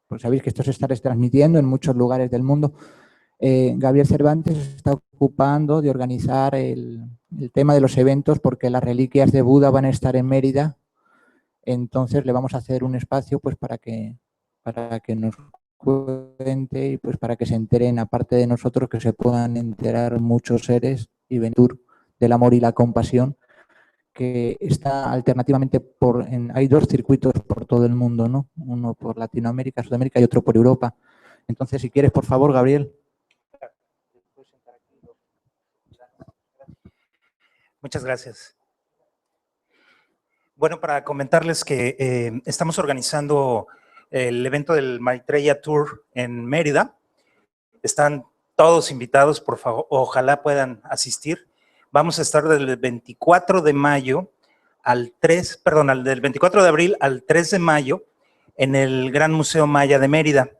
pues sabéis que esto se está transmitiendo en muchos lugares del mundo. Gabriel Cervantes se está ocupando de organizar el tema de los eventos porque las reliquias de Buda van a estar en Mérida. Entonces le vamos a hacer un espacio pues para que nos cuente y pues para que se enteren, aparte de nosotros, que se puedan enterar muchos seres y venir del amor y la compasión, que está alternativamente hay 2 circuitos por todo el mundo, ¿no? Uno por Latinoamérica, Sudamérica y otro por Europa. Entonces, si quieres, por favor, Gabriel. Muchas gracias. Bueno, para comentarles que estamos organizando el evento del Maitreya Tour en Mérida. Están todos invitados, por favor, ojalá puedan asistir. Vamos a estar del 24 de mayo del 24 de abril al 3 de mayo en el Gran Museo Maya de Mérida.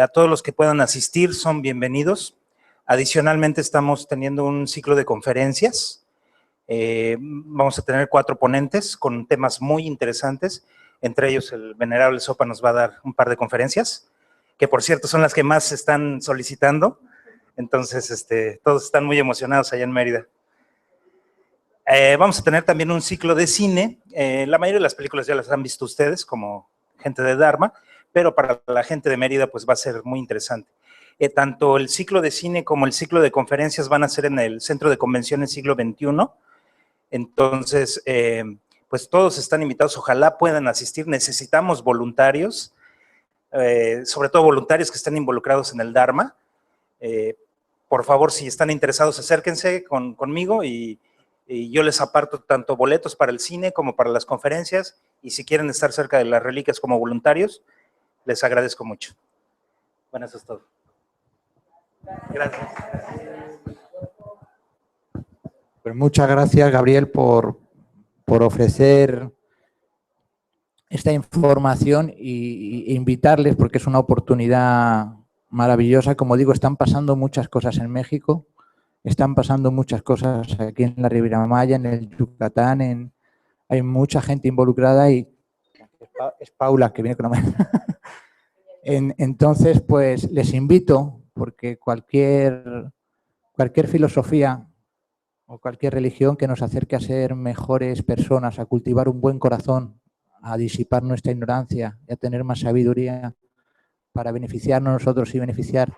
A todos los que puedan asistir son bienvenidos. Adicionalmente estamos teniendo un ciclo de conferencias. Vamos a tener 4 ponentes con temas muy interesantes. Entre ellos el venerable Sopa nos va a dar un par de conferencias, que por cierto son las que más se están solicitando. Entonces, todos están muy emocionados allá en Mérida. Vamos a tener también un ciclo de cine. La mayoría de las películas ya las han visto ustedes como gente de Dharma, pero para la gente de Mérida pues va a ser muy interesante. Tanto el ciclo de cine como el ciclo de conferencias van a ser en el Centro de Convenciones Siglo XXI. Entonces, pues todos están invitados, ojalá puedan asistir. Necesitamos voluntarios, sobre todo voluntarios que estén involucrados en el Dharma. Por favor, si están interesados, acérquense conmigo y yo les aparto tanto boletos para el cine como para las conferencias, y si quieren estar cerca de las reliquias como voluntarios, les agradezco mucho. Bueno, eso es todo. Gracias. Pues muchas gracias, Gabriel, por ofrecer esta información e invitarles, porque es una oportunidad maravillosa. Como digo, están pasando muchas cosas en México, están pasando muchas cosas aquí en la Riviera Maya, en el Yucatán, hay mucha gente involucrada y es Paula que viene con la mano. Entonces, pues les invito, porque cualquier filosofía o cualquier religión que nos acerque a ser mejores personas, a cultivar un buen corazón, a disipar nuestra ignorancia y a tener más sabiduría para beneficiarnos nosotros y beneficiar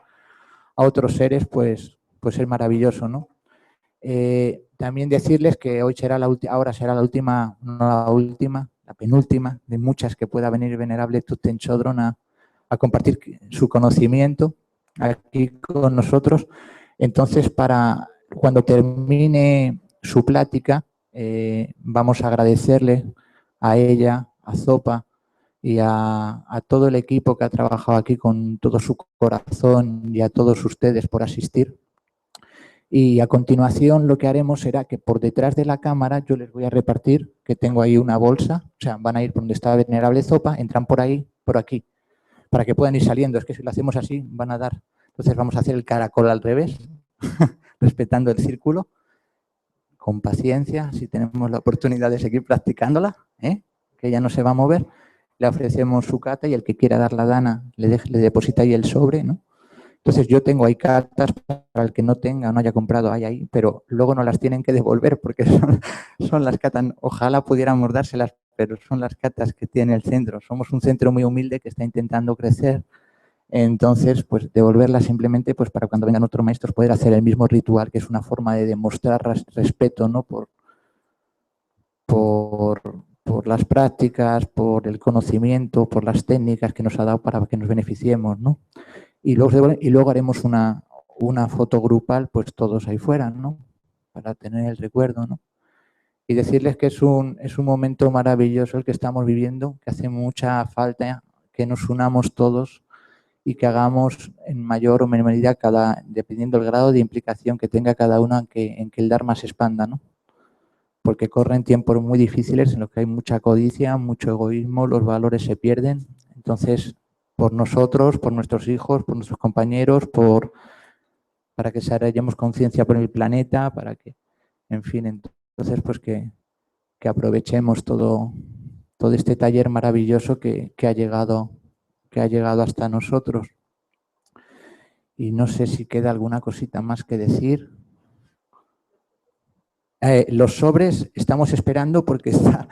a otros seres, pues es maravilloso, ¿no? También decirles que hoy ahora será la última, no la última, la penúltima de muchas que pueda venir Venerable Tuten Chodron a compartir su conocimiento aquí con nosotros. Entonces, cuando termine su plática, vamos a agradecerle a ella, a Zopa y a todo el equipo que ha trabajado aquí con todo su corazón, y a todos ustedes por asistir. Y a continuación lo que haremos será que por detrás de la cámara yo les voy a repartir, que tengo ahí una bolsa, o sea, van a ir por donde está Venerable Zopa, entran por ahí, por aquí, para que puedan ir saliendo. Es que si lo hacemos así van a dar. Entonces vamos a hacer el caracol al revés, respetando el círculo, con paciencia, si tenemos la oportunidad de seguir practicándola, que ella no se va a mover. Le ofrecemos su cata y el que quiera dar la dana le deposita ahí el sobre, ¿no? Entonces yo tengo ahí cartas para el que no tenga o no haya comprado, hay ahí, pero luego no las tienen que devolver porque son las catas, ojalá pudiéramos dárselas, pero son las catas que tiene el centro. Somos un centro muy humilde que está intentando crecer, entonces pues devolverlas simplemente pues para cuando vengan otros maestros poder hacer el mismo ritual, que es una forma de demostrar respeto, ¿no? por las prácticas, por el conocimiento, por las técnicas que nos ha dado para que nos beneficiemos, ¿no? Y luego haremos una foto grupal, pues todos ahí fuera, ¿no? Para tener el recuerdo, ¿no? Y decirles que es un momento maravilloso el que estamos viviendo, que hace mucha falta que nos unamos todos y que hagamos en mayor o menor medida, dependiendo del grado de implicación que tenga cada uno en que el Dharma se expanda, ¿no? Porque corren tiempos muy difíciles en los que hay mucha codicia, mucho egoísmo, los valores se pierden. Entonces, por nosotros, por nuestros hijos, por nuestros compañeros, para que desarrollemos conciencia por el planeta, para que, en fin, entonces pues que aprovechemos todo este taller maravilloso que ha llegado que ha llegado hasta nosotros. Y no sé si queda alguna cosita más que decir. Los sobres estamos esperando porque está,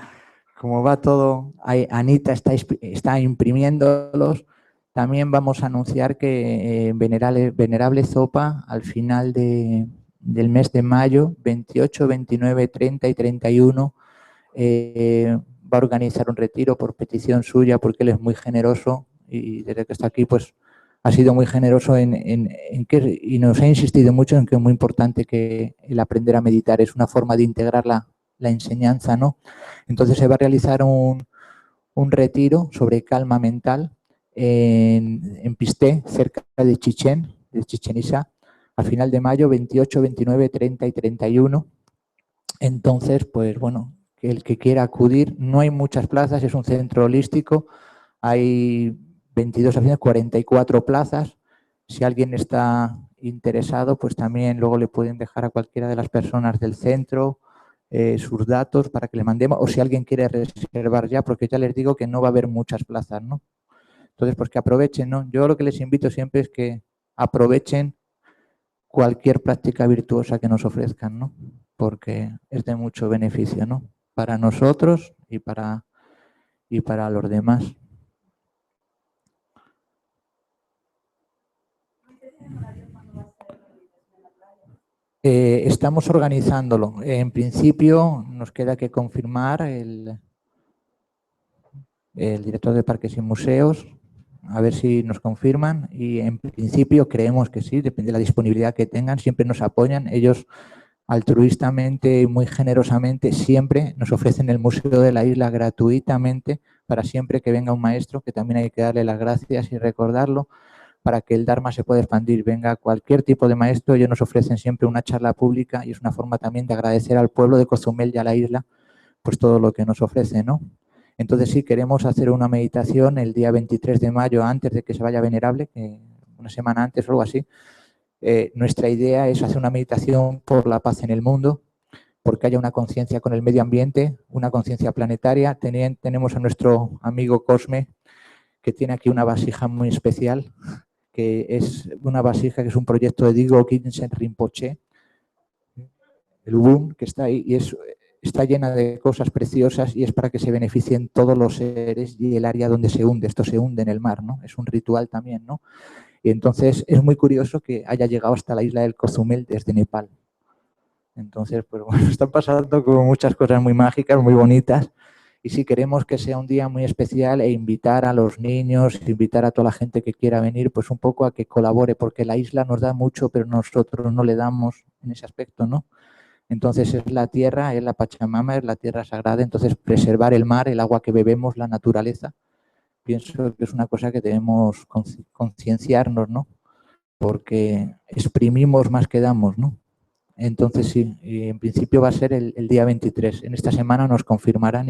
como va todo, Anita está imprimiéndolos. También vamos a anunciar que Venerable Zopa, al final del mes de mayo, 28, 29, 30 y 31, va a organizar un retiro por petición suya, porque él es muy generoso y desde que está aquí pues ha sido muy generoso y nos ha insistido mucho en que es muy importante que el aprender a meditar es una forma de integrar la enseñanza, ¿no? Entonces se va a realizar un retiro sobre calma mental en Pisté, cerca de Chichén Itzá, al final de mayo, 28, 29, 30 y 31. Entonces, pues bueno, que el que quiera acudir, no hay muchas plazas, es un centro holístico, hay 22 oficinas, 44 plazas. Si alguien está interesado, pues también luego le pueden dejar a cualquiera de las personas del centro sus datos para que le mandemos, o si alguien quiere reservar ya, porque ya les digo que no va a haber muchas plazas, ¿no? Entonces, pues que aprovechen, ¿no? Yo lo que les invito siempre es que aprovechen cualquier práctica virtuosa que nos ofrezcan, ¿no? Porque es de mucho beneficio, ¿no? Para nosotros y para los demás. Estamos organizándolo. En principio nos queda que confirmar el director de Parques y Museos, a ver si nos confirman, y en principio creemos que sí, depende de la disponibilidad que tengan, siempre nos apoyan. Ellos altruistamente y muy generosamente siempre nos ofrecen el Museo de la Isla gratuitamente para siempre que venga un maestro, que también hay que darle las gracias y recordarlo, para que el Dharma se pueda expandir. Venga cualquier tipo de maestro, ellos nos ofrecen siempre una charla pública y es una forma también de agradecer al pueblo de Cozumel y a la isla pues todo lo que nos ofrece, ¿no? Entonces sí, queremos hacer una meditación el día 23 de mayo antes de que se vaya Venerable, que una semana antes o algo así. Nuestra idea es hacer una meditación por la paz en el mundo, porque haya una conciencia con el medio ambiente, una conciencia planetaria. Tenemos a nuestro amigo Cosme, que tiene aquí una vasija muy especial, que es una vasija que es un proyecto de Digo Khyentse Rinpoche, el boom que está ahí, y está llena de cosas preciosas y es para que se beneficien todos los seres y el área donde se hunde. Esto se hunde en el mar, ¿no? Es un ritual también, ¿no? Y entonces es muy curioso que haya llegado hasta la isla del Cozumel desde Nepal. Entonces, pues bueno, están pasando como muchas cosas muy mágicas, muy bonitas. Y si queremos que sea un día muy especial e invitar a los niños, invitar a toda la gente que quiera venir, pues un poco a que colabore, porque la isla nos da mucho, pero nosotros no le damos en ese aspecto, ¿no? Entonces es la tierra, es la Pachamama, es la tierra sagrada. Entonces preservar el mar, el agua que bebemos, la naturaleza, pienso que es una cosa que debemos concienciarnos, ¿no? Porque exprimimos más que damos, ¿no? Entonces sí, y en principio va a ser el día 23. En esta semana nos confirmarán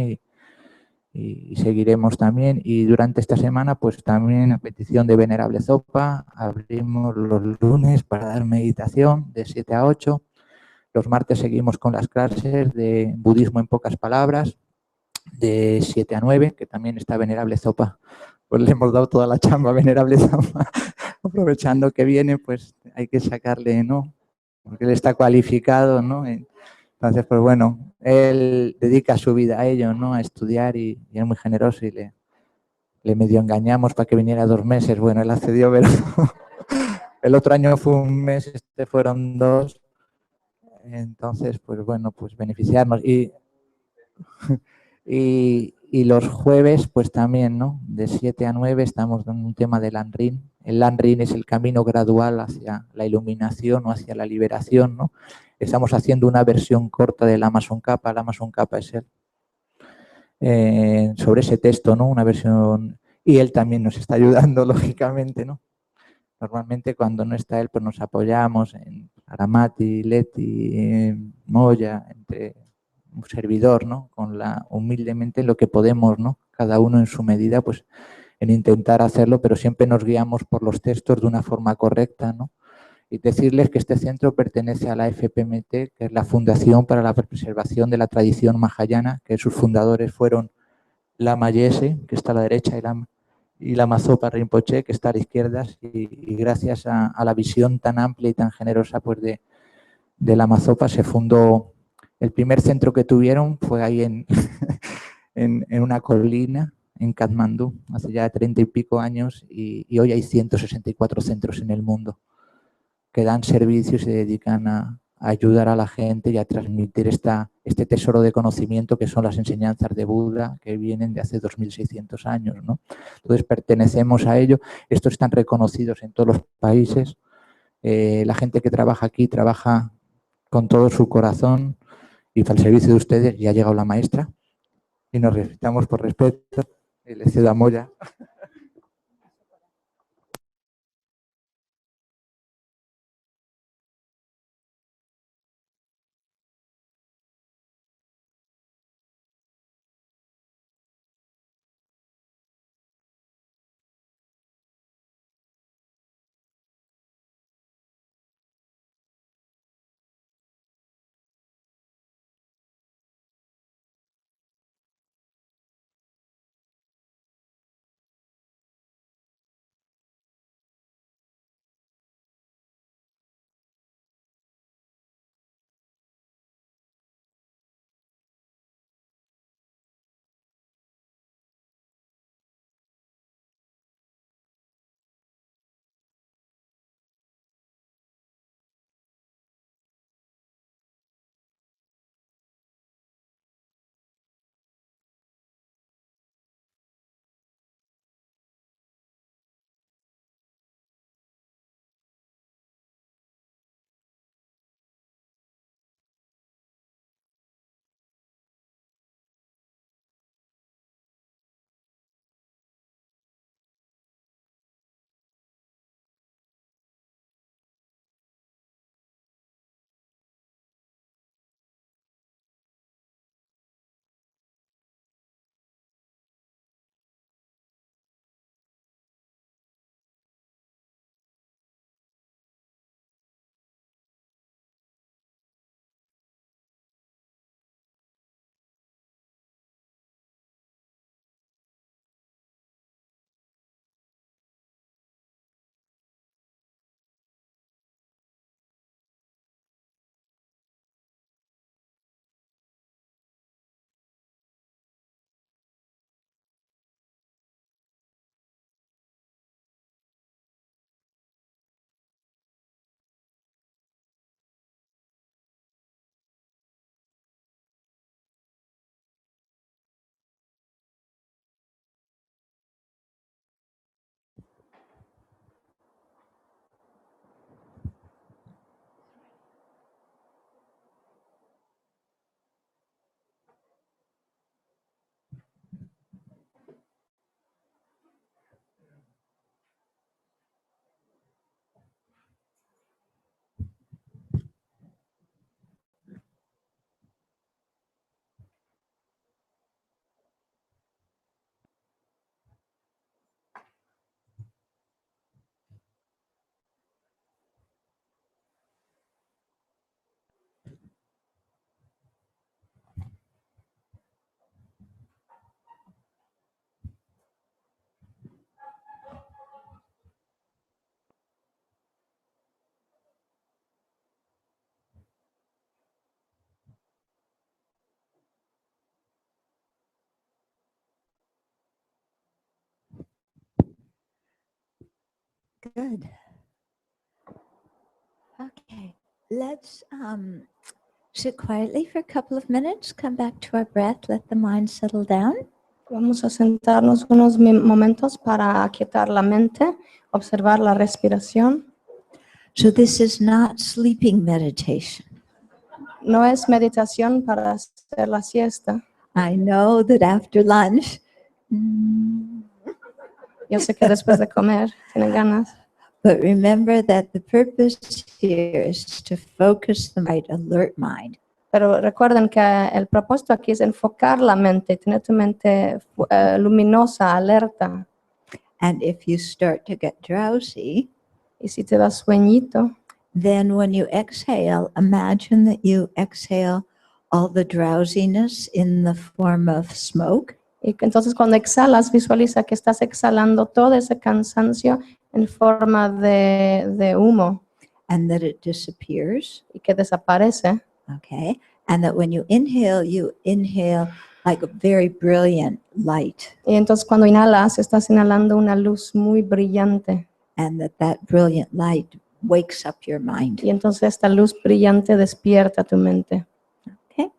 y seguiremos también. Y durante esta semana, pues también a petición de Venerable Zopa, abrimos los lunes para dar meditación de 7 a 8. Los martes seguimos con las clases de budismo en pocas palabras, de 7 a 9, que también está Venerable Zopa. Pues le hemos dado toda la chamba a Venerable Zopa. Aprovechando que viene, pues hay que sacarle, ¿no? Porque él está cualificado, ¿no? Entonces, pues bueno, él dedica su vida a ello, ¿no? A estudiar y es muy generoso y le medio engañamos para que viniera 2 meses. Bueno, él accedió, pero el otro año fue 1 mes, este fueron 2. Entonces, pues bueno, pues beneficiarnos. Y los jueves, pues también, ¿no? De 7 a 9 estamos en un tema del Lanrin. El Lanrin es el camino gradual hacia la iluminación o hacia la liberación, ¿no? Estamos haciendo una versión corta del Amazon Kappa. El Amazon Kappa es sobre ese texto, ¿no? Una versión. Y él también nos está ayudando, lógicamente, ¿no? Normalmente cuando no está él, pues nos apoyamos en Aramati, Leti, Moya, entre un servidor, ¿no? Humildemente lo que podemos, ¿no? Cada uno en su medida, pues en intentar hacerlo, pero siempre nos guiamos por los textos de una forma correcta, ¿no? Y decirles que este centro pertenece a la FPMT, que es la Fundación para la Preservación de la Tradición Mahayana, que sus fundadores fueron Lama Yese, que está a la derecha, y la Mazopa Rinpoche, que está a la izquierda, y gracias a la visión tan amplia y tan generosa pues de la Mazopa se fundó. El primer centro que tuvieron fue ahí en una colina, en Katmandú, hace ya 30 y pico años, y hoy hay 164 centros en el mundo que dan servicios y se dedican a ayudar a la gente y a transmitir este tesoro de conocimiento que son las enseñanzas de Buda que vienen de hace 2600 años, ¿no? Entonces pertenecemos a ello. Estos están reconocidos en todos los países. La gente que trabaja aquí trabaja con todo su corazón y al servicio de ustedes. Ya ha llegado la maestra y nos respetamos por respeto. Le cedo a Moya. Good. Okay, let's sit quietly for a couple of minutes, come back to our breath, let the mind settle down. Vamos a sentarnos unos momentos para aquietar la mente, observar la respiración. So this is not sleeping meditation. No es meditación para hacer la siesta. I know that after lunch, Yo sé que después de comer tienen ganas, but remember that the purpose here is to focus the right, alert mind. pero recuerden que el propósito aquí es enfocar la mente, tener tu mente luminosa, alerta. And if you start to get drowsy, Y si te da sueñito, then when you exhale, imagine that you exhale all the drowsiness in the form of smoke. Y entonces cuando exhalas, visualiza que estás exhalando todo ese cansancio en forma de humo and that it disappears. y que desaparece. Okay. And that when you inhale like a very brilliant light, Y entonces cuando inhalas, estás inhalando una luz muy brillante. and that brilliant light wakes up your mind. Y entonces esta luz brillante despierta tu mente. Okay.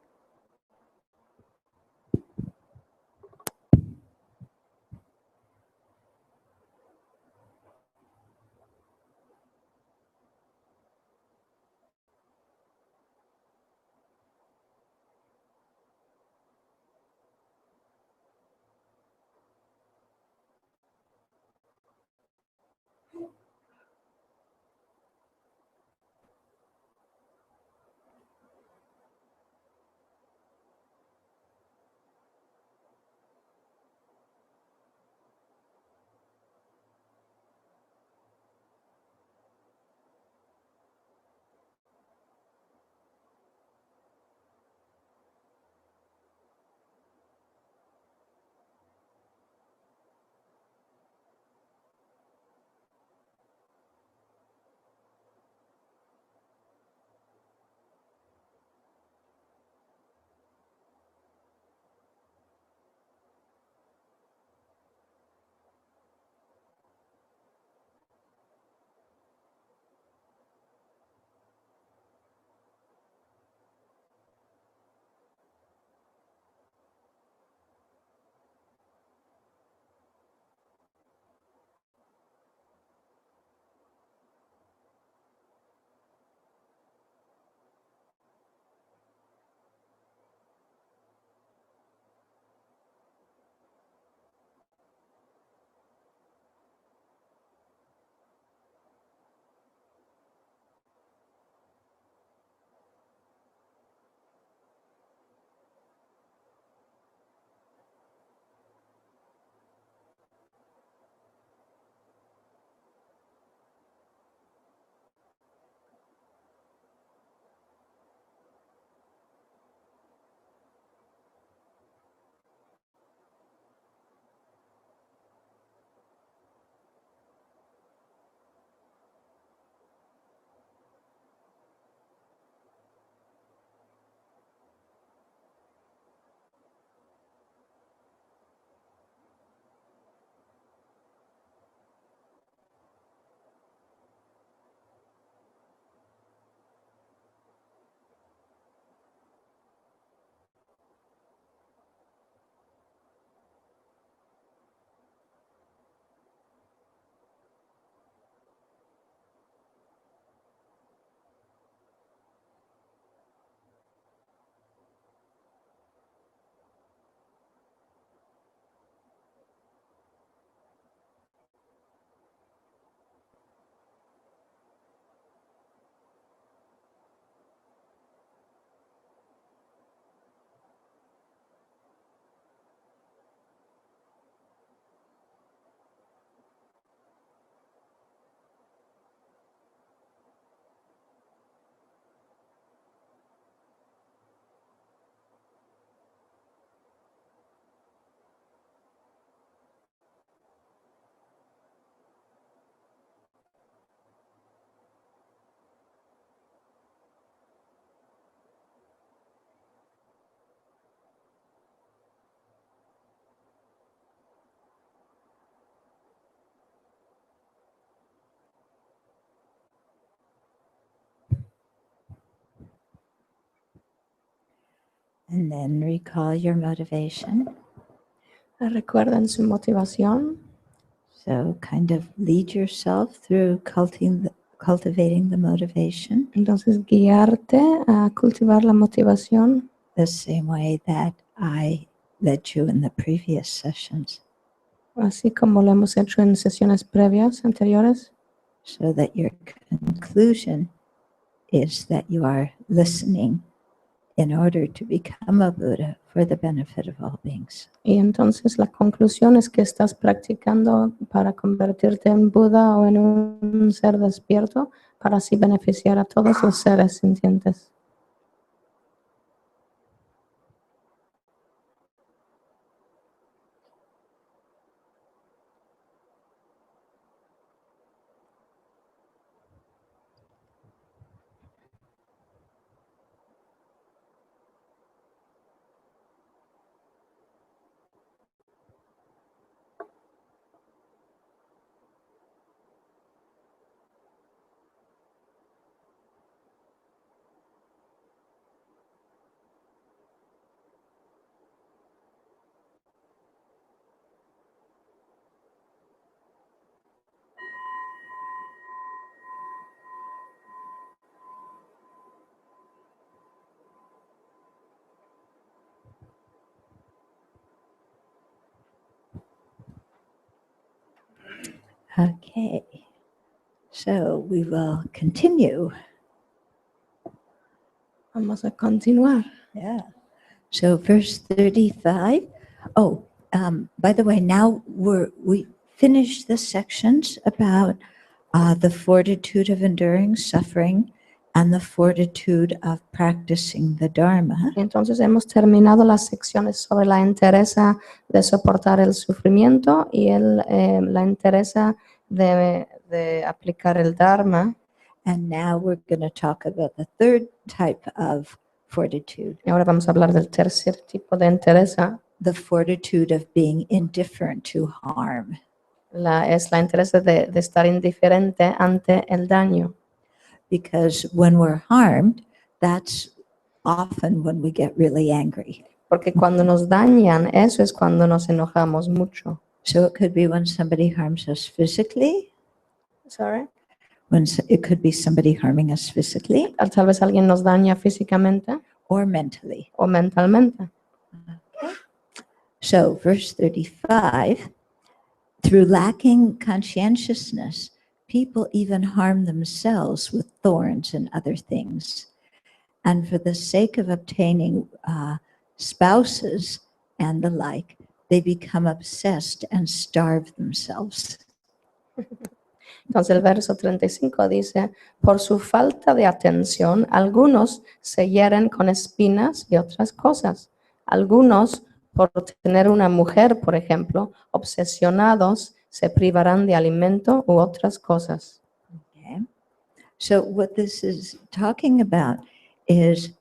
And then recall your motivation. Recuerden su motivación. So kind of lead yourself through cultivating the motivation Entonces guiarte a cultivar la motivación the same way that I led you in the previous sessions, así como lo hemos hecho en sesiones previas anteriores, so that your conclusion is that you are listening in order to become a Buddha for the benefit of all beings. y entonces la conclusión es que estás practicando para convertirte en Buda o en un ser despierto para así beneficiar a todos los seres sintientes. Okay, so we will continue. Vamos a continuar. Yeah. So verse 35. Oh, by the way, now we finished the sections about the fortitude of enduring suffering and the fortitude of practicing the Dharma. Entonces hemos terminado las secciones sobre la entereza de soportar el sufrimiento y la entereza de aplicar el Dharma. And now we're going to talk about the third type of fortitude, Y ahora vamos a hablar del tercer tipo de entereza. the fortitude of being indifferent to harm. Es la entereza de estar indiferente ante el daño. Because when we're harmed, that's often when we get really angry. Porque cuando nos dañan, eso es cuando nos enojamos mucho. So it could be when somebody harms us physically, Sorry. it could be somebody harming us physically Tal vez alguien nos daña físicamente or mentally. o mentalmente. So verse 35, through lacking conscientiousness, people even harm themselves with thorns and other things. And for the sake of obtaining spouses and the like, they become obsessed and starve themselves. Entonces el verso 35 dice, por su falta de atención, algunos se hieren con espinas y otras cosas. Algunos, por tener una mujer, por ejemplo, obsesionados, se privarán de alimento u otras cosas. Okay. So what this is talking about is,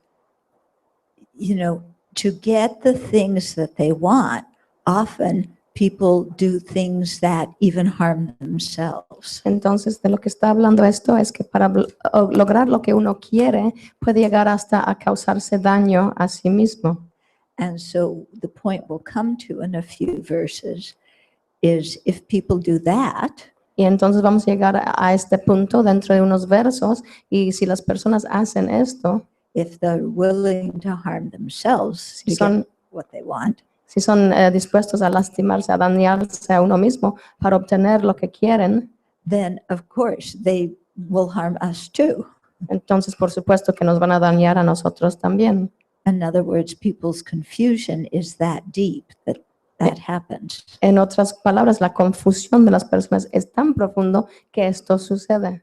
to get the things that they want, often people do things that even harm themselves. Entonces, de lo que está hablando esto es que para lograr lo que uno quiere, puede llegar hasta a causarse daño a sí mismo. And so the point we'll come to in a few verses is if people do that, Y entonces vamos a llegar a este punto dentro de unos versos, y si las personas hacen esto, if they're willing to harm themselves to son- get what they want, si son dispuestos a lastimarse, a dañarse a uno mismo para obtener lo que quieren, then of course they will harm us too. entonces por supuesto que nos van a dañar a nosotros también. In other words, people's confusion is that deep that happens. En otras palabras, la confusión de las personas es tan profundo que esto sucede.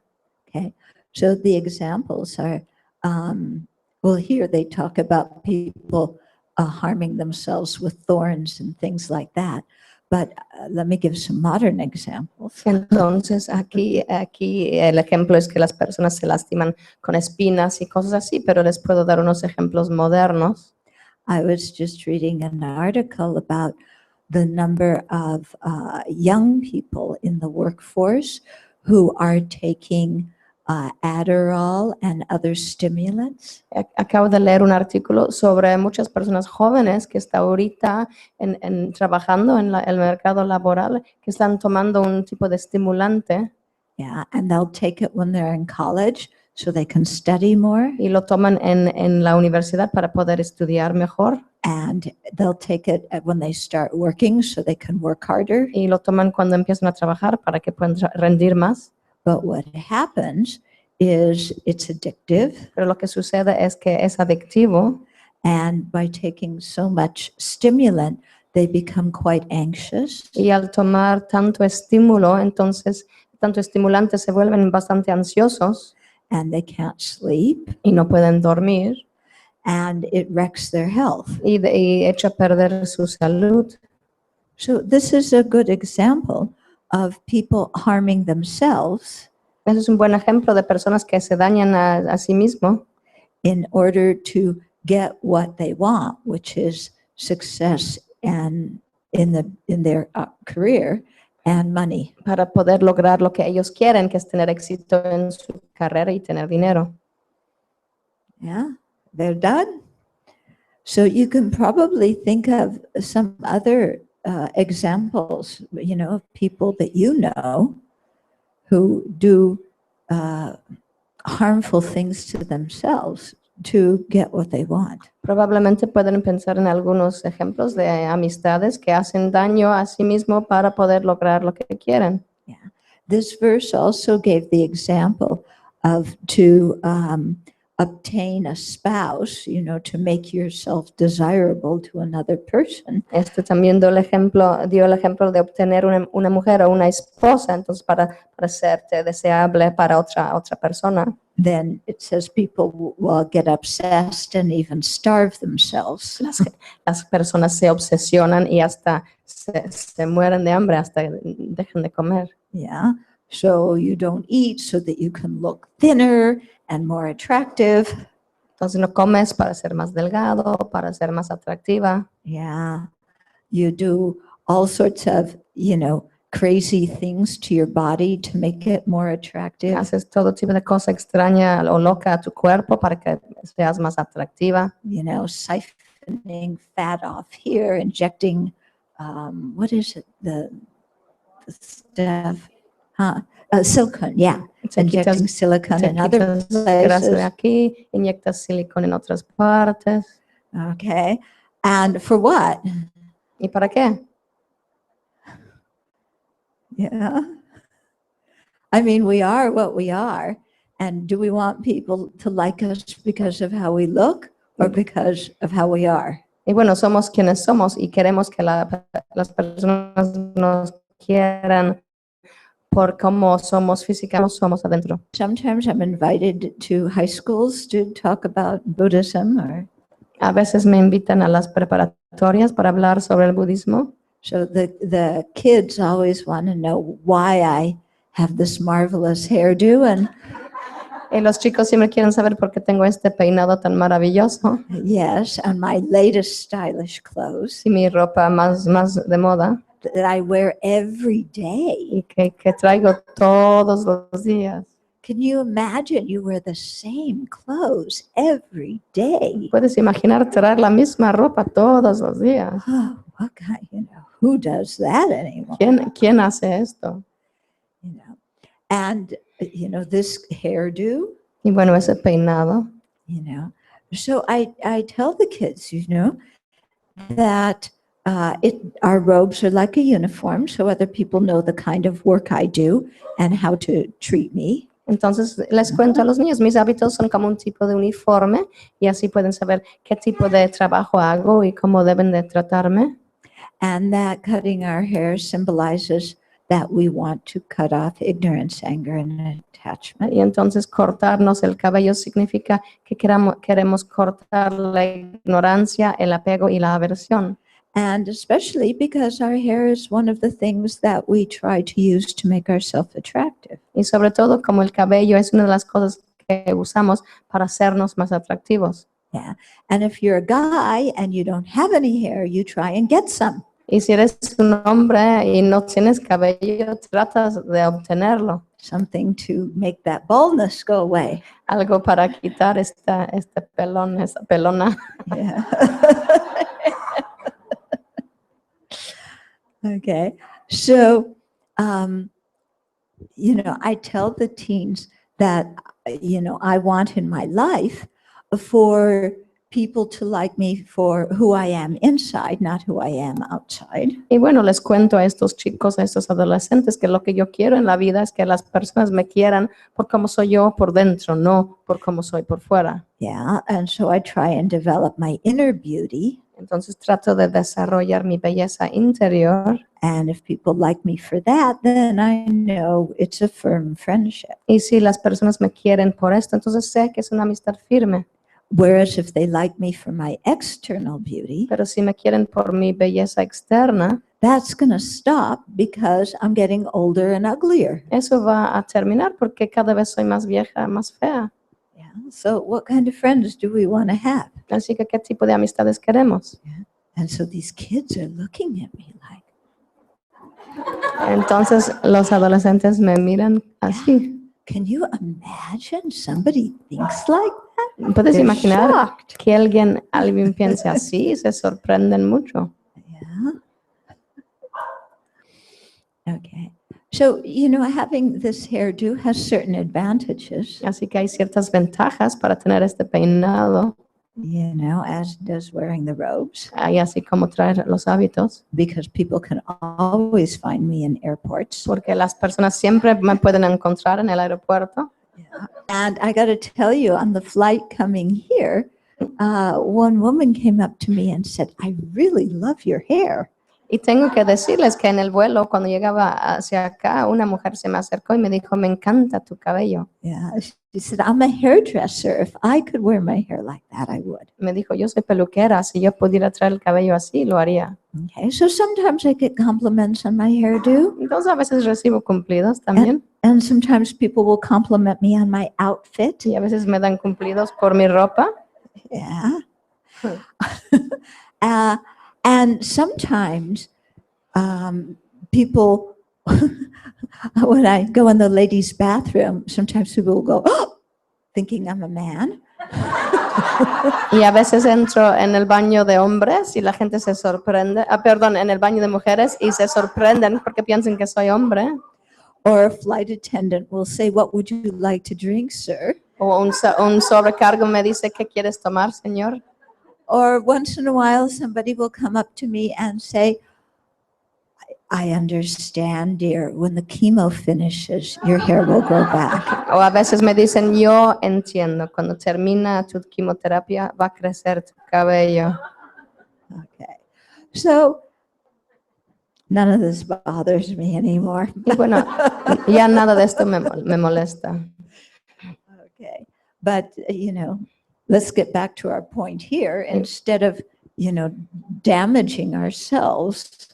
Okay, so the examples are, well, here they talk about people harming themselves with thorns and things like that. But let me give some modern examples. Entonces aquí el ejemplo es que las personas se lastiman con espinas y cosas así, pero les puedo dar unos ejemplos modernos. I was just reading an article about the number of young people in the workforce who are taking Adderall and other stimulants. Acabo de leer un artículo sobre muchas personas jóvenes que están ahorita trabajando en el mercado laboral, que están tomando un tipo de estimulante Yeah, and they'll take it when they're in college so they can study more, y lo toman en la universidad para poder estudiar mejor, and they'll take it when they start working so they can work harder. y lo toman cuando empiezan a trabajar para que puedan rendir más. But what happens is it's addictive, Pero lo que sucede es que es adictivo, and by taking so much stimulant, they become quite anxious, y al tomar tanto estímulo, entonces tanto estimulante, se vuelven bastante ansiosos and they can't sleep, y no pueden dormir, and it wrecks their health. y echa a perder su salud. So this is a good example of people harming themselves Ese es un buen ejemplo de personas que se dañan a sí mismos in order to get what they want, which is success and in their career and money. para poder lograr lo que ellos quieren, que es tener éxito en su carrera y tener dinero. Yeah, they're done. So you can probably think of some other examples, of people that you know who do harmful things to themselves to get what they want. Probablemente pueden pensar en algunos ejemplos de amistades que hacen daño a sí mismo para poder lograr lo que quieren. This verse also gave the example of to obtain a spouse, to make yourself desirable to another person. También dio el ejemplo de obtener una mujer o una esposa, entonces para hacerte deseable para otra persona. Then it says people will get obsessed and even starve themselves. Las personas se obsesionan y hasta se mueren de hambre, hasta dejan de comer. Yeah. So you don't eat so that you can look thinner and more attractive. Entonces no comes para ser más delgado, para ser más atractiva. Yeah. You do all sorts of, crazy things to your body to make it more attractive. Haces todo tipo de cosa extraña o loca a tu cuerpo para que seas más atractiva. Siphoning fat off here, injecting, what is it? The stuff, silicone, yeah. Injecting silicone in other Grasa de places. aquí, inyectas silicona en otras partes. Okay. And for what? ¿Y para qué? Yeah. I mean, we are what we are. And do we want people to like us because of how we look or because of how we are? Y bueno, somos quienes somos y queremos que las personas nos quieran por cómo somos físicamente, somos adentro. Sometimes I'm invited to high schools to talk about Buddhism or A veces me invitan a las preparatorias para hablar sobre el budismo. so the kids always want to know why I have this marvelous hairdo and Y los chicos siempre quieren saber por qué tengo este peinado tan maravilloso yes, and my latest stylish clothes y mi ropa más de moda that I wear every day. y que traigo todos los días. Can you imagine you wear the same clothes every day? Puedes imaginar traer la misma ropa todos los días. Oh, what kind, who does that anymore? ¿Quién hace esto? And this hairdo, Y bueno, ese peinado. So I tell the kids, that our robes are like a uniform, so other people know the kind of work I do and how to treat me. Entonces les cuento a los niños, mis hábitos son como un tipo de uniforme y así pueden saber qué tipo de trabajo hago y cómo deben de tratarme. And that cutting our hair symbolizes that we want to cut off ignorance, anger, and attachment. Y entonces cortarnos el cabello significa que queremos cortar la ignorancia, el apego y la aversión. And especially because our hair is one of the things that we try to use to make ourselves attractive. Y sobre todo como el cabello es una de las cosas que usamos para hacernos más atractivos. Yeah. And if you're a guy and you don't have any hair, you try and get some. Y si eres un hombre y no tienes cabello, tratas de obtenerlo. Something to make that baldness go away. Algo para quitar este pelón, esa pelona. Yeah. Okay. So, I tell the teens that, I want in my life for people to like me for who I am inside, not who I am outside. Y bueno, les cuento a estos chicos, a estos adolescentes, que lo que yo quiero en la vida es que las personas me quieran por cómo soy yo por dentro, no por cómo soy por fuera. Yeah, and so I try and develop my inner beauty. Entonces trato de desarrollar mi belleza interior. And if people like me for that, then I know it's a firm friendship. Y si las personas me quieren por esto, entonces sé que es una amistad firme. Whereas if they like me for my external beauty, Pero si me quieren por mi belleza externa, that's going to stop because I'm getting older and uglier. eso va a terminar porque cada vez soy más vieja, más fea. Yeah. So what kind of friends do we want to have? Así que, ¿qué tipo de amistades queremos? And so these kids are looking at me like, Entonces los adolescentes me miran así. can you imagine somebody thinks like that? ¿Puedes They're imaginar shocked. que alguien piense así? Se sorprenden mucho. Yeah. Okay. So, having this hairdo has certain advantages. Así que hay ciertas ventajas para tener este peinado. you know, as does wearing the robes, y así como traer los hábitos, because people can always find me in airports. porque las personas siempre me pueden encontrar en el aeropuerto. And I got to tell you, on the flight coming here, one woman came up to me and said, "I really love your hair." Y tengo que decirles que en el vuelo, cuando llegaba hacia acá, una mujer se me acercó y me dijo, me encanta tu cabello. Yeah, she said, "I'm a hairdresser. If I could wear my hair like that, I would." Me dijo, yo soy peluquera, si yo pudiera traer el cabello así, lo haría. Okay, so sometimes I get compliments on my hairdo, Entonces a veces recibo cumplidos también and sometimes people will compliment me on my outfit. y a veces me dan cumplidos por mi ropa. Yeah. And sometimes people, when I go in the ladies' bathroom, sometimes people will go, "Oh," thinking I'm a man. Y a veces entro en el baño de hombres y la gente se sorprende, perdón, en el baño de mujeres y se sorprenden porque piensan que soy hombre. Or a flight attendant will say, "What would you like to drink, sir?" O un sobrecargo me dice, ¿qué quieres tomar, señor? Or once in a while, somebody will come up to me and say, "I understand, dear, when the chemo finishes, your hair will grow back." O a veces me dicen, yo entiendo, cuando termina tu quimioterapia va a crecer tu cabello. Okay. So none of this bothers me anymore. Y bueno, ya nada de esto me molesta. Okay. But, you know, let's get back to our point here. Instead of, you know, damaging ourselves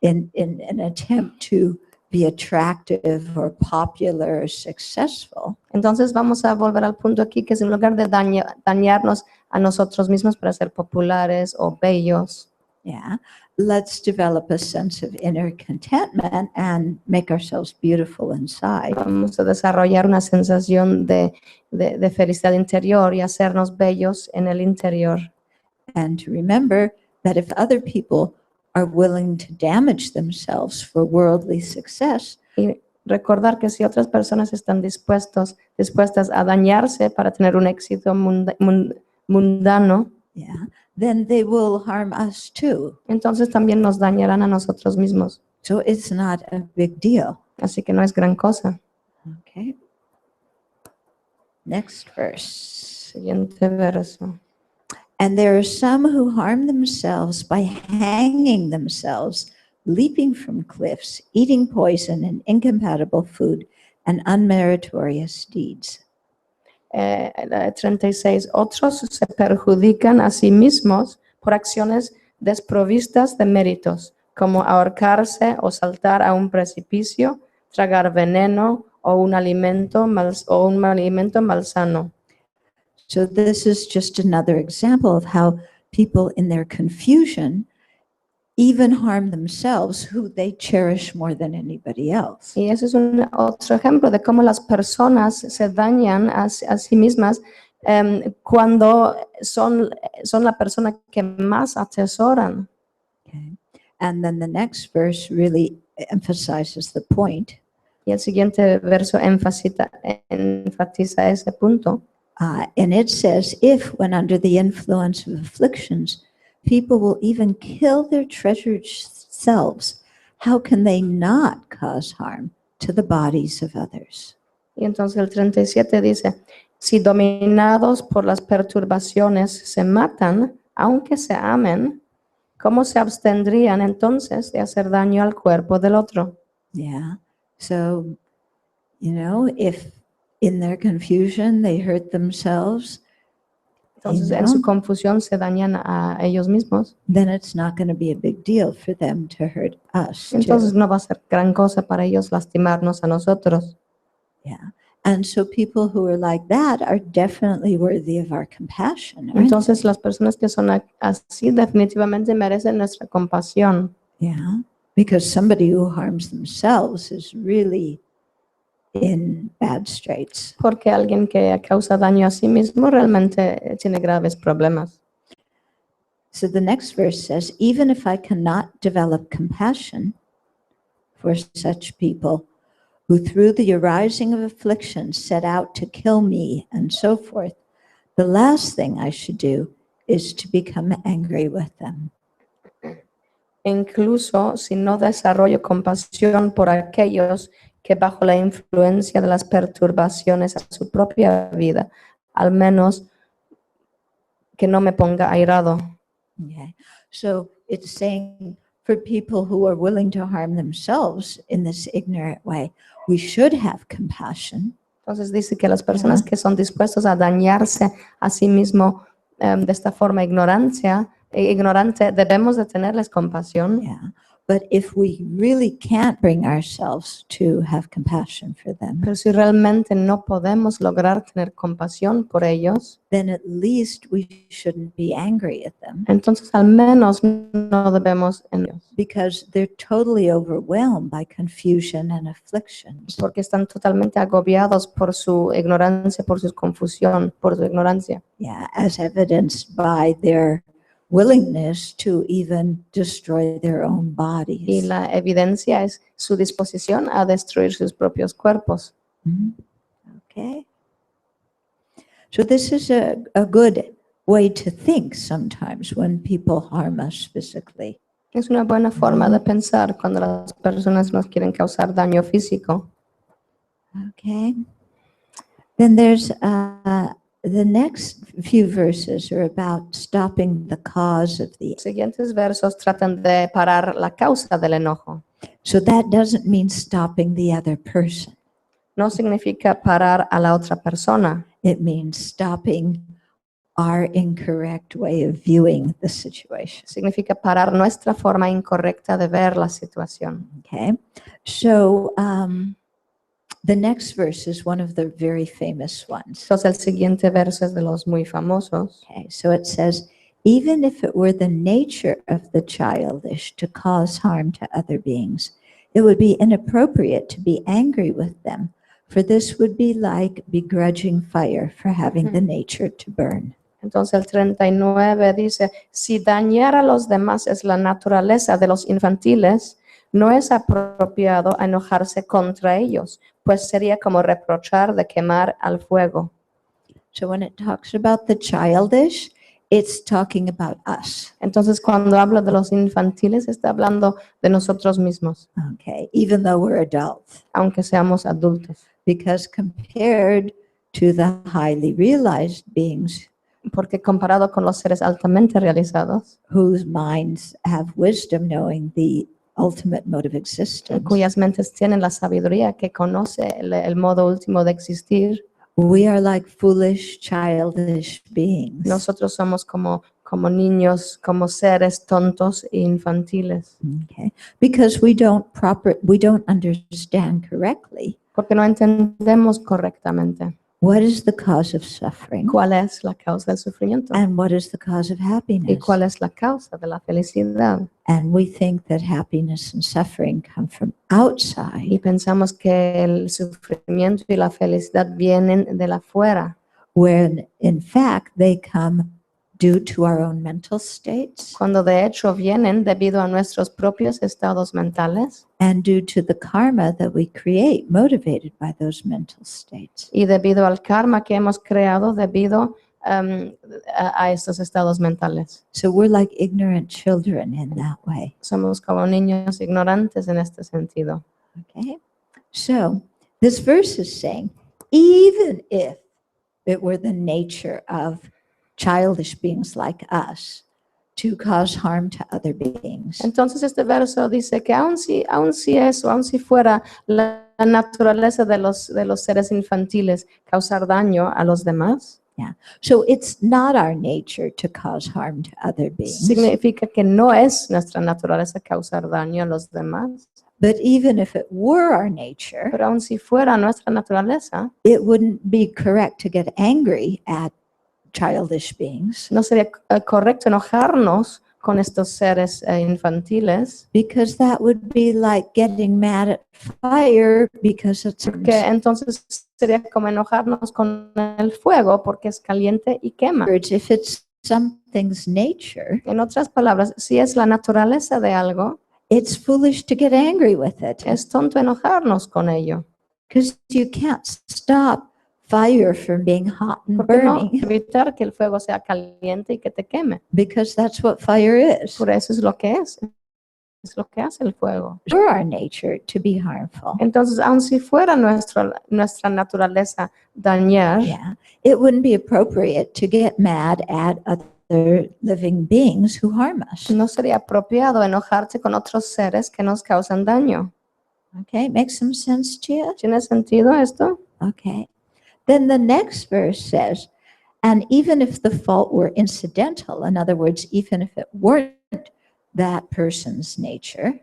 in an attempt to be attractive or popular or successful, Entonces vamos a volver al punto aquí, que es en lugar de dañarnos a nosotros mismos para ser populares o bellos, yeah, let's develop a sense of inner contentment and make ourselves beautiful inside. vamos a desarrollar una sensación de felicidad interior y hacernos bellos en el interior. And to remember that if other people are willing to damage themselves for worldly success, Y recordar que si otras personas están dispuestas a dañarse para tener un éxito mundano, yeah, then they will harm us too. entonces también nos dañarán a nosotros mismos. So it's not a big deal. Así que no es gran cosa. Okay. Next verse. Siguiente verso. And there are some who harm themselves by hanging themselves, leaping from cliffs, eating poison and incompatible food, and unmeritorious deeds. 36. Otros se perjudican a sí mismos por acciones desprovistas de méritos, como ahorcarse o saltar a un precipicio, tragar veneno o un alimento malsano. So this is just another example of how people in their confusion even harm themselves, who they cherish more than anybody else. Y eso es otro ejemplo de cómo las personas se dañan a sí mismas cuando son la persona que más atesoran. Okay. And then the next verse really emphasizes the point. Y el siguiente verso enfatiza ese punto. And it says, if when under the influence of afflictions, people will even kill their treasured selves, how can they not cause harm to the bodies of others? Y entonces el 37 dice, si dominados por las perturbaciones se matan, aunque se amen, ¿cómo se abstendrían entonces de hacer daño al cuerpo del otro? Yeah. So, you know, if in their confusion they hurt themselves, Entonces en su confusión se dañan a ellos mismos. then it's not going to be a big deal for them to hurt us. Entonces too. no va a ser gran cosa para ellos lastimarnos a nosotros. Yeah. And so people who are like that are definitely worthy of our compassion. aren't Entonces they? las personas que son así definitivamente merecen nuestra compasión. Yeah. Because somebody who harms themselves is really in bad straits. Porque alguien que causa daño a sí mismo realmente tiene graves problemas. So the next verse says, even if I cannot develop compassion for such people who through the arising of affliction set out to kill me and so forth, the last thing I should do is to become angry with them. Incluso si no desarrollo compasión por aquellos que bajo la influencia de las perturbaciones a su propia vida, al menos que no me ponga airado. Okay. So it's saying for people who are willing to harm themselves in this ignorant way, we should have compassion. Entonces dice que las personas que son dispuestos a dañarse a sí mismo de esta forma ignorante, debemos de tenerles compasión. Yeah. But if we really can't bring ourselves to have compassion for them, Pero si realmente no podemos lograr tener compasión por ellos, then at least we shouldn't be angry at them entonces al menos no debemos en ellos, because they're totally overwhelmed by confusion and afflictions. porque están totalmente agobiados por su ignorancia, por su confusión, por su ignorancia. Yeah, as evidenced by their willingness to even destroy their own Y bodies. la evidencia es su disposición a destruir sus propios cuerpos. Mhm. Okay. So this is a good way to think sometimes when people harm us physically. Es una buena forma de pensar cuando las personas nos quieren causar daño físico. Okay. Then there's the next few verses are about stopping the cause of the. Los siguientes versos tratan de parar la causa del enojo. So that doesn't mean stopping the other person. No significa parar a la otra persona, It means stopping our incorrect way of viewing the situation. significa parar nuestra forma incorrecta de ver la situación. Okay. So the next verse is one of the very famous ones. Entonces el siguiente verso es de los muy famosos. Okay. So it says, even if it were the nature of the childish to cause harm to other beings, it would be inappropriate to be angry with them, for this would be like begrudging fire for having the nature to burn. Entonces el 39 dice, si dañar a los demás es la naturaleza de los infantiles, no es apropiado enojarse contra ellos, pues sería como reprochar de quemar al fuego. So when it talks about the childish, it's talking about us. Entonces cuando habla de los infantiles está hablando de nosotros mismos, Okay. Even though we're adults, aunque seamos adultos. because compared to the highly realized beings Porque comparado con los seres altamente realizados, whose minds have wisdom knowing the ultimate mode of existence, cuyas mentes tienen la sabiduría que conoce el modo último de existir, we are like foolish, childish beings. nosotros somos como niños, como seres tontos e infantiles, Okay. Because we don't understand correctly porque no entendemos correctamente what is the cause of suffering cuál es la causa del sufrimiento and what is the cause of y happiness. cuál es la causa de la felicidad. And we think that happiness and suffering come from outside, Y pensamos que el sufrimiento y la felicidad vienen de la afuera, when in fact they come due to our own mental states cuando de hecho vienen debido a nuestros propios estados mentales and due to the karma that we create motivated by those mental states. y debido al karma que hemos creado debido a estos estados mentales. So we're like ignorant children in that way. Somos como niños ignorantes en este sentido. Okay. So this verse is saying, even if it were the nature of childish beings like us to cause harm to other beings, Entonces este verso dice que aun si fuera la naturaleza de los seres infantiles causar daño a los demás, so it's not our nature to cause harm to other beings. significa que no es nuestra naturaleza causar daño a los demás. But even if it were our nature, Pero aun si fuera nuestra naturaleza, it wouldn't be correct to get angry at childish beings no sería correcto enojarnos con estos seres infantiles, because that would be like getting mad at fire because it's porque entonces sería como enojarnos con el fuego porque es caliente y quema. if it's something's nature, En otras palabras, si es la naturaleza de algo, it's foolish to get angry with it es tonto enojarnos con ello, because you can't stop fire from being hot and ¿Por qué no burning? evitar que el fuego sea caliente y que te queme? Because that's what fire is. Por eso es lo que es lo que hace el fuego. For our nature to be harmful. Entonces, aun si fuera nuestra naturaleza dañar, Yeah, it wouldn't be appropriate to get mad at other living beings who harm us. no sería apropiado enojarse con otros seres que nos causan daño. Okay, makes some sense to you? ¿Tiene sentido esto? Okay. Then the next verse says, and even if the fault were incidental, in other words, even if it weren't that person's nature,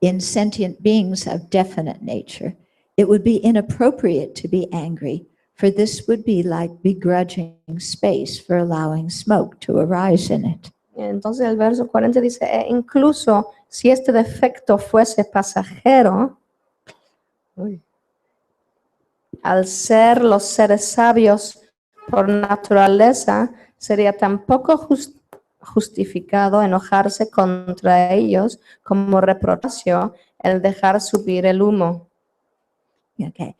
in sentient beings of definite nature, it would be inappropriate to be angry, for this would be like begrudging space for allowing smoke to arise in it. Entonces el verso 40 dice, "E incluso si este defecto fuese pasajero, al ser los seres sabios por naturaleza, sería tan poco justificado enojarse contra ellos como reproche el dejar subir el humo." Okay,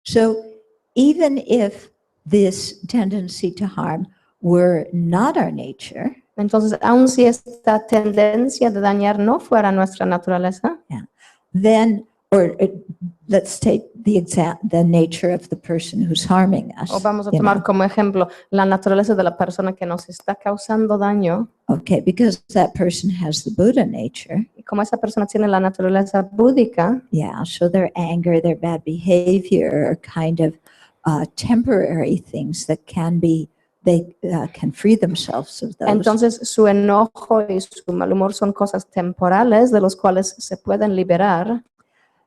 so even if this tendency to harm were not our nature, Entonces, aun si esta tendencia de dañar no fuera nuestra naturaleza, then, or let's take the nature of the person who's harming us. o vamos a you tomar know. como ejemplo la naturaleza de la persona que nos está causando daño, Okay, because that person has the Buddha nature. y como esa persona tiene la naturaleza búdica, Yeah, so their anger, their bad behavior are kind of temporary things that can be, they can free themselves of those. entonces su enojo y su mal humor son cosas temporales de los cuales se pueden liberar.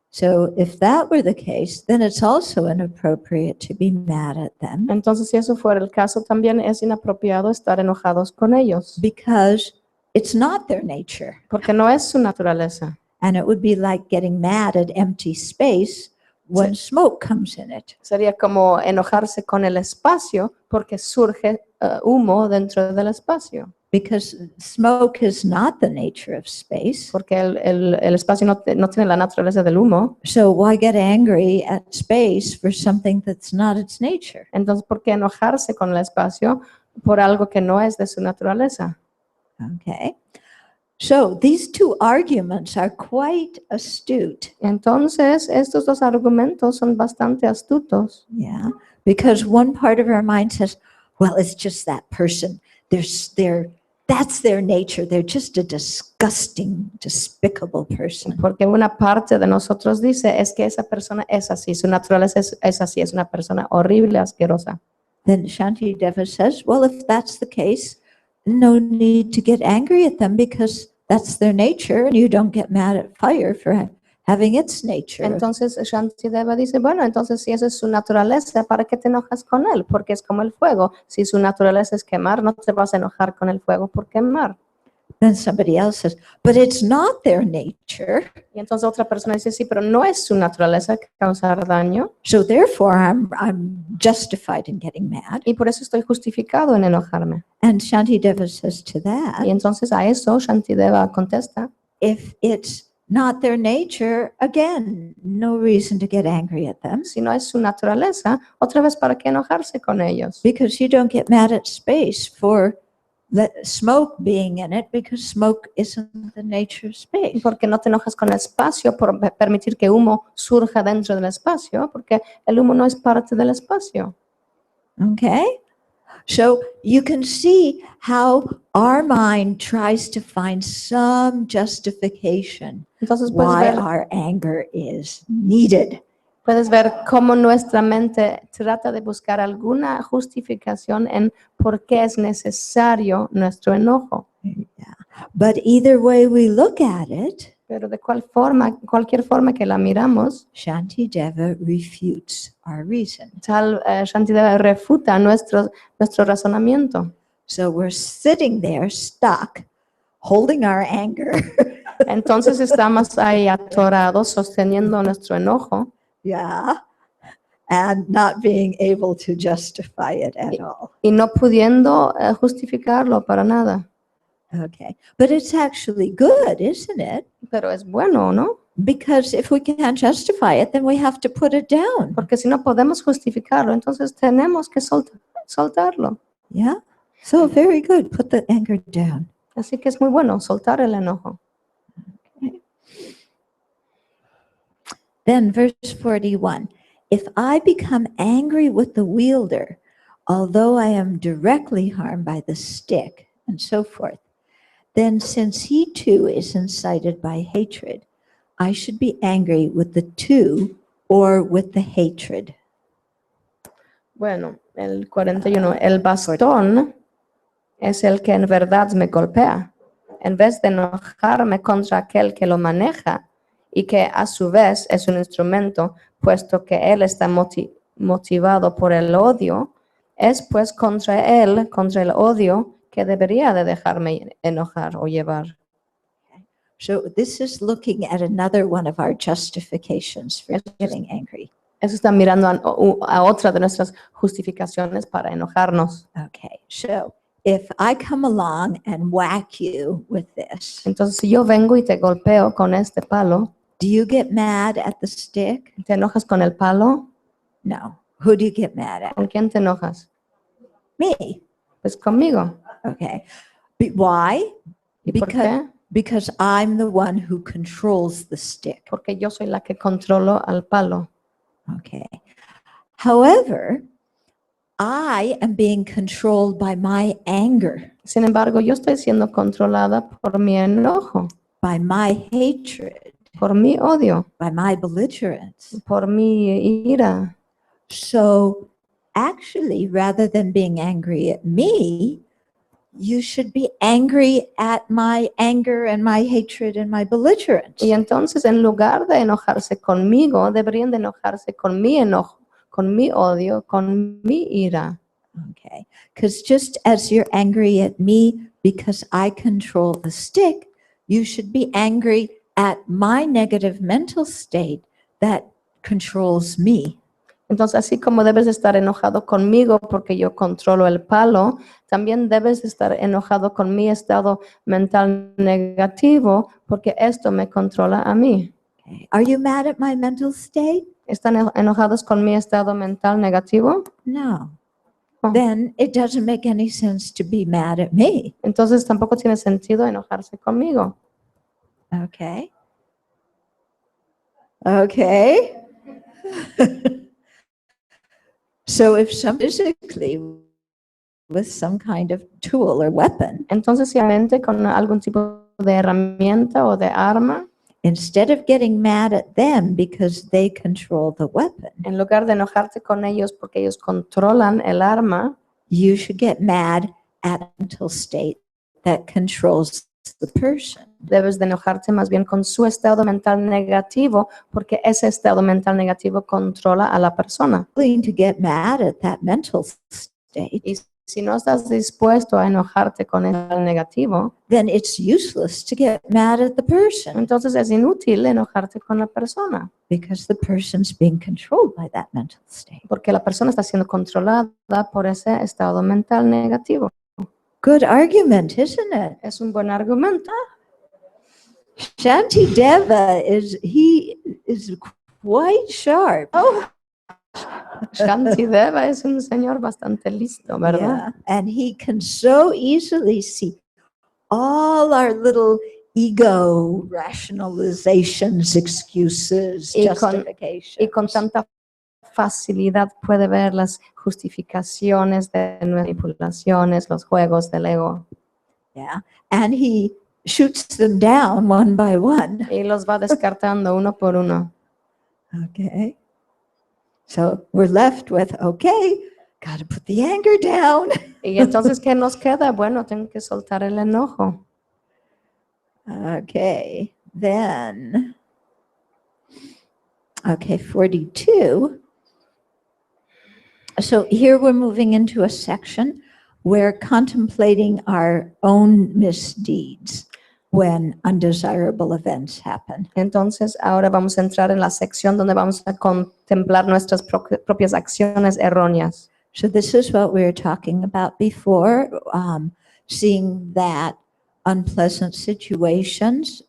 So if that were the case, then it's also inappropriate to be mad at them Entonces, si eso fuera el caso, también es inapropiado estar enojados con ellos, because it's not their nature. porque no es su naturaleza. And it would be like getting mad at empty space when smoke comes in it. Sería como enojarse con el espacio porque surge humo dentro del espacio, Because smoke is not the nature of space. porque el espacio no tiene la naturaleza del humo. So why get angry at space for something that's not its nature? Entonces, ¿por qué enojarse con el espacio por algo que no es de su naturaleza? Okay. So these two arguments are quite astute. Entonces, estos dos argumentos son bastante astutos, Yeah. Because one part of our mind says, well, it's just that person. That's their nature. They're just a disgusting, despicable person. porque una parte de nosotros dice es que esa persona es así, su naturaleza es así, es una persona horrible, asquerosa. Then Shantideva says, well, if that's the case, no need to get angry at them because that's their nature and you don't get mad at fire for having its nature. Entonces Shantideva dice, bueno, entonces si esa es su naturaleza, ¿para qué te enojas con él? Porque es como el fuego. Si su naturaleza es quemar, no te vas a enojar con el fuego por quemar. Then somebody else says, but it's not their nature. Y entonces otra persona dice, sí, pero no es su naturaleza causar daño. So therefore I'm justified in getting mad. Y por eso estoy justificado en enojarme. And Shantideva says to that, Y entonces a eso Shantideva contesta, if it's not their nature, again, no reason to get angry at them si no es su naturaleza, otra vez, ¿para qué enojarse con ellos? because you don't get mad at space for the smoke being in it because smoke isn't the nature of space. Porque no te enojas con el espacio por permitir que humo surja dentro del espacio, porque el humo no es parte del espacio. Okay? So you can see how our mind tries to find some justification Entonces why our anger is needed. puedes ver cómo nuestra mente trata de buscar alguna justificación en por qué es necesario nuestro enojo. Yeah. But either way we look at it, Pero de cualquier forma que la miramos, Shantideva refutes our reason. Shantideva refuta nuestro razonamiento. So we're sitting there stuck, holding our anger. Entonces estamos ahí atorados, sosteniendo nuestro enojo. Yeah. And not being able to justify it at all. Y no pudiendo justificarlo para nada. Okay. But it's actually good, isn't it? Pero es bueno, ¿no? Because if we can't justify it, then we have to put it down. Porque si no podemos justificarlo, entonces tenemos que soltarlo. Yeah. So very good. Put the anger down. Así que es muy bueno soltar el enojo. Then verse 41. If I become angry with the wielder, although I am directly harmed by the stick, and so forth, then since he too is incited by hatred, I should be angry with the two or with the hatred. Bueno, el 41. El bastón es el que en verdad me golpea. En vez de enojarme contra aquel que lo maneja y que a su vez es un instrumento, puesto que él está motivado por el odio, es pues contra él, contra el odio, que debería de dejarme enojar o llevar. So this is looking at another one of our justifications for getting angry. Eso está mirando a otra de nuestras justificaciones para enojarnos. Okay, so if I come along and whack you with this, Entonces, si yo vengo y te golpeo con este palo, do you get mad at the stick? ¿te enojas con el palo? No. Who do you get mad at? ¿Con quién te enojas? Me. Pues conmigo. Okay. Why? ¿Y por qué? Because I'm the one who controls the stick. Porque yo soy la que controlo al palo. Okay. However, I am being controlled by my anger, Sin embargo, yo estoy siendo controlada por mi enojo, by my hatred, por mi odio, by my belligerence. por mi ira. So actually, rather than being angry at me, you should be angry at my anger and my hatred and my belligerence. Y entonces, en lugar de enojarse conmigo, deberían de enojarse con mi enojo, con mi odio, con mi ira. Okay. Because just as you're angry at me because I control the stick, you should be angry at my negative mental state that controls me. Entonces, así como debes de estar enojado conmigo porque yo controlo el palo, también debes de estar enojado con mi estado mental negativo porque esto me controla a mí. Okay. Are you mad at my mental state? ¿Están enojados con mi estado mental negativo? No. Oh. Then it doesn't make any sense to be mad at me. Entonces tampoco tiene sentido enojarse conmigo. Okay. Okay. So if some physically with some kind of tool or weapon, Entonces, si mente con algún tipo de herramienta o de arma, instead of getting mad at them because they control the weapon, en lugar de enojarte con ellos porque ellos controlan el arma, you should get mad at the mental state that controls the person. debes de enojarte más bien con su estado mental negativo porque ese estado mental negativo controla a la persona. Willing to get mad at that mental state, Y si no estás dispuesto a enojarte con el negativo, then it's useless to get mad at the person entonces es inútil enojarte con la persona because the person's being controlled by that mental state. porque la persona está siendo controlada por ese estado mental negativo. Good argument, isn't it? Es un buen argumento. Shantideva is quite sharp. Oh, Shantideva es un señor bastante listo, ¿verdad? yeah. And he can so easily see all our little ego rationalizations, excuses, Y justifications. Y con tanta facilidad puede ver las justificaciones de manipulaciones, los juegos del ego. Yeah. And he shoots them down one by one. Y los va descartando uno por uno. Okay. So we're left with, okay, got to put the anger down. Y entonces, ¿qué nos queda? Bueno, tengo que soltar el enojo. Okay. Then, okay, 42. So here we're moving into a section where contemplating our own misdeeds when undesirable events happen. Entonces, ahora vamos a entrar en la sección donde vamos a contemplar nuestras propias acciones erróneas. So this is what we were talking about before, seeing that unpleasant situations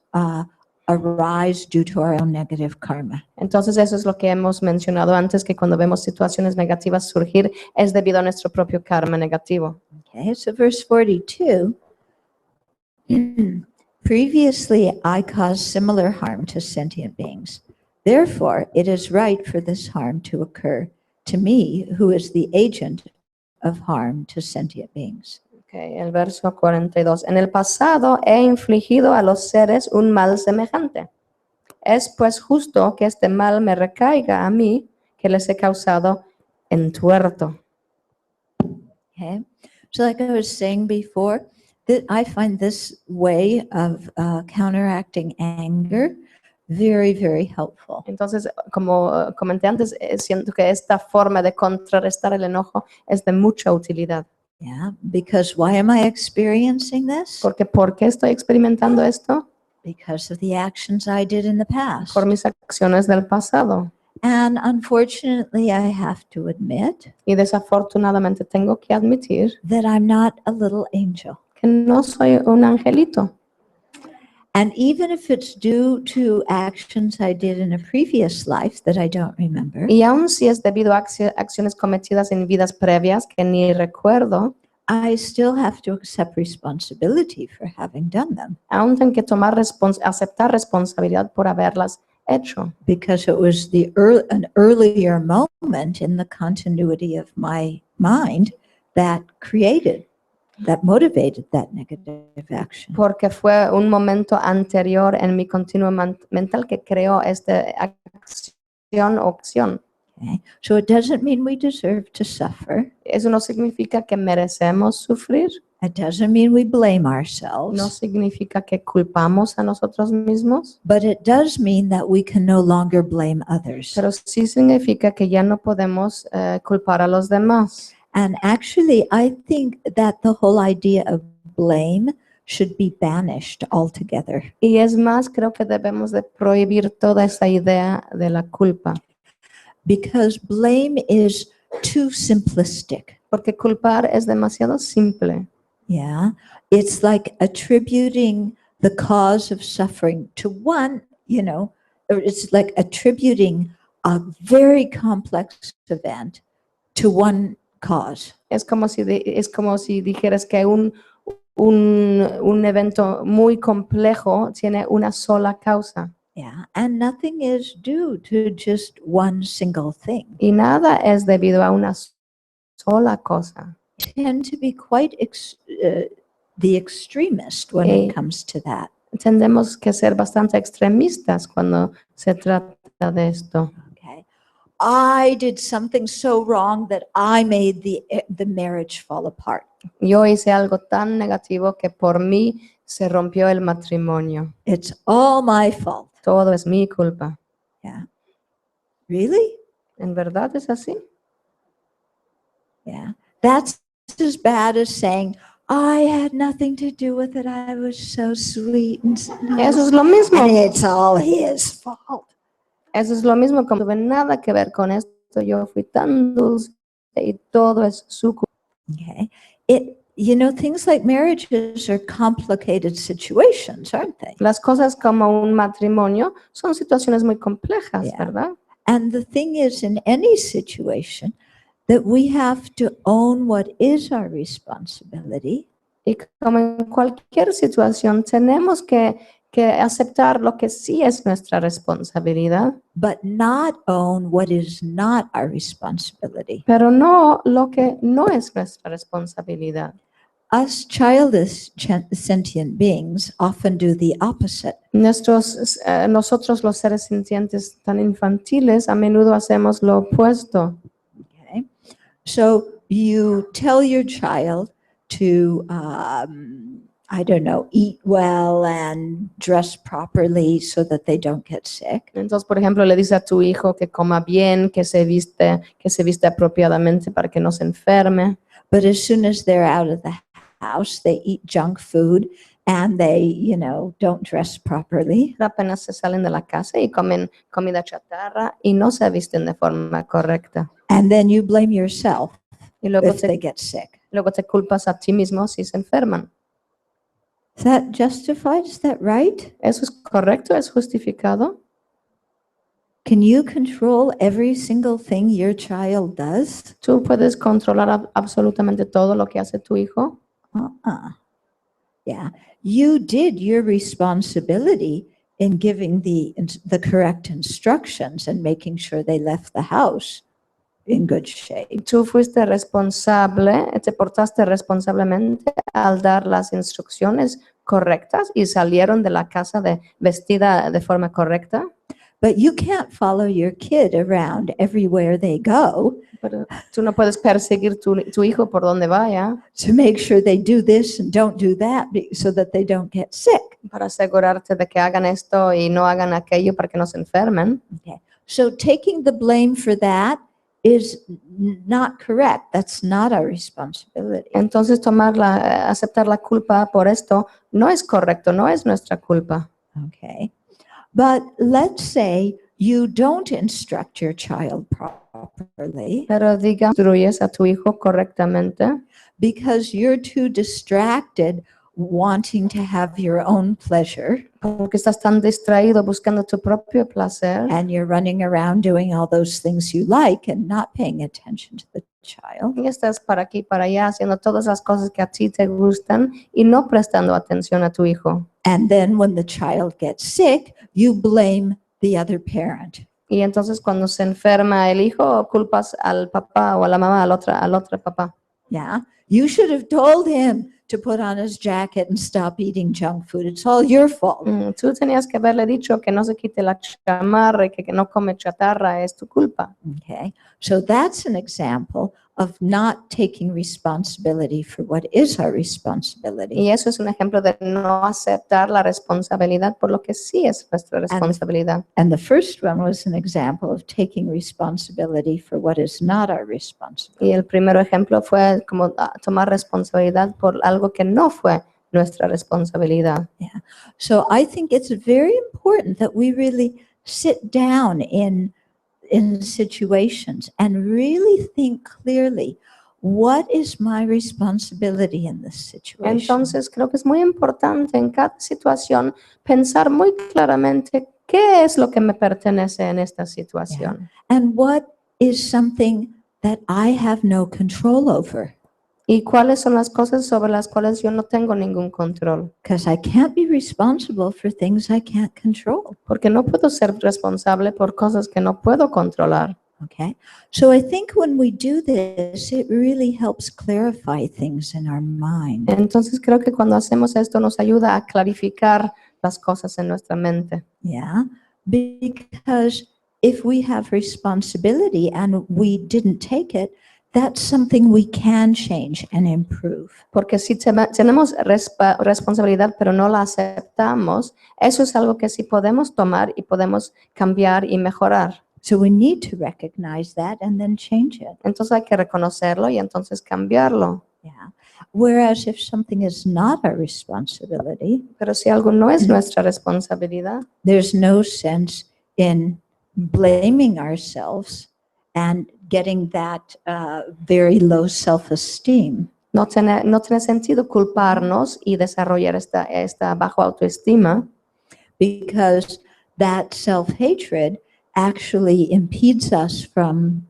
arise due to our own negative karma. Entonces eso es lo que hemos mencionado antes, que cuando vemos situaciones negativas surgir es debido a nuestro propio karma negativo. Okay, so verse 42. Previously, I caused similar harm to sentient beings. Therefore, it is right for this harm to occur to me, who is the agent of harm to sentient beings. Okay, el verso 42. En el pasado he infligido a los seres un mal semejante. Es pues justo que este mal me recaiga a mí, que les he causado entuerto. Okay, so like I was saying before, that I find this way of counteracting anger very, very helpful. Entonces, como comenté antes, siento que esta forma de contrarrestar el enojo es de mucha utilidad. Yeah, because why am I experiencing this? Porque ¿por qué estoy experimentando esto? Because of the actions I did in the past. Por mis acciones del pasado. And unfortunately, I have to admit Y desafortunadamente tengo que admitir that I'm not a little angel. que no soy un angelito. And even if it's due to actions I did in a previous life that I don't remember, Y aun si es debido a acciones cometidas en vidas previas que ni recuerdo, I still have to accept responsibility for having done them aún tengo que aceptar responsabilidad por haberlas hecho. because it was an earlier moment in the continuity of my mind that motivated that negative action. Porque fue un momento anterior en mi continuo mental que creó esta acción o acción. Okay? So it doesn't mean we deserve to suffer. Eso no significa que merecemos sufrir. It doesn't mean we blame No ourselves. significa que culpamos a nosotros mismos. But it does mean that we can no longer blame others. Pero sí significa que ya no podemos culpar a los demás. And actually, I think that the whole idea of blame should be banished altogether. Y es más, creo que debemos de prohibir toda esa idea de la culpa. Because blame is too simplistic. Porque culpar es demasiado simple. Yeah. It's like attributing the cause of suffering to one, or it's like attributing a very complex event to one cause. Es como si dijeras que un evento muy complejo tiene una sola causa. Yeah. And nothing is due to just one single thing. Y nada es debido a una sola cosa. Tend to be quite the extremist when it comes to that. Tendemos que ser bastante extremistas cuando se trata de esto. Okay. I did something so wrong that I made the marriage fall apart. Yo hice algo tan negativo que por mí se rompió el matrimonio. It's all my fault. Todo es mi culpa. Yeah. Really? ¿En verdad es así? Yeah. That's as bad as saying, I had nothing to do with it. I was so sweet and nice. Eso es lo mismo. And it's all his fault. Eso es lo mismo, como no tuve nada que ver con esto. Yo fui tan dulce y todo es su culpa. Okay. Things like marriages are complicated situations, aren't they? Las cosas como un matrimonio son situaciones muy complejas, Yeah. ¿verdad? And the thing is, in any situation, that we have to own what is our responsibility. Y como en cualquier situación, tenemos que aceptar lo que sí es nuestra responsabilidad, But not own what is not our responsibility. pero no lo que no es nuestra responsabilidad. Us childish sentient beings often do the opposite. Nosotros los seres sintientes tan infantiles a menudo hacemos lo opuesto. Okay, so you tell your child to, eat well and dress properly so that they don't get sick. Entonces, por ejemplo, le dice a tu hijo que coma bien, que se viste apropiadamente para que no se enferme. But as soon as they're out of the house, they eat junk food and they, don't dress properly. Apenas se salen de la casa y comen comida chatarra y no se visten de forma correcta. And then you blame yourself Y luego if they get sick. te culpas a ti mismo si se enferman. Is that justified? Is that right? ¿Eso es correcto? ¿Es justificado? Can you control every single thing your child does? ¿Tú puedes controlar absolutamente todo lo que hace tu hijo? Yeah, you did your responsibility in giving the correct instructions and making sure they left the house in good shape. Tú fuiste responsable, te portaste responsablemente al dar las instrucciones correctas y salieron de la casa vestida de forma correcta. But you can't follow your kid around everywhere they go Pero tú no puedes perseguir tu hijo por donde vaya to make sure they do this and don't do that so that they don't get sick. para asegurarte de que hagan esto y no hagan aquello para que no se enfermen. Okay. So taking the blame for that is not correct. That's not our responsibility. Entonces aceptar la culpa por esto no es correcto, no es nuestra culpa. Okay. But let's say you don't instruct your child properly Pero diga, instruyes a tu hijo correctamente because you're too distracted wanting to have your own pleasure porque estás tan distraído buscando tu propio placer and you're running around doing all those things you like and not paying attention to the child. y estás para aquí, para allá, haciendo todas las cosas que a ti te gustan y no prestando atención a tu hijo. And then when the child gets sick, you blame the other parent. Y entonces cuando se enferma el hijo, culpas al papá o a la mamá, al otro papá. Yeah. You should have told him to put on his jacket and stop eating junk food. It's all your fault. Tú tenías que haberle dicho que no se quite la chamarra y que no come chatarra, es tu culpa. Okay. So that's an example of not taking responsibility for what is our responsibility. Y eso es un ejemplo de no aceptar la responsabilidad por lo que sí es nuestra responsabilidad. And the first one was an example of taking responsibility for what is not our responsibility. Y el primer ejemplo fue como tomar responsabilidad por algo que no fue nuestra responsabilidad. So I think it's very important that we really sit down in situations and really think clearly, what is my responsibility in this situation? Entonces creo que es muy importante en cada situación pensar muy claramente qué es lo que me pertenece en esta situación. And what is something that I have no control over? Y cuáles son las cosas sobre las cuales yo no tengo ningún control. Because I can't be responsible for things I can't control. Porque no puedo ser responsable por cosas que no puedo controlar. Okay, so I think when we do this, it really helps clarify things in our mind. Entonces creo que cuando hacemos esto nos ayuda a clarificar las cosas en nuestra mente. Yeah, because if we have responsibility and we didn't take it, that's something we can change and improve. Porque si tenemos responsabilidad pero no la aceptamos, eso es algo que sí podemos tomar y podemos cambiar y mejorar. So we need to recognize that and then change it. Entonces hay que reconocerlo y entonces cambiarlo. Yeah. Whereas if something is not our responsibility, Pero si algo no es nuestra responsabilidad, there's no sense in blaming ourselves and getting that very low self-esteem. no tiene sentido culparnos y desarrollar esta bajo autoestima, Because that self-hatred actually impedes us from,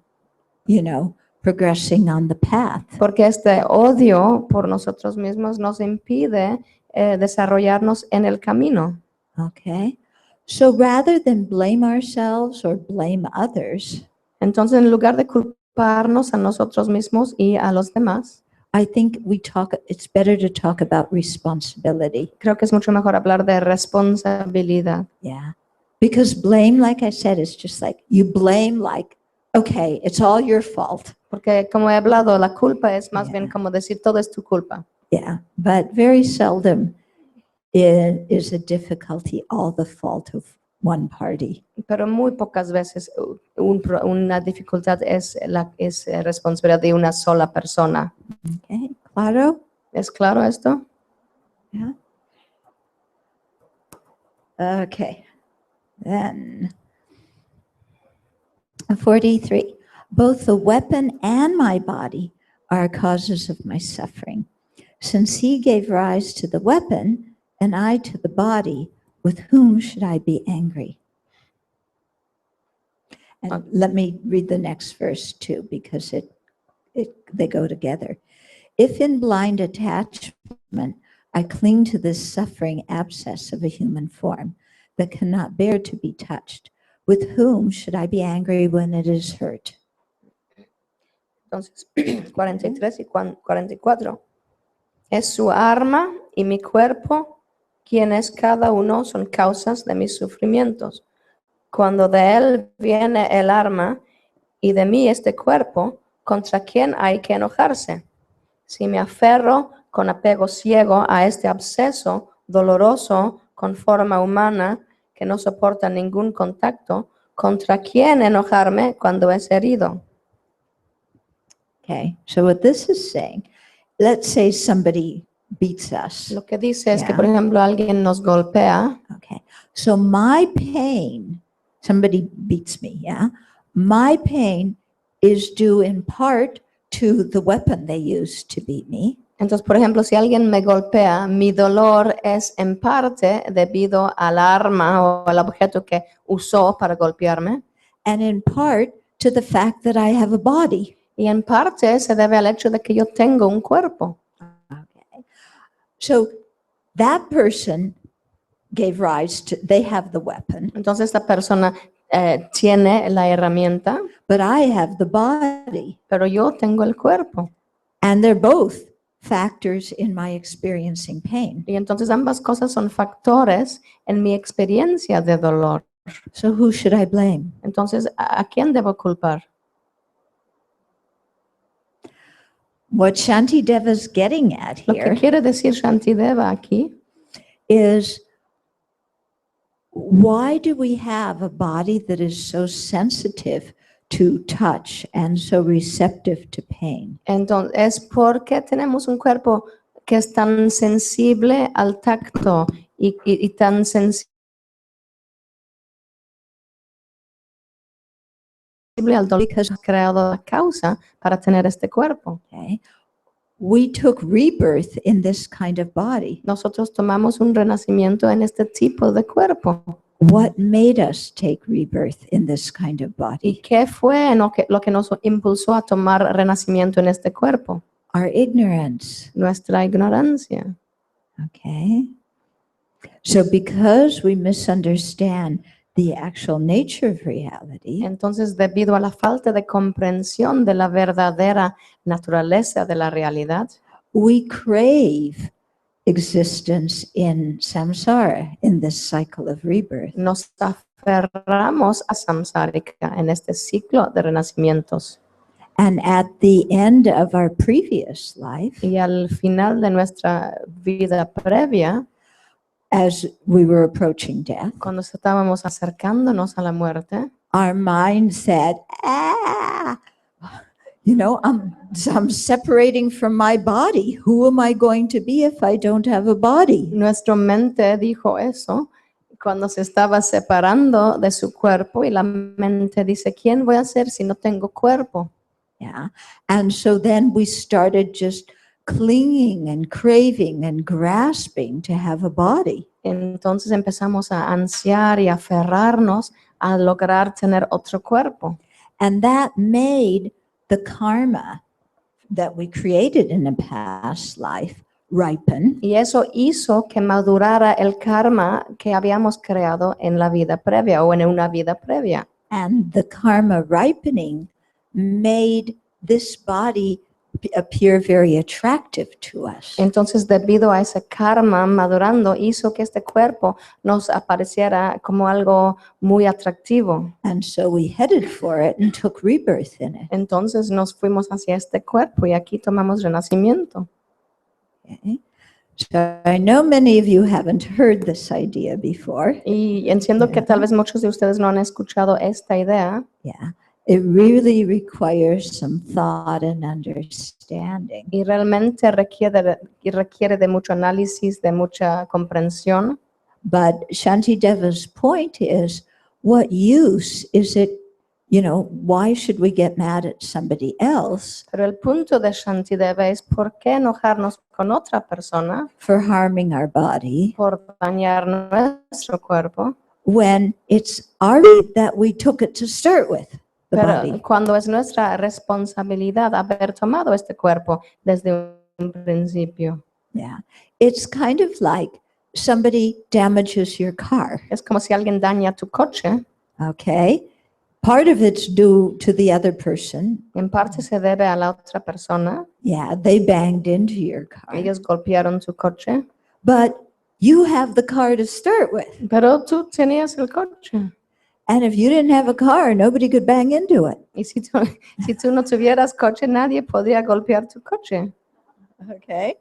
progressing on the path. porque este odio por nosotros mismos nos impide desarrollarnos en el camino. Okay. So rather than blame ourselves or blame others, Entonces, en lugar de culparnos a nosotros mismos y a los demás, I think it's better to talk about responsibility. creo que es mucho mejor hablar de responsabilidad. Yeah. Because blame, like I said, is just like you blame like, okay, it's all your fault. Porque como he hablado, la culpa es más bien Yeah. como decir todo es tu culpa. Yeah. But very seldom is a difficulty all the fault of one party. Pero muy pocas veces una dificultad es responsabilidad de una sola persona. Okay. Claro? ¿Es claro esto? Yeah. Okay. Then 43. Both the weapon and my body are causes of my suffering. Since he gave rise to the weapon, an eye to the body, with whom should I be angry? And let me read the next verse too, because they go together. If in blind attachment I cling to this suffering abscess of a human form that cannot bear to be touched, with whom should I be angry when it is hurt? Entonces, 43 y 44. Es su arma y mi cuerpo, quienes cada uno son causas de mis sufrimientos. Cuando de él viene el arma y de mí este cuerpo, ¿contra quién hay que enojarse? Si me aferro con apego ciego a este absceso doloroso con forma humana que no soporta ningún contacto, ¿contra quién enojarme cuando es herido? Okay, so what this is saying, let's say somebody beats us. Lo que dice es que, Yeah. por ejemplo, alguien nos golpea. Okay, so my pain, somebody beats me, yeah? My pain is due in part to the weapon they used to beat me. Entonces, por ejemplo, si alguien me golpea, mi dolor es en parte debido al arma o al objeto que usó para golpearme. And in part to the fact that I have a body. Y en parte se debe al hecho de que yo tengo un cuerpo. Okay. So that person gave rise to, they have the weapon, Entonces, esta persona tiene la herramienta, but I have the body. pero yo tengo el cuerpo. And they're both factors in my experiencing pain. Y entonces ambas cosas son factores en mi experiencia de dolor. So who should I blame? Entonces, ¿a quién debo culpar? What Shantideva's getting at Lo que here quiere decir Shantideva aquí is, why do we have a body that is so sensitive to touch and so receptive to pain? entonces, es porque tenemos un cuerpo que es tan sensible al tacto y tan sensible al dolor, que has creado la causa para tener este cuerpo. Okay. We took rebirth in this kind of body. Nosotros tomamos un renacimiento en este tipo de cuerpo. What made us take rebirth in this kind of ¿Y body? qué fue lo que nos impulsó a tomar renacimiento en este cuerpo? Our ignorance. Nuestra ignorancia. Okay. So because we misunderstand the actual nature of reality, Entonces, debido a la falta de comprensión de la verdadera naturaleza de la realidad, we crave existence in samsara, in this cycle of rebirth. nos aferramos a samsárika en este ciclo de renacimientos. And at the end of our previous life, Y al final de nuestra vida previa, as we were approaching death, cuando estábamos acercándonos a la muerte, our mind said, I'm separating from my body. Who am I going to be if I don't have a body? nuestra mente dijo eso cuando se estaba separando de su cuerpo, y la mente dice, ¿quién voy a ser si no tengo cuerpo? Yeah. And so then we started just clinging and craving and grasping to have a body. Entonces empezamos a ansiar y aferrarnos a lograr tener otro cuerpo. And that made the karma that we created in a past life ripen. Y eso hizo que madurara el karma que habíamos creado en la vida previa o en una vida previa. And the karma ripening made this body appear very attractive to us. Entonces, debido a ese karma madurando, hizo que este cuerpo nos apareciera como algo muy atractivo. And so we headed for it and took rebirth in it. Entonces nos fuimos hacia este cuerpo y aquí tomamos renacimiento. Okay. So I know many of you haven't heard this idea before. Y entiendo que tal vez muchos de ustedes no han escuchado esta idea. Yeah. It really requires some thought and understanding. Y realmente requiere de mucho análisis, de mucha comprensión. But Shantideva's point is, what use is it you know, why should we get mad at somebody else Pero el punto de Shantideva es por qué enojarnos con otra persona for harming our body por dañar nuestro cuerpo, when it's our body that we took it to start with, the pero body. cuando es nuestra responsabilidad haber tomado este cuerpo desde un principio. Yeah. It's kind of like somebody damages your car, Es como si alguien daña tu coche. okay? Part of it's due to the other person. En parte se debe a la otra persona. Yeah, they banged into your car. Ellos golpearon tu coche, But you have the car to start with. pero tú tenías el coche. And if you didn't have a car, nobody could bang into it. Y si tú no tuvieras coche, nadie podría golpear tu coche. Okay.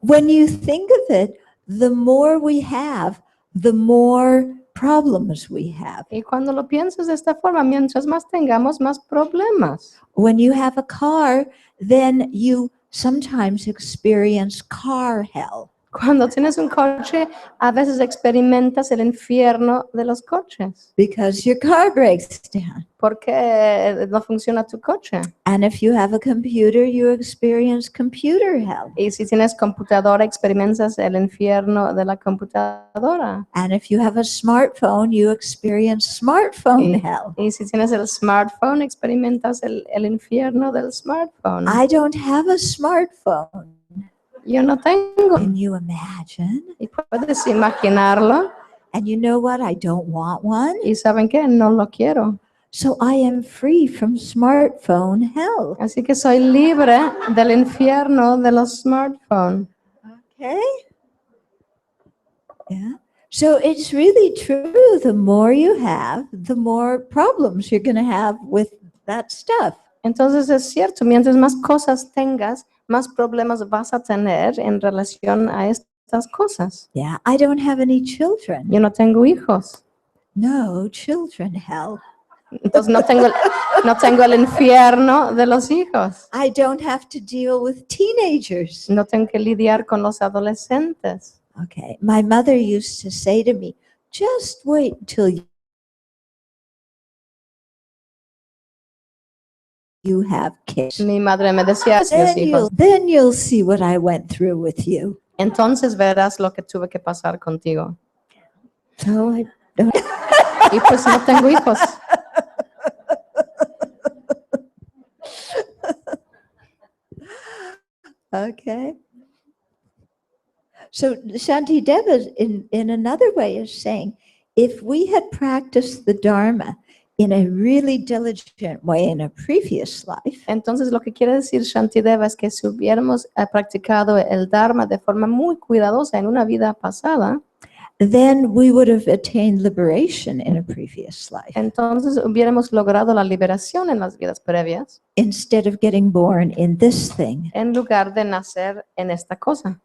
When you think of it, the more we have, the more problems we have. Y cuando lo piensas de esta forma, mientras más tengamos, más problemas. When you have a car, then you sometimes experience car hell Cuando tienes un coche, a veces experimentas el infierno de los coches, because your car breaks down. porque no funciona tu coche. And if you have a computer, you experience computer hell. Y si tienes computadora, experimentas el infierno de la computadora. And if you have a smartphone, you experience smartphone hell. Y si tienes el smartphone, experimentas el infierno del smartphone. I don't have a smartphone. Yo no tengo. Can you imagine? Y puedes imaginarlo. And you know what? I don't want one. Y ¿saben qué? No lo quiero. So I am free from smartphone hell. Así que soy libre del infierno de los smartphones. Okay? Yeah. So it's really true. The more you have, the more problems you're going to have with that stuff. Entonces es cierto, mientras más cosas tengas, más problemas vas a tener en relación a estas cosas. Yeah. I don't have any children. Yo no tengo hijos, No children hell. entonces no tengo el infierno de los hijos. I don't have to deal with teenagers. No tengo que lidiar con los adolescentes. Okay. My mother used to say to me, just wait till you have kids. Mi madre me decía, "Tienes Then hijos, you'll see what I went through with you. entonces verás lo que tuve que pasar contigo." So I Y pues no tengo hijos. Okay. So Shantideva in another way is saying, if we had practiced the Dharma in a really diligent way in a previous life, Entonces lo que quiere decir Shantideva es que si hubiéramos practicado el Dharma de forma muy cuidadosa en una vida pasada, then we would have attained liberation in a previous life entonces hubiéramos logrado la liberación en las vidas previas instead of getting born in this thing. en lugar de nacer en esta cosa.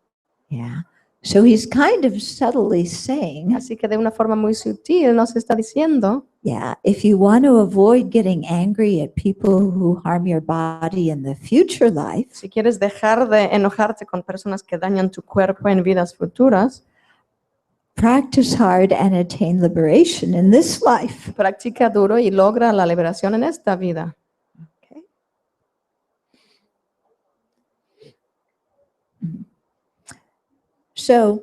Yeah. So he's kind of subtly saying, Así que de una forma muy sutil nos está diciendo, yeah, if you want to avoid getting angry at people who harm your body in the future life, si quieres dejar de enojarte con personas que dañan tu cuerpo en vidas futuras, practice hard and attain liberation in this life. practica duro y logra la liberación en esta vida. Okay. So,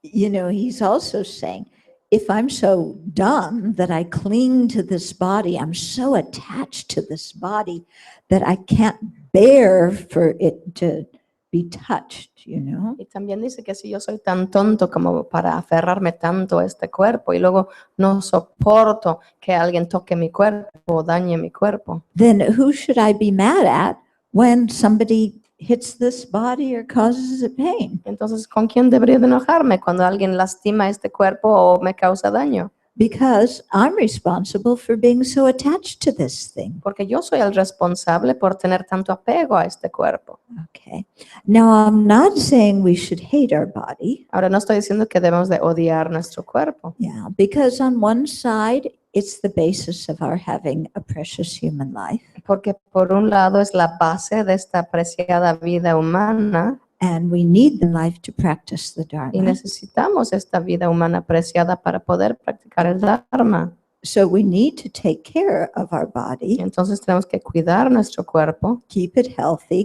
you know, he's also saying, if I'm so dumb that I cling to this body, I'm so attached to this body that I can't bear for it to be touched, you know? Y también dice que si yo soy tan tonto como para aferrarme tanto a este cuerpo y luego no soporto que alguien toque mi cuerpo o dañe mi cuerpo, Then who should I be mad at when somebody hits this body or causes it pain? entonces ¿con quién debería de enojarme cuando alguien lastima este cuerpo o me causa daño? Because I'm responsible for being so attached to this thing. Porque yo soy el responsable por tener tanto apego a este cuerpo. Okay. Now, I'm not saying we should hate our body. Ahora no estoy diciendo que debemos de odiar nuestro cuerpo, Yeah, because on one side, it's the basis of our having a precious human life. porque por un lado es la base de esta apreciada vida humana And we need the life to practice the y Dharma. necesitamos esta vida humana apreciada para poder practicar el Dharma. So we need to take care of our body, Entonces tenemos que cuidar nuestro cuerpo, keep it healthy,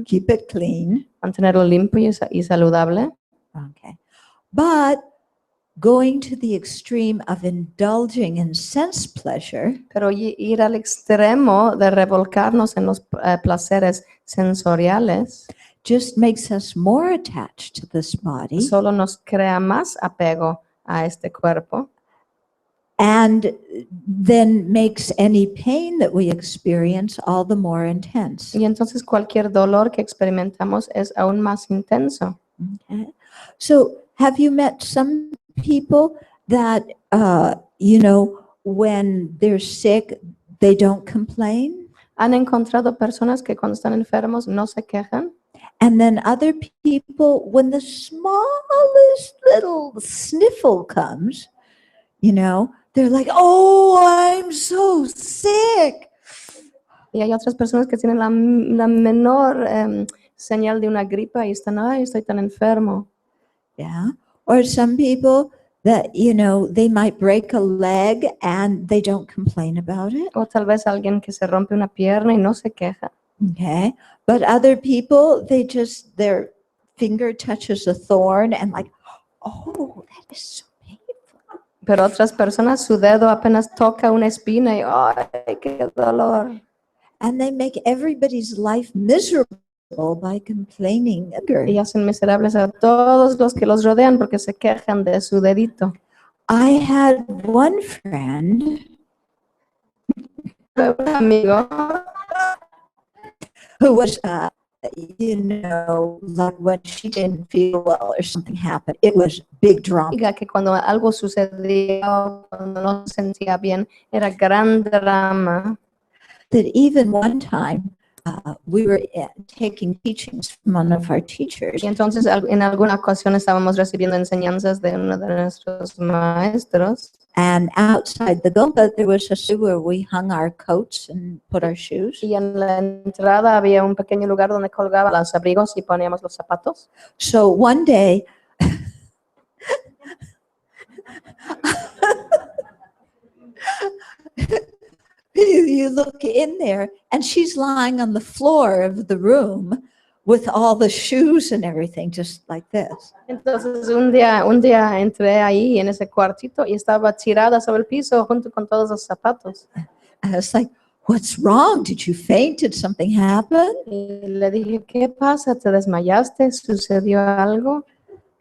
keep it clean. mantenerlo limpio y saludable. Okay. But going to the extreme of indulging in sense pleasure Pero ir al extremo de revolcarnos en los placeres sensoriales just makes us more attached to this body solo nos crea más apego a este cuerpo and then makes any pain that we experience all the more intense. y entonces cualquier dolor que experimentamos es aún más intenso. Okay. So have you met some people that, when they're sick, they don't complain? ¿Han encontrado personas que cuando están enfermos no se quejan? And then other people, when the smallest little sniffle comes, they're like, oh, I'm so sick. Y hay otras personas que tienen la menor señal de una gripa y están, ay, estoy tan enfermo. Yeah. Or some people that, they might break a leg and they don't complain about it. O tal vez alguien que se rompe una pierna y no se queja. Okay. But other people, their finger touches a thorn and like, oh, that is so painful. Pero otras personas, su dedo apenas toca una espina y ¡ay, qué dolor! And they make everybody's life miserable by complaining. Y hacen miserables a todos los que los rodean porque se quejan de su dedito. I had one friend Un amigo who was, like when she didn't feel well or something happened, it was big drama. diga que cuando algo sucedía, cuando no se sentía bien, era gran drama. That even one time we were taking teachings from one of our teachers, Y entonces en alguna ocasión estábamos recibiendo enseñanzas de uno de nuestros maestros. and outside the gompa there was a shoe where we hung our coats and put our shoes. Y en la entrada había un pequeño lugar donde colgaba los abrigos y poníamos los zapatos. So one day, you look in there and she's lying on the floor of the room with all the shoes and everything, just like this. Entonces un día entré ahí en ese cuartito y estaba tirada sobre el piso junto con todos los zapatos. And I was like, what's wrong? Did you faint? Did something happen? Y le dije, ¿qué pasa? ¿Te desmayaste? ¿Sucedió algo?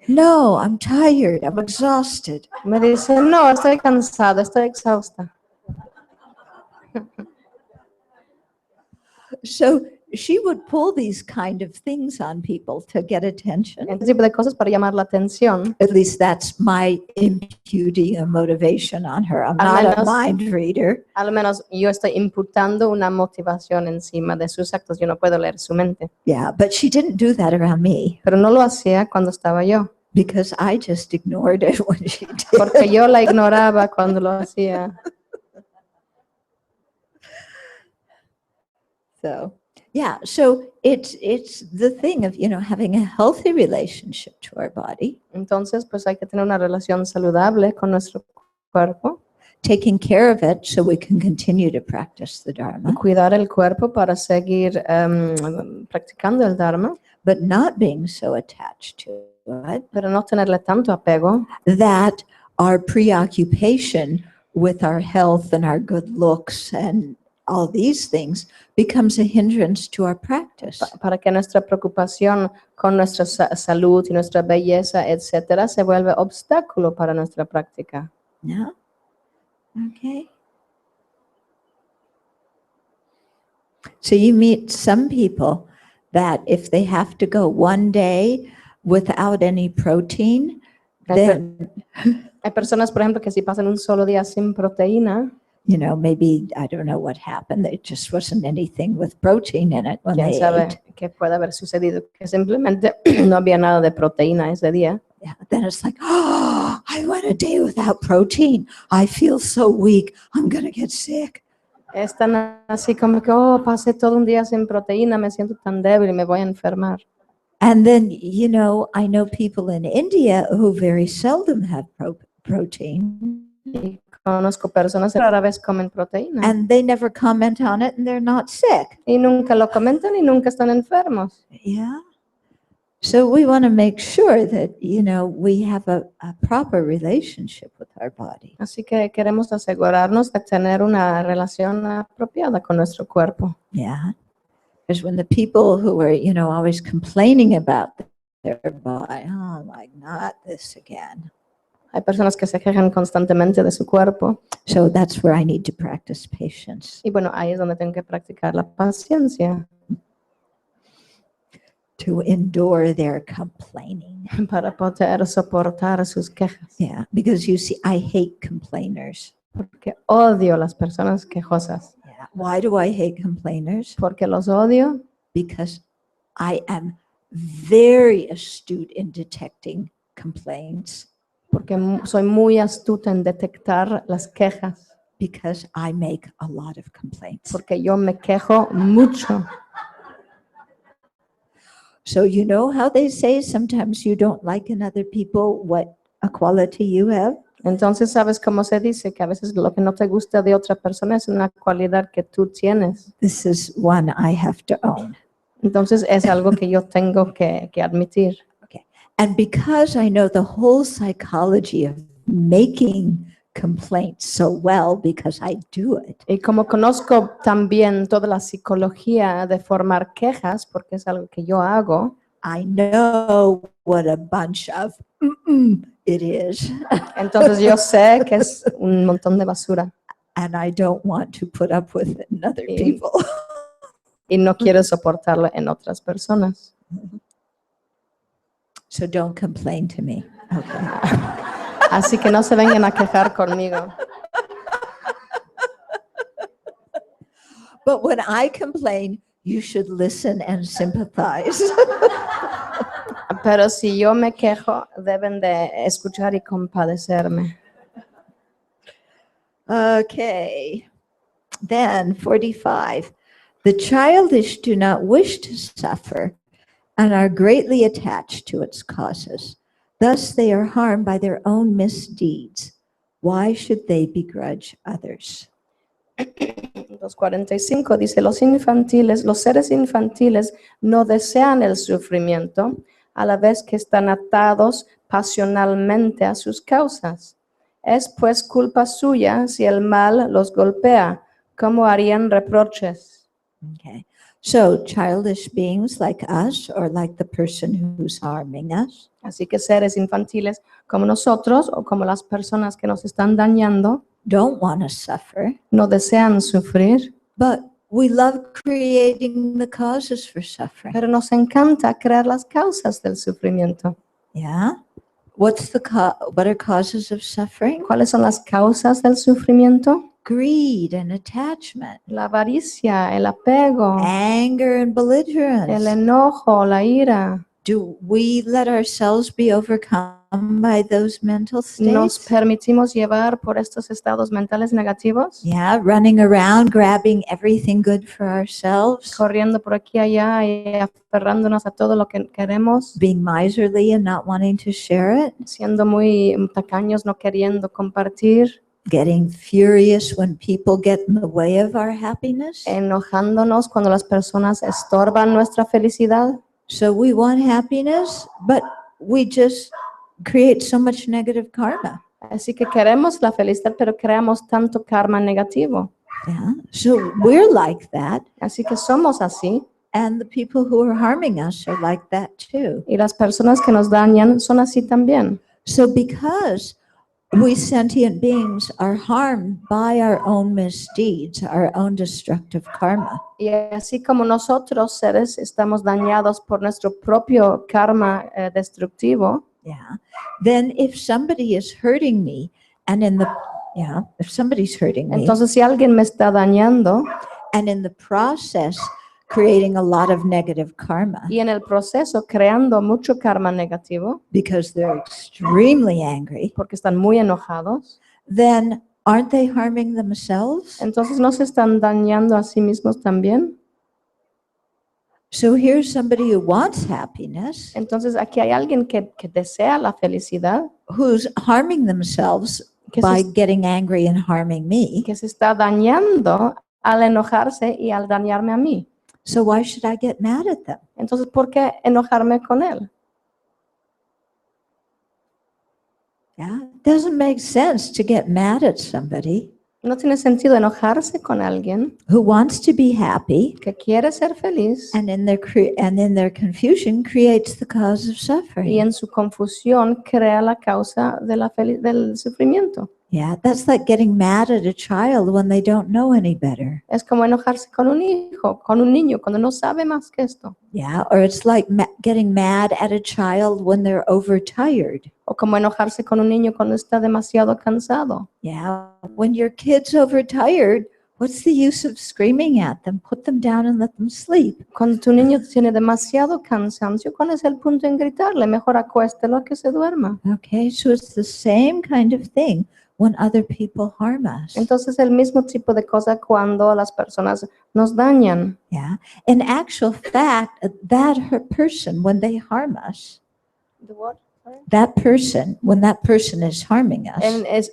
No, I'm tired. I'm exhausted. Me dice, no, estoy cansada, estoy exhausta. So she would pull these kind of things on people to get attention. Este tipo de cosas para llamar la atención. At least that's my imputing a motivation on her. I'm Al not a menos- mind reader. Al menos yo estoy imputando una motivación encima de sus actos. Yo no puedo leer su mente. Yeah, but she didn't do that around me Pero no lo hacía cuando estaba yo. because I just ignored it when she did. Porque yo la ignoraba cuando lo hacía. So, yeah, so it's the thing of, having a healthy relationship to our body, Entonces, pues hay que tener una relación saludable con nuestro cuerpo. taking care of it so we can continue to practice the Dharma, Cuidar el cuerpo para seguir practicando el Dharma. but not being so attached to it Pero no tenerle tanto apego that our preoccupation with our health and our good looks and all these things becomes a hindrance to our practice. para que nuestra preocupación con nuestra salud y nuestra belleza, etcétera, se vuelve obstáculo para nuestra práctica. Yeah? Okay. So you meet some people that if they have to go one day without any protein, then, Hay personas, por ejemplo, que si pasan un solo día sin proteína, maybe, I don't know what happened. There just wasn't anything with protein in it when quién they sabe ate. qué puede haber sucedido, que simplemente no había nada de proteína ese día. Yeah, then it's like, oh, I went a day without protein. I feel so weak. I'm going to get sick. Están así como que, oh, pasé todo un día sin proteína, me siento tan débil y me voy a enfermar. And then, I know people in India who very seldom have protein. Y Conozco personas que rara vez comen proteína and they never comment on it and they're not sick. y nunca lo comentan y nunca están enfermos. Yeah. So we want to make sure that, we have a proper relationship with our body. Así que queremos asegurarnos de tener una relación apropiada con nuestro cuerpo. Yeah. Because when the people who are, always complaining about their body, oh, like not this again. Hay personas que se quejan constantemente de su cuerpo So that's where I need to practice patience. y bueno, ahí es donde tengo que practicar la paciencia To endure their complaining. para poder soportar sus quejas. Yeah, because you see, I hate complainers. Porque odio las personas quejosas. Yeah. Why do I hate complainers? Porque los odio Because I am very astute in detecting complaints. porque soy muy astuta en detectar las quejas, Because I make a lot of complaints. porque yo me quejo mucho. So you know how they say sometimes you don't like in other people what a quality you have? Entonces, ¿sabes cómo se dice? Que a veces lo que no te gusta de otra persona es una cualidad que tú tienes. This is one I have to own. Entonces, es algo que yo tengo que admitir. And because I know the whole psychology of making complaints so well, because I do it, Y como conozco también toda la psicología de formar quejas, porque es algo que yo hago, I know what a bunch of it is. entonces yo sé que es un montón de basura And I don't want to put up with it in other Y- people. y no quiero soportarlo en otras personas. So don't complain to me. Okay. Así que no se vengan a quejar conmigo. But when I complain, you should listen and sympathize. Pero si yo me quejo, deben de escuchar y compadecerme. Okay. Then 45. The childish do not wish to suffer and are greatly attached to its causes. Thus they are harmed by their own misdeeds. Why should they begrudge others? Los 45 dice, los seres infantiles no desean el sufrimiento, a la vez que están atados pasionalmente a sus causas. Es pues culpa suya si el mal los golpea, ¿cómo harían reproches? Okay. So childish beings like us or like the person who's harming us, Así que seres infantiles como nosotros o como las personas que nos están dañando, don't want to suffer, no desean sufrir, but we love creating the causes for suffering. pero nos encanta crear las causas del sufrimiento. Yeah. What are causes of suffering? ¿Cuáles son las causas del sufrimiento? Greed and attachment, La avaricia, el apego, anger and el belligerence. enojo, la ira. Do we let ourselves be overcome by those mental ¿Nos states? permitimos llevar por estos estados mentales negativos? Yeah, running around, grabbing everything good for ourselves, Corriendo por aquí y allá y aferrándonos a todo lo que queremos, being miserly and not wanting to share it, siendo muy tacaños, no queriendo compartir, getting furious when people get in the way of our happiness. enojándonos cuando las personas estorban nuestra felicidad. So we want happiness, but we just create so much negative karma. Así que queremos la felicidad, pero creamos tanto karma negativo. Yeah. So we're like that, Así que somos así and the people who are harming us are like that too. y las personas que nos dañan son así también. So because we sentient beings are harmed by our own misdeeds, our own destructive karma, Y así como nosotros seres estamos dañados por nuestro propio karma destructivo, yeah, then if somebody is hurting me and if somebody's hurting me entonces si alguien me está dañando and in the process creating a lot of negative karma y en el proceso creando mucho karma negativo because they're extremely angry, porque están muy enojados, then aren't they harming themselves? entonces no se están dañando a sí mismos también. So here's somebody who wants happiness, Entonces aquí hay alguien que desea la felicidad, who's harming themselves que by se, getting angry and harming me. que se está dañando al enojarse y al dañarme a mí. So why should I get mad at them? Entonces, ¿por qué enojarme con él? Yeah, it doesn't make sense to get mad at somebody No tiene sentido enojarse con alguien who wants to be happy que quiere ser feliz and in their confusion creates the cause of y suffering. en su confusión crea la causa de del sufrimiento. Yeah, that's like getting mad at a child when they don't know any better. Es como enojarse con un hijo, con un niño, cuando no sabe más que esto. Yeah, or it's like getting mad at a child when they're overtired. O como enojarse con un niño cuando está demasiado cansado. Yeah, when your kid's overtired, what's the use of screaming at them? Put them down and let them sleep. Cuando tu niño tiene demasiado cansancio, ¿cuál es el punto en gritarle? Mejor acuéstelo a que se duerma. Okay, so it's the same kind of thing when other people harm us. Entonces, el mismo tipo de cosa cuando las personas nos dañan. Yeah, in actual fact, person, when they harm us, when that person is harming us,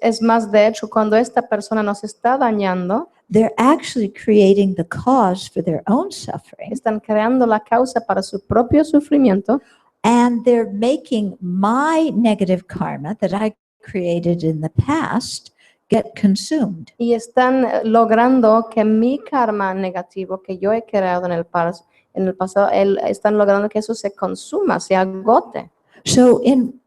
Es más, de hecho, cuando esta persona nos está dañando, they're actually creating the cause for their own suffering. están creando la causa para su propio sufrimiento And they're making my negative karma that I created in the past get consumed. y están logrando que mi karma negativo que yo he creado en el pasado, están logrando que eso se consuma, se agote. So in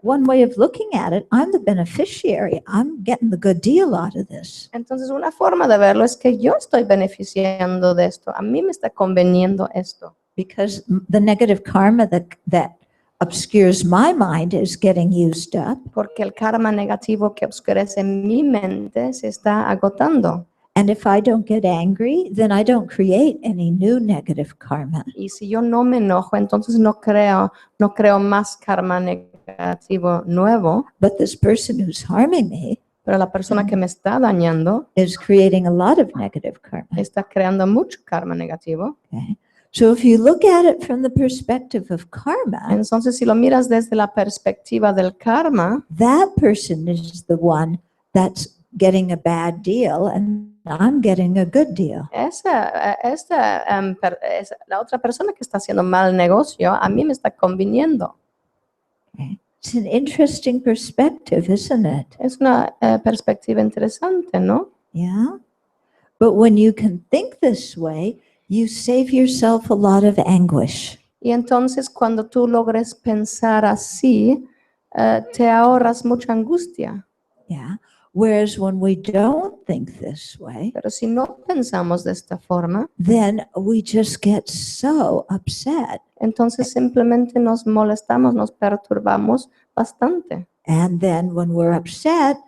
one way of looking at it, I'm the beneficiary. I'm getting the good deal out of this. Entonces, una forma de verlo es que yo estoy beneficiando de esto. A mí me está conveniendo esto. Because the negative karma that obscures my mind is getting used up. Porque el karma negativo que oscurece mi mente se está agotando. And if I don't get angry, then I don't create any new negative karma. Y si yo no me enojo, entonces no creo más karma negativo nuevo. But this person who's harming me Pero la persona que me está dañando is creating a lot of negative karma. está creando mucho karma negativo. Okay. So if you look at it from the perspective of karma, Entonces, si lo miras desde la perspectiva del karma, that person is the one that's getting a bad deal and I'm getting a good deal. la otra persona que está haciendo mal negocio, a mí me está conviniendo. Okay. It's an interesting perspective, isn't it? Es una perspectiva interesante, ¿no? Yeah. But when you can think this way, you save yourself a lot of anguish. Y entonces cuando tú logres pensar así, te ahorras mucha angustia. Yeah. Whereas when we don't think this way, Pero si no pensamos de esta forma, then we just get so upset. entonces simplemente nos molestamos, nos perturbamos bastante. And then when we're upset,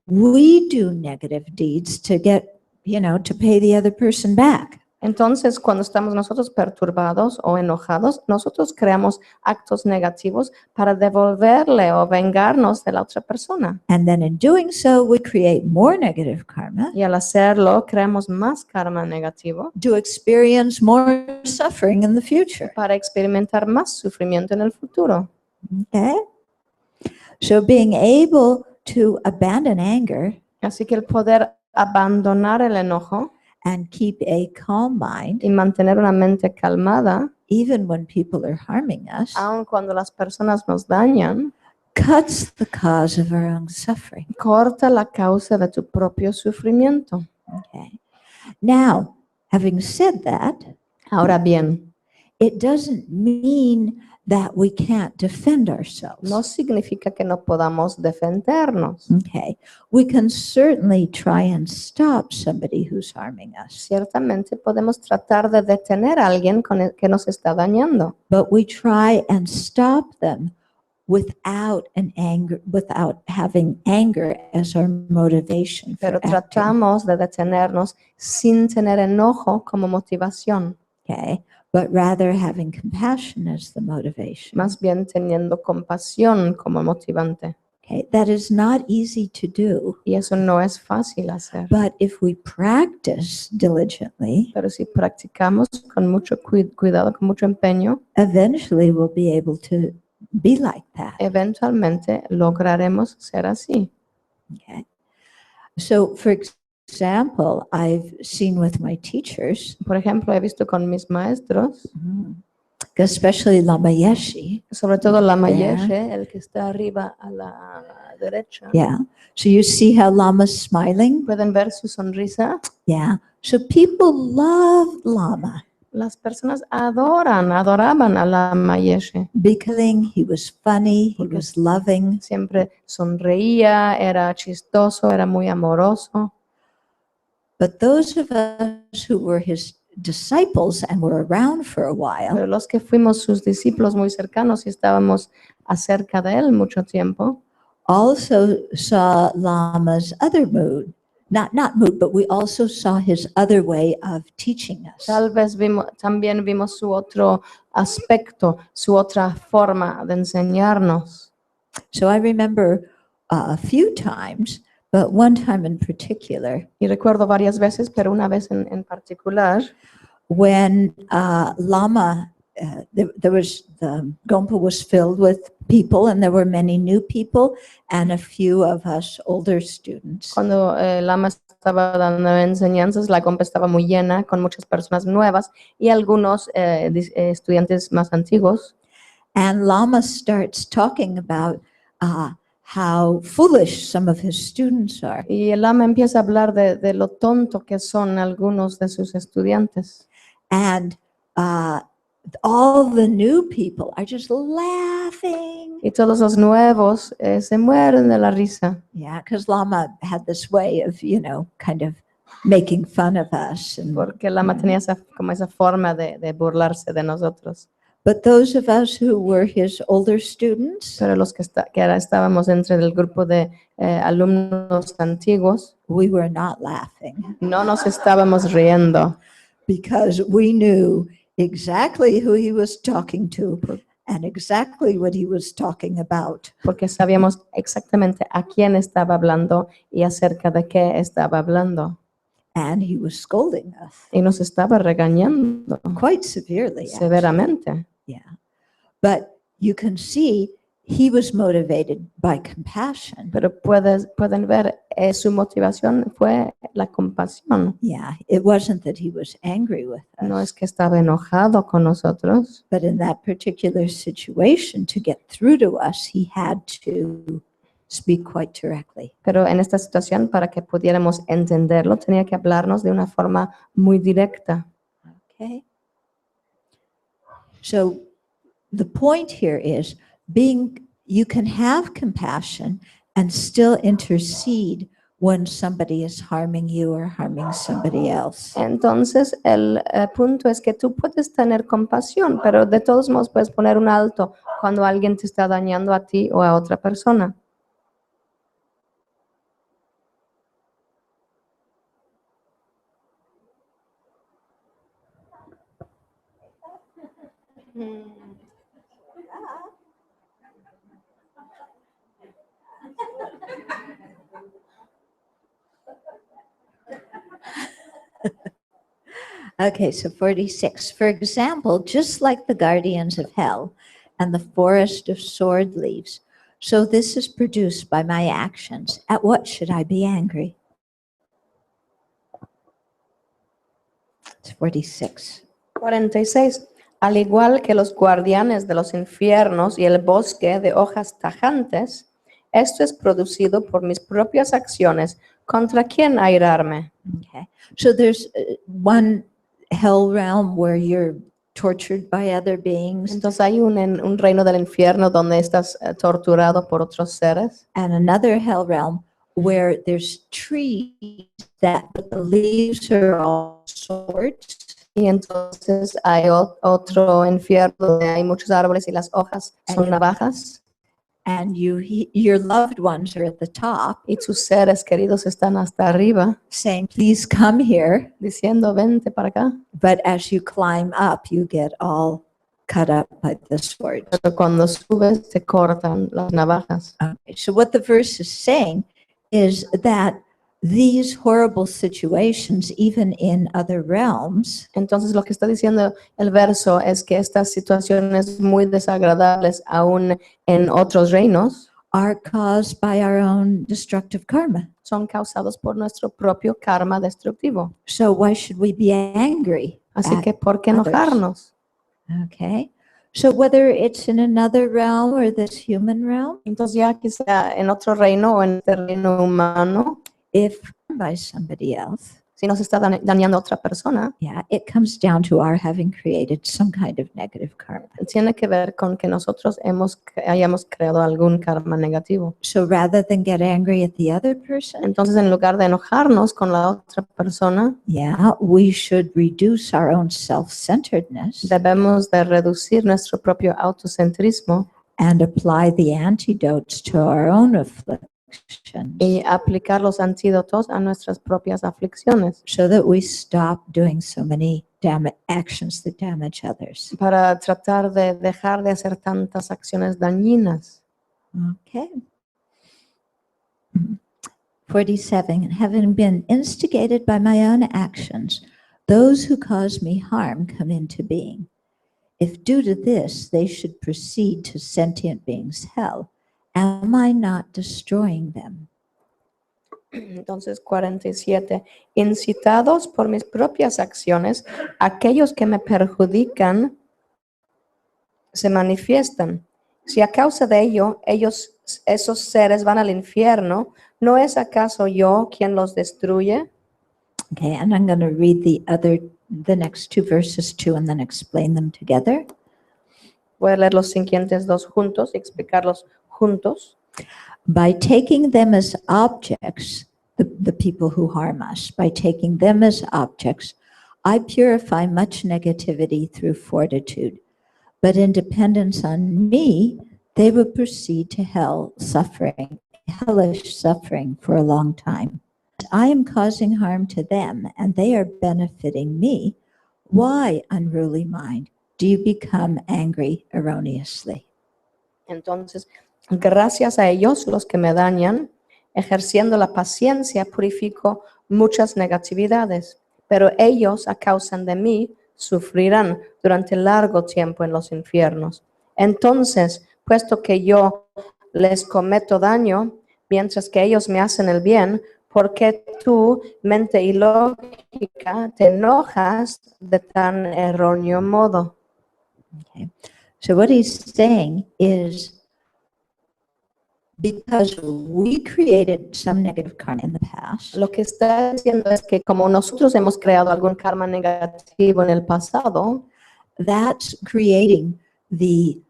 we do negative deeds to get, to pay the other person back. Entonces, cuando estamos nosotros perturbados o enojados, nosotros creamos actos negativos para devolverle o vengarnos de la otra persona. And then in doing so, we create more negative karma Y al hacerlo, creamos más karma negativo to experience more suffering in the future. para experimentar más sufrimiento en el futuro. Okay? So being able to abandon anger Así que el poder abandonar el enojo and keep a calm mind, y mantener una mente calmada, even when people are harming us, aun cuando las personas nos dañan, cuts the cause of our own suffering. corta la causa de tu propio sufrimiento. Okay. Now, having said that, Ahora bien, it doesn't mean that we can't defend ourselves. no significa que no podamos defendernos. Okay. We can certainly try and stop somebody who's harming us, Ciertamente podemos tratar de detener a alguien que nos está dañando, but we try and stop them without having anger as our motivation for pero acting. tratamos de detenernos sin tener enojo como motivación, Okay. But rather having compassion as the motivation. más bien teniendo compasión como motivante. Okay. That is not easy to do, Y eso no es fácil hacer. but if we practice diligently, Pero si practicamos con mucho cuidado, con mucho empeño, eventually we'll be able to be like that. eventualmente lograremos ser así. Okay. So, for example, I've seen with my teachers, Por ejemplo, he visto con mis maestros, especially Lama Yeshe. sobre todo la There. Mayeshe, el que está arriba a la derecha. Yeah. So you see how Lama's smiling? Pueden ver su sonrisa. Yeah. So people loved Lama Las personas adoraban a la Mayeshe. because he was funny, he Porque was loving. siempre sonreía, era chistoso, era muy amoroso. But those of us who were his disciples and were around for a while, Pero los que fuimos sus discípulos muy cercanos y estábamos acerca de él mucho tiempo, also saw Lama's other mood. Not mood, but we also saw his other way of teaching us. tal vez también vimos su otro aspecto, su otra forma de enseñarnos. So I remember a few times, but one time in particular, Y recuerdo varias veces, pero una vez en particular, when Lama, there was, the Gompa was filled with people and there were many new people and a few of us older students. cuando Lama estaba dando enseñanzas, la compa estaba muy llena con muchas personas nuevas y algunos estudiantes más antiguos. And Lama starts talking about how foolish some of his students are. Y el Lama empieza a hablar de lo tonto que son algunos de sus estudiantes. And all the new people are just laughing. Y todos los nuevos se mueren de la risa. Yeah, because Lama had this way of, kind of making fun of us. And, Porque Lama tenía como esa forma de burlarse de nosotros. but those of us who were his older students, Pero los que ahora estábamos entre el grupo de alumnos antiguos, we were not laughing no nos estábamos riendo. because we knew exactly who he was talking to and exactly what he was talking about. Porque sabíamos exactamente a quién estaba hablando y acerca de qué estaba hablando. And he was scolding us Y nos estaba regañando quite severely. actually. severamente. Yeah. But you can see he was motivated by compassion. Pero pueden ver, su motivación fue la compasión. Yeah, it wasn't that he was angry with us. No es que estaba enojado con nosotros, But in that particular situation, to get through to us, he had to speak quite directly. pero en esta situación, para que pudiéramos entenderlo, tenía que hablarnos de una forma muy directa. Okay. So the point here is you can have compassion and still intercede when somebody is harming you or harming somebody else. Entonces, el punto es que tú puedes tener compasión, pero de todos modos puedes poner un alto cuando alguien te está dañando a ti o a otra persona. Okay, so 46. For example, just like the guardians of hell and the forest of sword leaves, so this is produced by my actions. At what should I be angry? It's 46. 46. Al igual que los guardianes de los infiernos y el bosque de hojas tajantes, esto es producido por mis propias acciones. ¿Contra quién airarme? Okay, so there's one hell realm where you're tortured by other beings, Entonces hay un reino del infierno donde estás torturado por otros seres. and another hell realm where there's trees that the leaves are all swords. Y entonces hay otro infierno donde hay muchos árboles y las hojas son navajas. And your loved ones are at the top, Y tus seres queridos están hasta arriba saying, please come here. diciendo, vente para acá. But as you climb up, you get all cut up by the sword. Pero cuando subes te cortan las navajas. Okay, so what the verse is saying is that these horrible situations, even in other realms, Entonces lo que está diciendo el verso es que estas situaciones muy desagradables aún en otros reinos are caused by our own destructive karma. son causados por nuestro propio karma destructivo. So why should we be angry? Así at que, ¿por qué others? enojarnos? Okay. So whether it's in another realm or this human realm, Entonces, ya que sea en otro reino o en este reino humano, if by somebody else, si nos está dañando a otra persona, yeah, it comes down to our having created some kind of negative karma. tiene que ver con que nosotros hayamos creado algún karma negativo. So rather than get angry at the other person, Entonces, en lugar de enojarnos con la otra persona, yeah, we should reduce our own self-centeredness debemos de reducir nuestro propio autocentrismo and apply the antidotes to our own afflictions y aplicar los antídotos a nuestras propias aflicciones so that we stop doing so many actions that damage others. para tratar de dejar de hacer tantas acciones dañinas. Okay. 47. Having been instigated by my own actions, those who cause me harm come into being. If due to this they should proceed to sentient beings' hell, am I not destroying them? Entonces, 47. Incitados por mis propias acciones, aquellos que me perjudican se manifiestan. Si a causa de ello, esos seres van al infierno, ¿no es acaso yo quien los destruye? Okay, and I'm going to read the next two verses too and then explain them together. Voy a leer los siguientes dos juntos y explicarlos juntos. By taking them as objects, the people who harm us, by taking them as objects, I purify much negativity through fortitude. But in dependence on me, they will proceed to hellish suffering for a long time. I am causing harm to them and they are benefiting me. Why, unruly mind, do you become angry erroneously? Entonces, gracias a ellos, los que me dañan, ejerciendo la paciencia, purifico muchas negatividades, pero ellos, a causa de mí, sufrirán durante largo tiempo en los infiernos. Entonces, puesto que yo les cometo daño, mientras que ellos me hacen el bien, ¿por qué tú, mente ilógica, te enojas de tan erróneo modo? Okay. So what he's saying is, because we created some negative karma in the past, Lo que está diciendo es que como nosotros hemos creado algún karma negativo en el pasado, that's creating the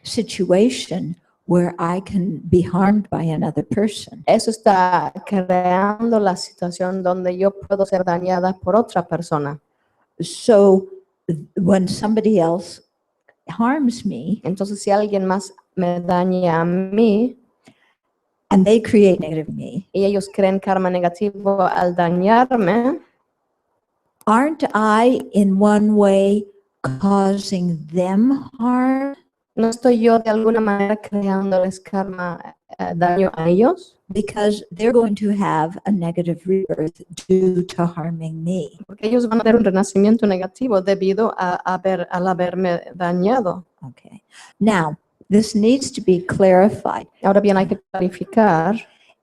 situation where I can be harmed by another person. eso está creando la situación donde yo puedo ser dañada por otra persona. So when somebody else harms me Entonces, si alguien más me daña a mí and they create negative me, y ellos creen karma negativo al dañarme, aren't I in one way causing them harm? ¿no estoy yo de alguna manera creándoles karma, daño a ellos? Because they're going to have a negative rebirth due to harming me. Porque ellos van a tener un renacimiento negativo debido al haberme dañado. Okay. Now, this needs to be clarified. Ahora bien, hay que clarificar.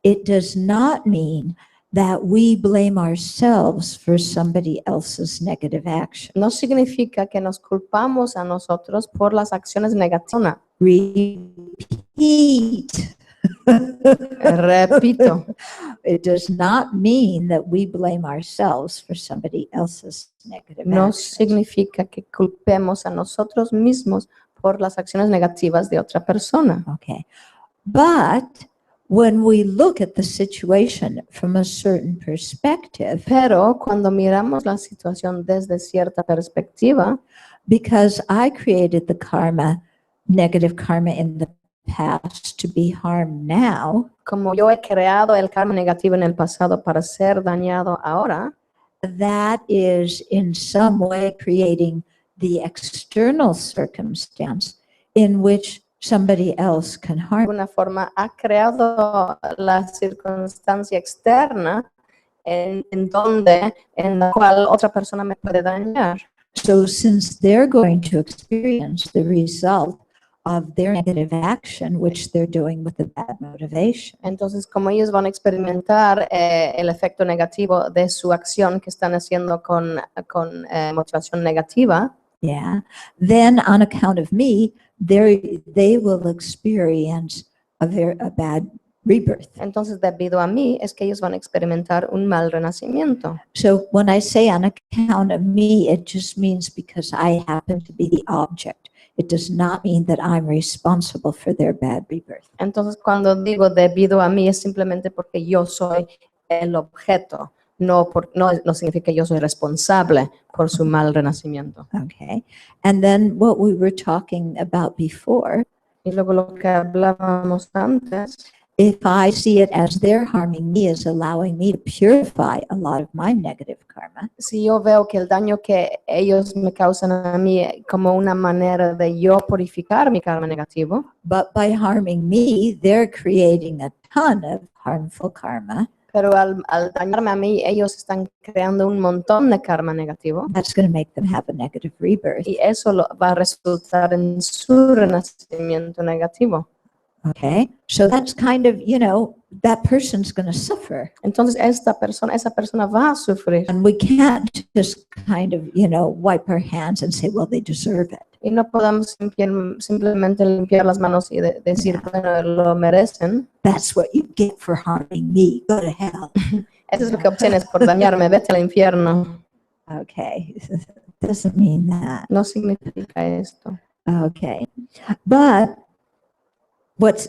It does not mean that we blame ourselves for somebody else's negative action. No significa que nos culpamos a nosotros por las acciones negativas. Repeat. Repito, It does not mean that we blame ourselves for somebody else's negative no actions. significa que culpemos a nosotros mismos por las acciones negativas de otra persona. Okay. But when we look at the situation from a certain perspective, Pero cuando miramos la situación desde cierta perspectiva, because I created the karma, negative karma in the past to be harmed now, como yo he creado el karma negativo en el pasado para ser dañado ahora, that is in some way creating the external circumstance in which somebody else can de harm. alguna forma ha creado la circunstancia externa en la cual otra persona me puede dañar. So since they're going to experience the result of their negative action, which they're doing with a bad motivation. Entonces, como ellos van a experimentar el efecto negativo de su acción que están haciendo con motivación negativa, Yeah. Then on account of me, they will experience a bad rebirth. entonces debido a mí es que ellos van a experimentar un mal renacimiento. So when I say on account of me, it just means because I happen to be the object. It does not mean that I'm responsible for their bad rebirth. Entonces, cuando digo debido a mí es simplemente porque yo soy el objeto, no significa que yo soy responsable por su mal renacimiento. Okay. And then what we were talking about before, Y luego lo que hablábamos antes, if I see it as they're harming me, is allowing me to purify a lot of my negative karma. si yo veo que el daño que ellos me causan a mí como una manera de yo purificar mi karma negativo, But by harming me, they're creating a ton of harmful karma. pero al dañarme a mí, ellos están creando un montón de karma negativo That's going to make them have a negative rebirth. y eso va a resultar en su renacimiento negativo. Okay. So that's kind of, that person's going to suffer. Entonces esa persona va a sufrir And we can't just kind of, wipe our hands and say, well, they deserve it. y no podemos simplemente limpiar las manos y decir, bueno, lo merecen. That's what you get for harming me. Go to hell. Eso es lo que obtienes por dañarme, vete al infierno. Okay. Doesn't mean that. No significa esto. Okay. But what's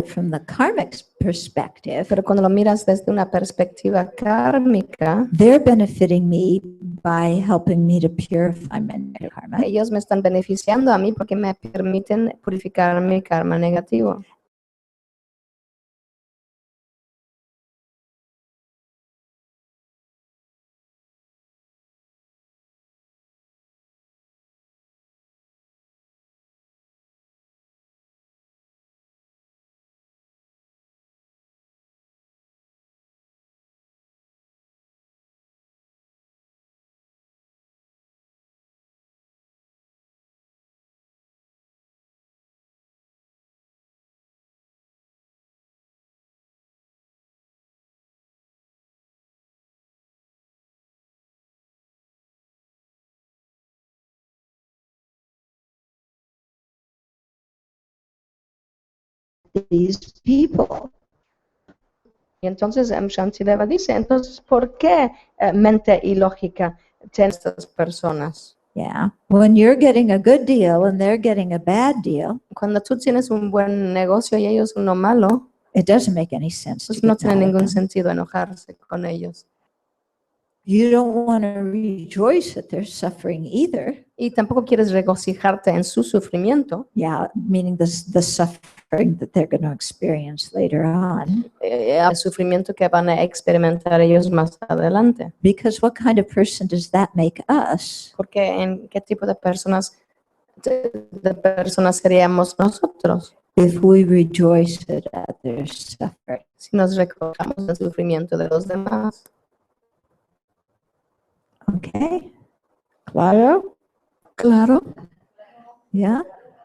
from the karmic perspective, Pero cuando lo miras desde una perspectiva kármica, they're benefiting me by helping me to purify my negative karma. ellos me están beneficiando a mí porque me permiten purificar mi karma negativo. These people. Y entonces Shantideva dice, entonces, ¿por qué mente y lógica tienen estas personas? Yeah. When you're getting a good deal and they're getting a bad deal, Cuando tú tienes un buen negocio y ellos uno malo, it doesn't make any sense. pues to no get tiene mad at ningún them. sentido enojarse con ellos. You don't want to rejoice that they're suffering either. Y tampoco quieres regocijarte en su sufrimiento, Yeah, meaning the suffering that they're going to experience later on. el sufrimiento que van a experimentar ellos más adelante. Because what kind of person does that make us? Porque ¿en qué tipo de personas seríamos nosotros If we rejoice at their suffering. si nos recordamos del sufrimiento de los demás? Okay. Claro? Claro? Yeah.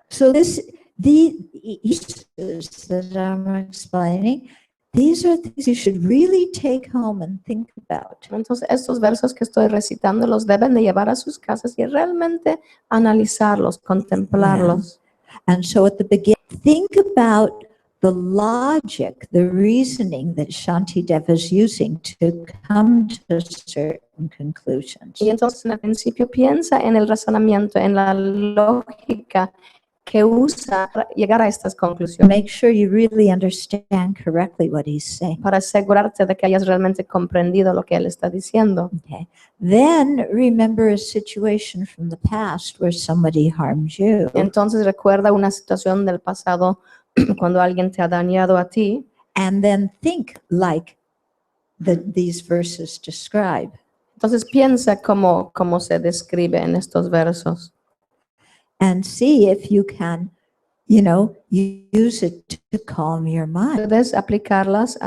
So these issues that I'm explaining, these are things you should really take home and think about. Entonces, estos versos que estoy recitando los deben de llevar a sus casas y realmente analizarlos, contemplarlos. And so at the beginning, think about the logic, the reasoning that Shantideva is using to come to certain conclusions. Y entonces, en el principio, piensa en el razonamiento, en la lógica que usa para llegar a estas conclusiones, Make sure you really understand correctly what he's saying. para asegurarte de que hayas realmente comprendido lo que él está diciendo. Okay. Then remember a situation from the past where somebody harmed you. Entonces, recuerda una situación del pasado cuando alguien te ha dañado a ti And then think like these verses describe. Entonces piensa cómo se describe en estos versos And see if you can, use it to calm your mind. puedes aplicarlos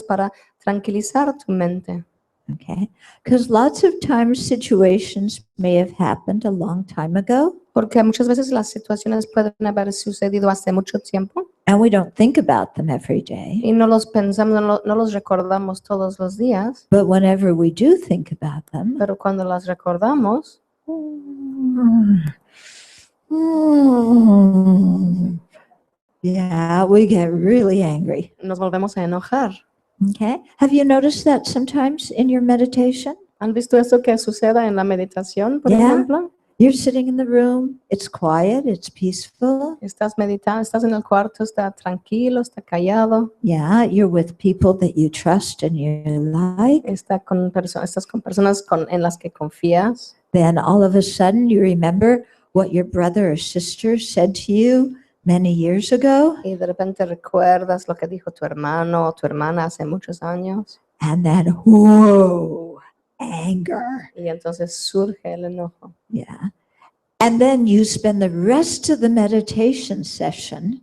para tranquilizar tu mente. Okay. Because lots of times situations may have happened a long time ago. Porque muchas veces las situaciones pueden haber sucedido hace mucho tiempo and we don't think about them every day. y no los pensamos, no los recordamos todos los días, But whenever we do think about them, pero cuando las recordamos, yeah, we get really angry. nos volvemos a enojar. Okay. Have you noticed that sometimes in your meditation? ¿Han visto eso que suceda en la meditación, por Yeah. ejemplo? You're sitting in the room, it's quiet, it's peaceful. Estás meditando, estás en el cuarto, está tranquilo, está callado, Yeah, you're with people that you trust and you like. estás con personas en las que confías. Then all of a sudden you remember what your brother or sister said to you many years ago. Y de repente recuerdas lo que dijo tu hermano o tu hermana hace muchos años. And then, whoa, anger. Y entonces surge el enojo. Yeah. And then you spend the rest of the meditation session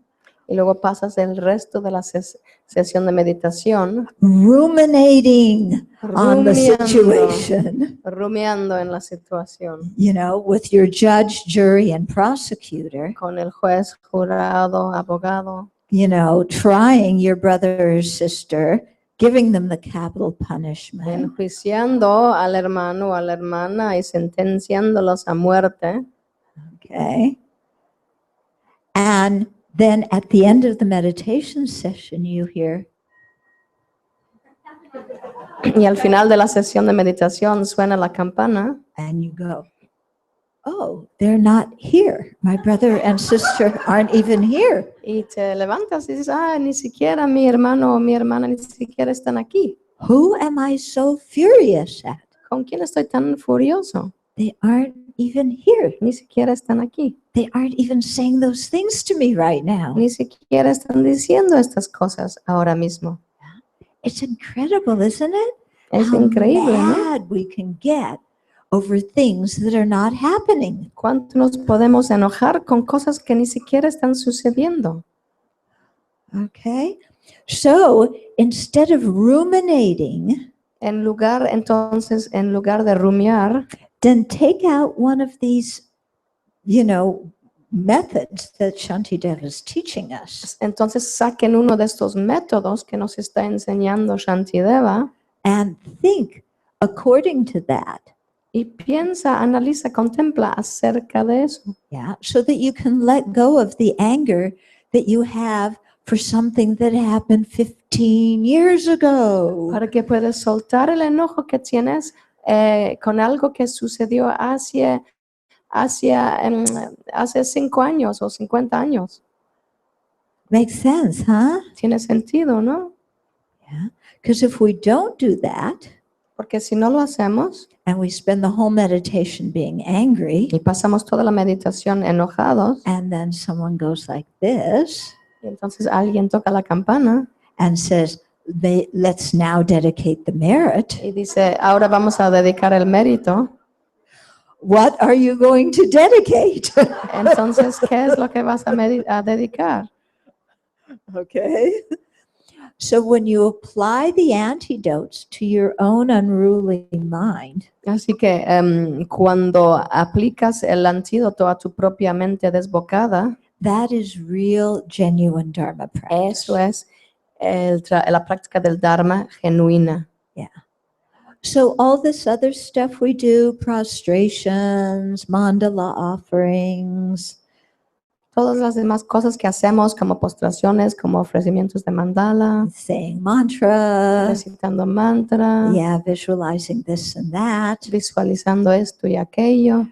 Y luego pasas el resto de la sesión de meditación ruminating on the rumiando, situation, rumiando en la situación, you know, with your judge, jury, and prosecutor, con el juez, jurado, abogado, you know, trying your brother or sister, giving them the capital punishment. enjuiciando al hermano o a la hermana y sentenciándolos a muerte. Okay. And then at the end of the meditation session, you hear, Y al final de la sesión de meditación suena la campana and you go, oh, they're not here. My brother and sister aren't even here. y te levantas y dices, ni siquiera mi hermano o mi hermana ni siquiera están aquí. Who am I so furious at? ¿Con quién estoy tan furioso? They aren't even here. Ni siquiera están aquí. They aren't even saying those things to me right now. Ni siquiera están diciendo estas cosas ahora mismo. It's incredible, isn't it? Es How increíble, ¿no? mad we can get over things that are not happening. ¿Cuánto nos podemos enojar con cosas que ni siquiera están sucediendo? Okay? So instead of ruminating, En lugar de rumiar, then take out one of these, you know, methods that Shantideva is teaching us entonces saquen uno de estos métodos que nos está enseñando Shantideva and think according to that. y piensa, analiza, contempla acerca de eso. Yeah, so that you can let go of the anger that you have for something that happened 15 years ago. Para que puedas soltar el enojo que tienes con algo que sucedió hace 5 años o 50 años. Makes sense, huh? Tiene sentido, ¿no? Yeah. Because if we don't do that Porque si no lo hacemos and we spend the whole meditation being angry, y pasamos toda la meditación enojados, and then someone goes like this y entonces alguien toca la campana and says, let's now dedicate the merit. y dice, ahora vamos a dedicar el mérito. What are you going to dedicate? Entonces, ¿qué es lo que vas a dedicar? Okay. So when you apply the antidotes to your own unruly mind, Así que cuando aplicas el antídoto a tu propia mente desbocada, that is real, genuine Dharma practice. eso es la práctica del Dharma genuina. So all this other stuff we do, prostrations, mandala offerings, Todas las demás cosas que hacemos como postraciones, como ofrecimientos de mandala, saying mantra, recitando mantra, visualizing this and that. visualizando esto y aquello.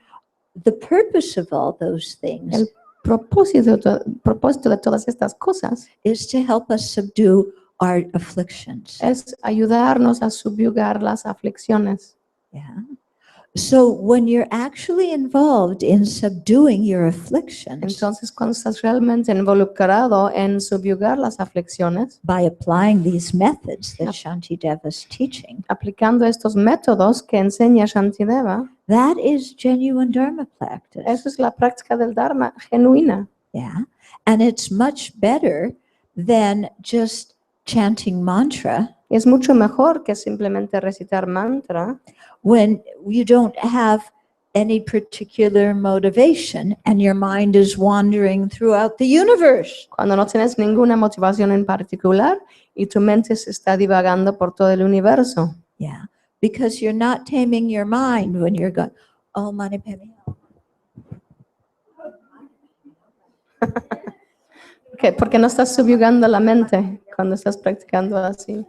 The purpose of all those things El propósito de todas estas cosas is to help us subdue our afflictions. es ayudarnos a subyugar las aflicciones. Yeah. So when you're actually involved in subduing your afflictions Entonces, cuando estás realmente involucrado en subyugar las aflicciones, by applying these methods that Shantideva is teaching, aplicando estos métodos que enseña Shantideva, that is genuine Dharma practice. eso es la práctica del Dharma genuina. Yeah. And it's much better than just chanting mantra Es mucho mejor que simplemente recitar mantra when you don't have any particular motivation and your mind is wandering throughout the universe. Cuando no tienes ninguna motivación en particular y tu mente se está divagando por todo el universo. Yeah, because you're not taming your mind when you're going, oh, Mani Padme Hum. ¿Qué? Porque no estás subyugando la mente cuando estás practicando así.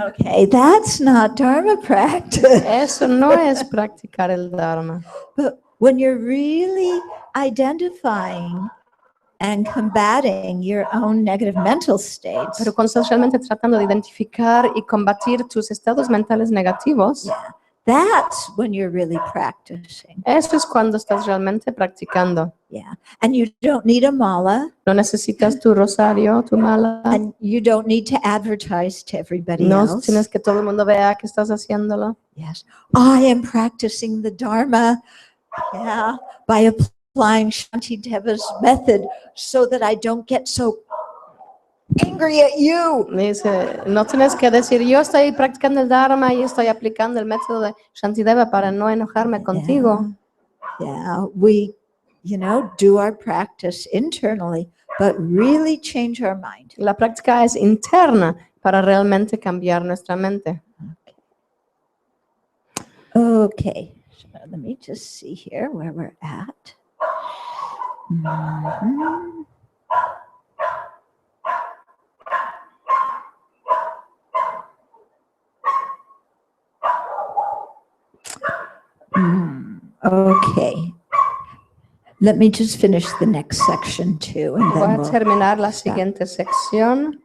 Okay, that's not Dharma practice. Eso no es practicar el Dharma. But when you're really identifying and combating your own negative mental states, Pero cuando estás realmente tratando de identificar y combatir tus estados mentales negativos, yeah, that's when you're really practicing. eso es cuando estás realmente practicando. Yeah, and you don't need a mala, No necesitas tu rosario, tu mala. and you don't need to advertise to everybody No else. tienes que todo el mundo vea que estás haciéndolo. Yes, I am practicing the Dharma, yeah, by applying Shantideva's method so that I don't get so angry at you. Dice, no tienes que decir, yo estoy practicando el Dharma y estoy aplicando el método de Shantideva para no enojarme contigo. Yeah, we, do our practice internally, but really change our mind. La práctica es interna para realmente cambiar nuestra mente. Okay, so let me just see here where we're at. Mhm. Okay. Let me just finish the next section too, and Voy then a we'll terminar la siguiente sección.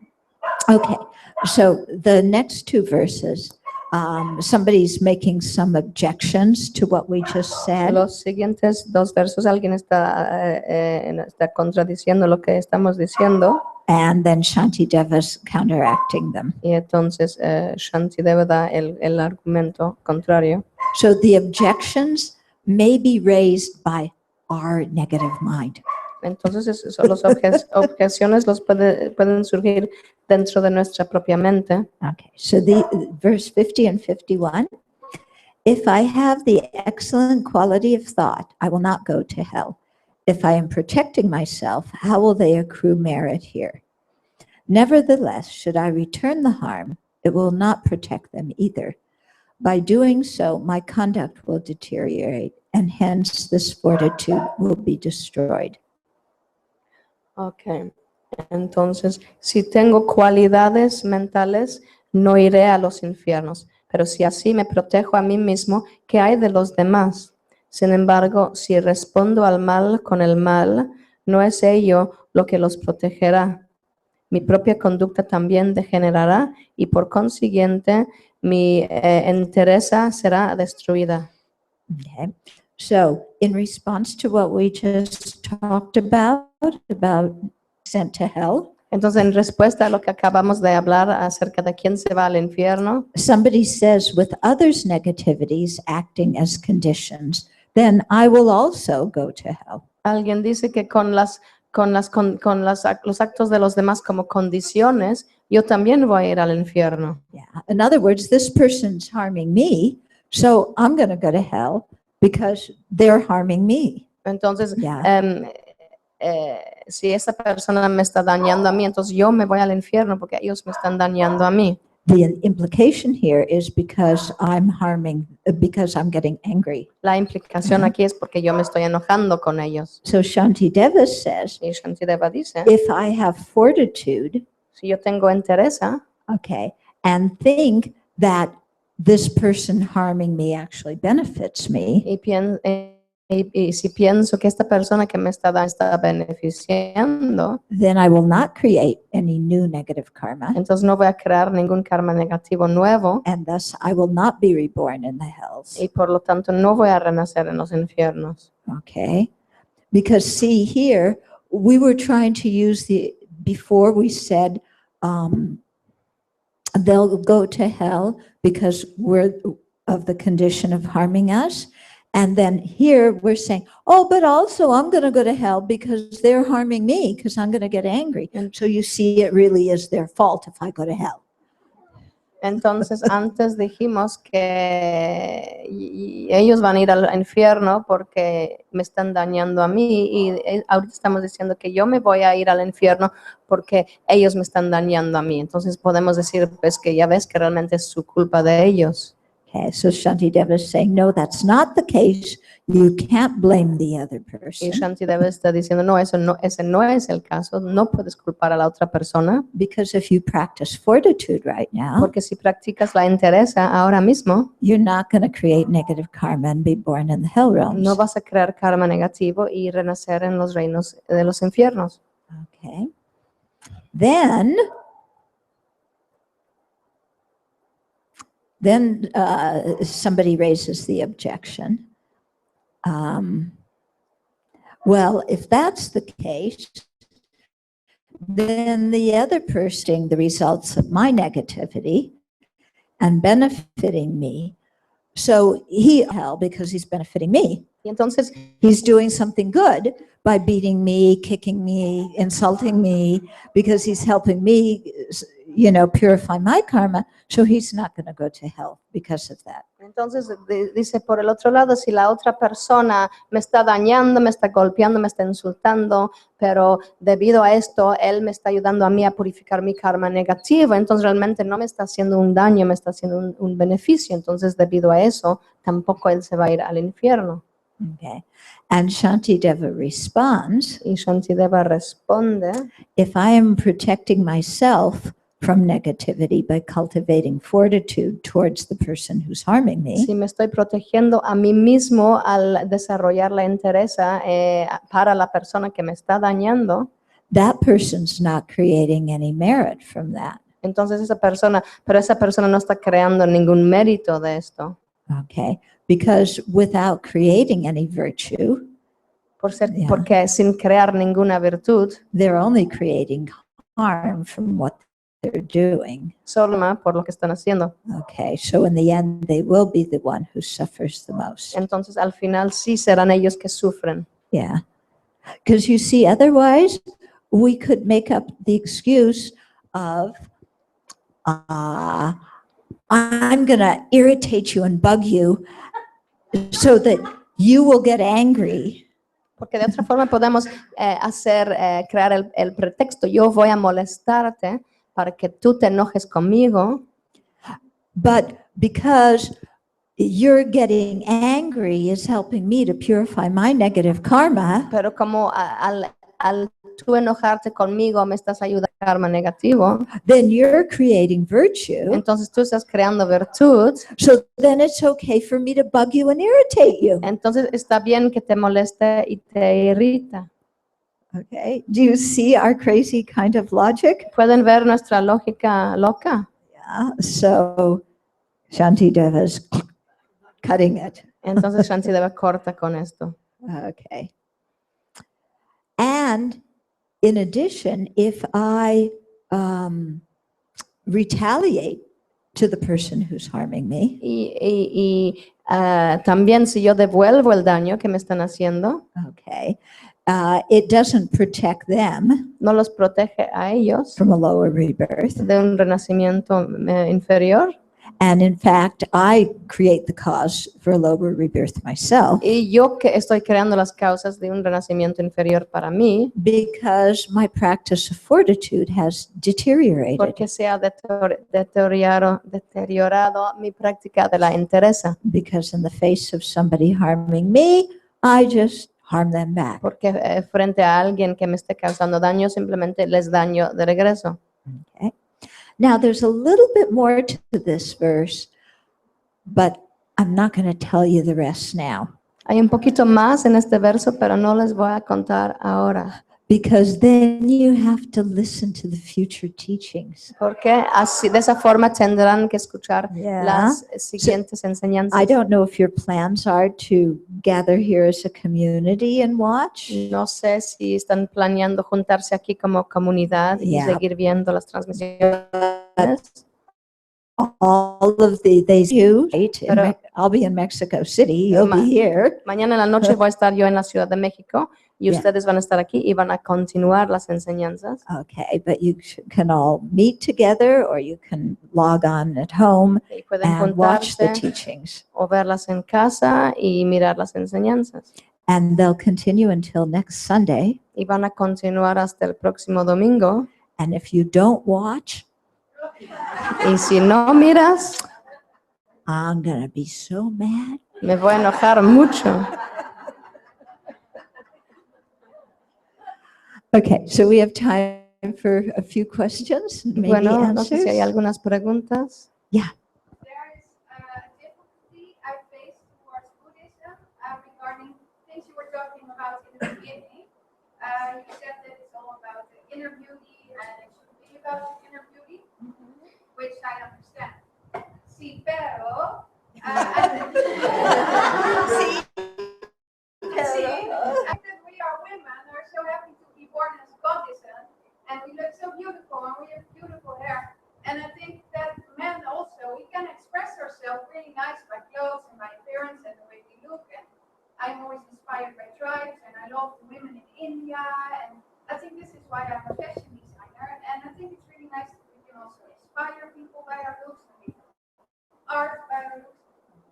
Okay, so the next two verses, somebody's making some objections to what we just said. Los siguientes dos versos, alguien está contradiciendo lo que estamos diciendo And then Shantideva's counteracting them. y entonces Shantideva da el argumento contrario. So the objections may be raised by our negative mind. Entonces las objeciones pueden surgir dentro de nuestra propia mente. Okay, so the verse 50 and 51. If I have the excellent quality of thought, I will not go to hell. If I am protecting myself, how will they accrue merit here? Nevertheless, should I return the harm, it will not protect them either. By doing so, my conduct will deteriorate, and hence this fortitude will be destroyed. Ok, entonces, si tengo cualidades mentales, no iré a los infiernos, pero si así me protejo a mí mismo, ¿qué hay de los demás? Sin embargo, si respondo al mal con el mal, no es ello lo que los protegerá. Mi propia conducta también degenerará y por consiguiente mi entereza será destruida. Okay, so in response to what we just talked about sent to hell, Entonces, en respuesta a lo que acabamos de hablar acerca de quién se va al infierno, somebody says, with others' negativities acting as conditions, then I will also go to hell. alguien dice que con los actos de los demás como condiciones, yo también voy a ir al infierno. Yeah. In other words, this person's harming me, so I'm going to go to hell because they're harming me. Entonces, Yeah. Si esa persona me está dañando a mí, entonces yo me voy al infierno porque ellos me están dañando a mí. The implication here is because I'm getting angry. La implicación aquí es porque yo me estoy enojando con ellos. So Shantideva says, Y Shantideva dice, if I have fortitude, si yo tengo entereza, okay, and think that this person harming me actually benefits me, y si pienso que esta persona que me está beneficiando, then I will not create any new negative karma, entonces no voy a crear ningún karma negativo nuevo and thus I will not be reborn in the hells. y por lo tanto no voy a renacer en los infiernos. Okay, because see here, we were trying to use before we said they'll go to hell because we're of the condition of harming us. And then here we're saying, oh, but also I'm going to go to hell because they're harming me because I'm going to get angry. And so you see, it really is their fault if I go to hell. Entonces, antes dijimos que ellos van a ir al infierno porque me están dañando a mí y ahorita estamos diciendo que yo me voy a ir al infierno porque ellos me están dañando a mí. Entonces podemos decir pues que ya ves que realmente es su culpa de ellos. Okay, so Shantideva is saying, no, that's not the case. You can't blame the other Y person. Shantideva está diciendo, no, ese no es el caso, no puedes culpar a la otra persona. Because if you practice fortitude right now, Porque si practicas la entereza ahora mismo, you're not going to create negative karma and be born in the hell realms. no vas a crear karma negativo y renacer en los reinos de los infiernos. Okay. Then somebody raises the objection. Well, if that's the case, then the other person, the results of my negativity and benefiting me. So he hell because he's benefiting me. Y entonces He's doing something good by beating me, kicking me, insulting me, because he's helping me, purify my karma. So he's not going to go to hell because of that. Entonces dice, por el otro lado, si la otra persona me está dañando, me está golpeando, me está insultando, pero debido a esto, él me está ayudando a mí a purificar mi karma negativo, entonces realmente no me está haciendo un daño, me está haciendo un beneficio. Entonces, debido a eso, tampoco él se va a ir al infierno. Okay. And Shantideva responds, Y Shantideva responde, if I am protecting myself from negativity by cultivating fortitude towards the person who's harming me, si me estoy protegiendo a mí mismo al desarrollar la entereza para la persona que me está dañando, that person's not creating any merit from that. entonces esa persona no está creando ningún mérito de esto. Okay, because without creating any virtue, Yeah. Porque sin crear ninguna virtud, they're only creating harm from what they're doing. solo por lo que están haciendo. Okay, so in the end, they will be the one who suffers the most. Entonces al final sí serán ellos que sufren. Yeah, because you see, otherwise we could make up the excuse of, I'm going to irritate you and bug you so that you will get angry. Porque de otra forma podemos crear el pretexto, yo voy a molestarte para que tú te enojes conmigo. But because you're getting angry is helping me to purify my negative karma, Pero como al tú enojarte conmigo me estás ayudando a karma negativo, then you're creating virtue. entonces tú estás creando virtud, So then it's okay for me to bug you and irritate you. entonces está bien que te moleste y te irrita. Okay, do you see our crazy kind of logic? ¿Pueden ver nuestra lógica loca? Yeah, so Shantideva's cutting it. Entonces Shantideva corta con esto. Okay. And in addition, if I retaliate to the person who's harming me, También si yo devuelvo el daño que me están haciendo, okay, it doesn't protect them no los protege a ellos from a lower rebirth. de un renacimiento inferior. And in fact, I create the cause for a lower rebirth myself Y yo que estoy creando las causas de un renacimiento inferior para mí, because my practice of fortitude has deteriorated. porque se ha deteriorado mi práctica de la entereza. Because in the face of somebody harming me, I just harm them back. Porque frente a alguien que me esté causando daño, simplemente les daño de regreso. Okay. Now, there's a little bit more to this verse, but I'm not going to tell you the rest now. Hay un poquito más en este verso, pero no les voy a contar ahora. Because then you have to listen to the future teachings. Porque así, de esa forma tendrán que escuchar Yeah. las siguientes enseñanzas. I don't know if your plans are to gather here as a community and watch. No sé si están planeando juntarse aquí como comunidad y Yeah. seguir viendo las transmisiones. all of they you, right? Pero- I'll be in Mexico City, you'll be here. Mañana en la noche voy a estar yo en la Ciudad de México y Yeah. ustedes van a estar aquí y van a continuar las enseñanzas. Okay, but you can all meet together or you can log on at home Y pueden and watch the juntarse teachings. o verlas en casa y mirar las enseñanzas. And they'll continue until next Sunday. Y van a continuar hasta el próximo domingo. And if you don't watch, Y si no miras, I'm going to be so mad. me voy a enojar mucho. Okay, so we have time for a few questions, maybe Bueno, no sé answers. si hay algunas preguntas. Yeah. There is a difficulty I face towards Buddhism regarding things you were talking about in the beginning. You said that it's all about the inner beauty and it should be about the inner beauty, which I understand. Sí, pero... See, I think we are women are so happy to be born as goddesses and we look so beautiful and we have beautiful hair. And I think that men also, we can express ourselves really nice by clothes and by appearance and the way we look. And I'm always inspired by tribes and I love the women in India. And I think this is why I'm a fashion designer. And I think it's really nice that we can also inspire people by our looks and art by our looks.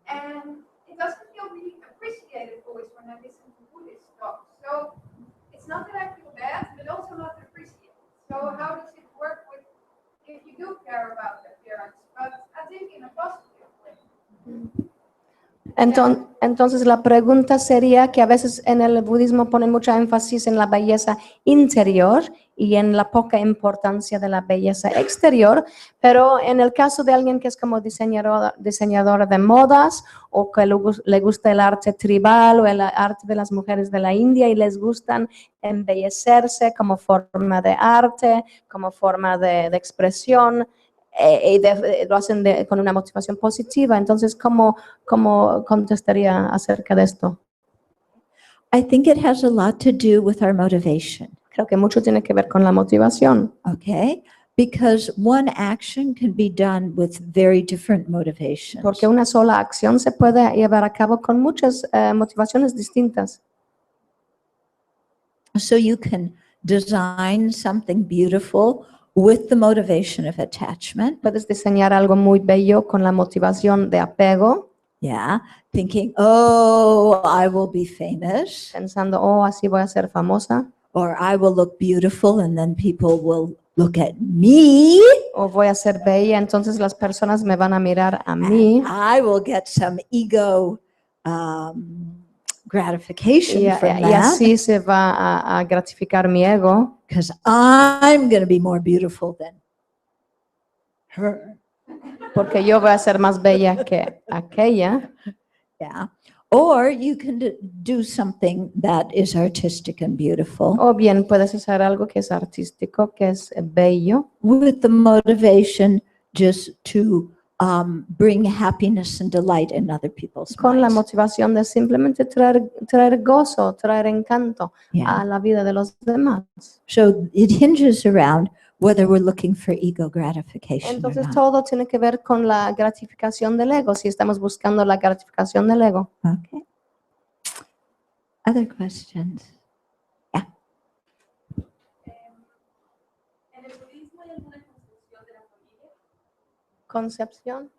And it doesn't feel really appreciated always when I listen to Buddhist talk. So it's not that I feel bad, but also not appreciated. So how does it work with if you do care about the appearance, but I think in a positive way? Entonces la pregunta sería que a veces en el budismo ponen mucha énfasis en la belleza interior y en la poca importancia de la belleza exterior, pero en el caso de alguien que es como diseñador de modas o que le gusta el arte tribal o el arte de las mujeres de la India y les gustan embellecerse como forma de arte, como forma de expresión, lo hacen con una motivación positiva. Entonces, ¿cómo contestaría acerca de esto? I think it has a lot to do with our motivation. Creo que mucho tiene que ver con la motivación. Okay, because one action can be done with very different motivations. Porque una sola acción se puede llevar a cabo con muchas motivaciones distintas. So you can design something beautiful with the motivation of attachment. Puedes diseñar algo muy bello con la motivación de apego, Yeah, thinking, oh, I will be famous, pensando, oh, así voy a ser famosa, or I will look beautiful and then people will look at me. o voy a ser bella, entonces las personas me van a mirar a mí. I will get some ego gratification Y from that así se va a gratificar mi ego, because I'm going to be more beautiful than her. porque yo voy a ser más bella que aquella. Yeah. Or you can do something that is artistic and beautiful O bien puedes hacer algo que es artístico, que es bello, with the motivation just to bring happiness and delight in other people's con la minds. motivación de simplemente traer gozo, traer encanto Yeah. a la vida de los demás. So it hinges around whether we're looking for ego gratification or Entonces not. todo tiene que ver con la gratificación del ego, si estamos buscando la gratificación del ego. Okay. Other questions? ¿En el budismo hay alguna concepción de la familia? Concepción.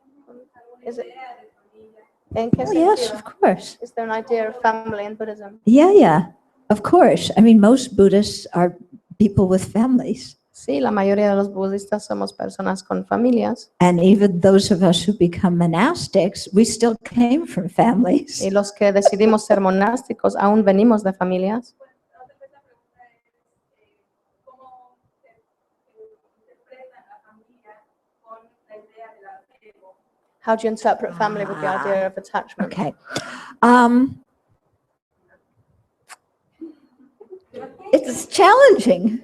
Is it- Idea de familia. ¿En qué Oh, yes, sentido? of course. Is there an idea of family in Buddhism? Yeah, of course. I mean, most Buddhists are people with families. Sí, la mayoría de los budistas somos personas con familias And even those of us who become monastics, we still came from families. y los que decidimos ser monásticos aún venimos de familias. Otra vez la pregunta es cómo se interpreta la familia con la idea del apego. How do you interpret family with the idea of attachment? Okay. It's challenging.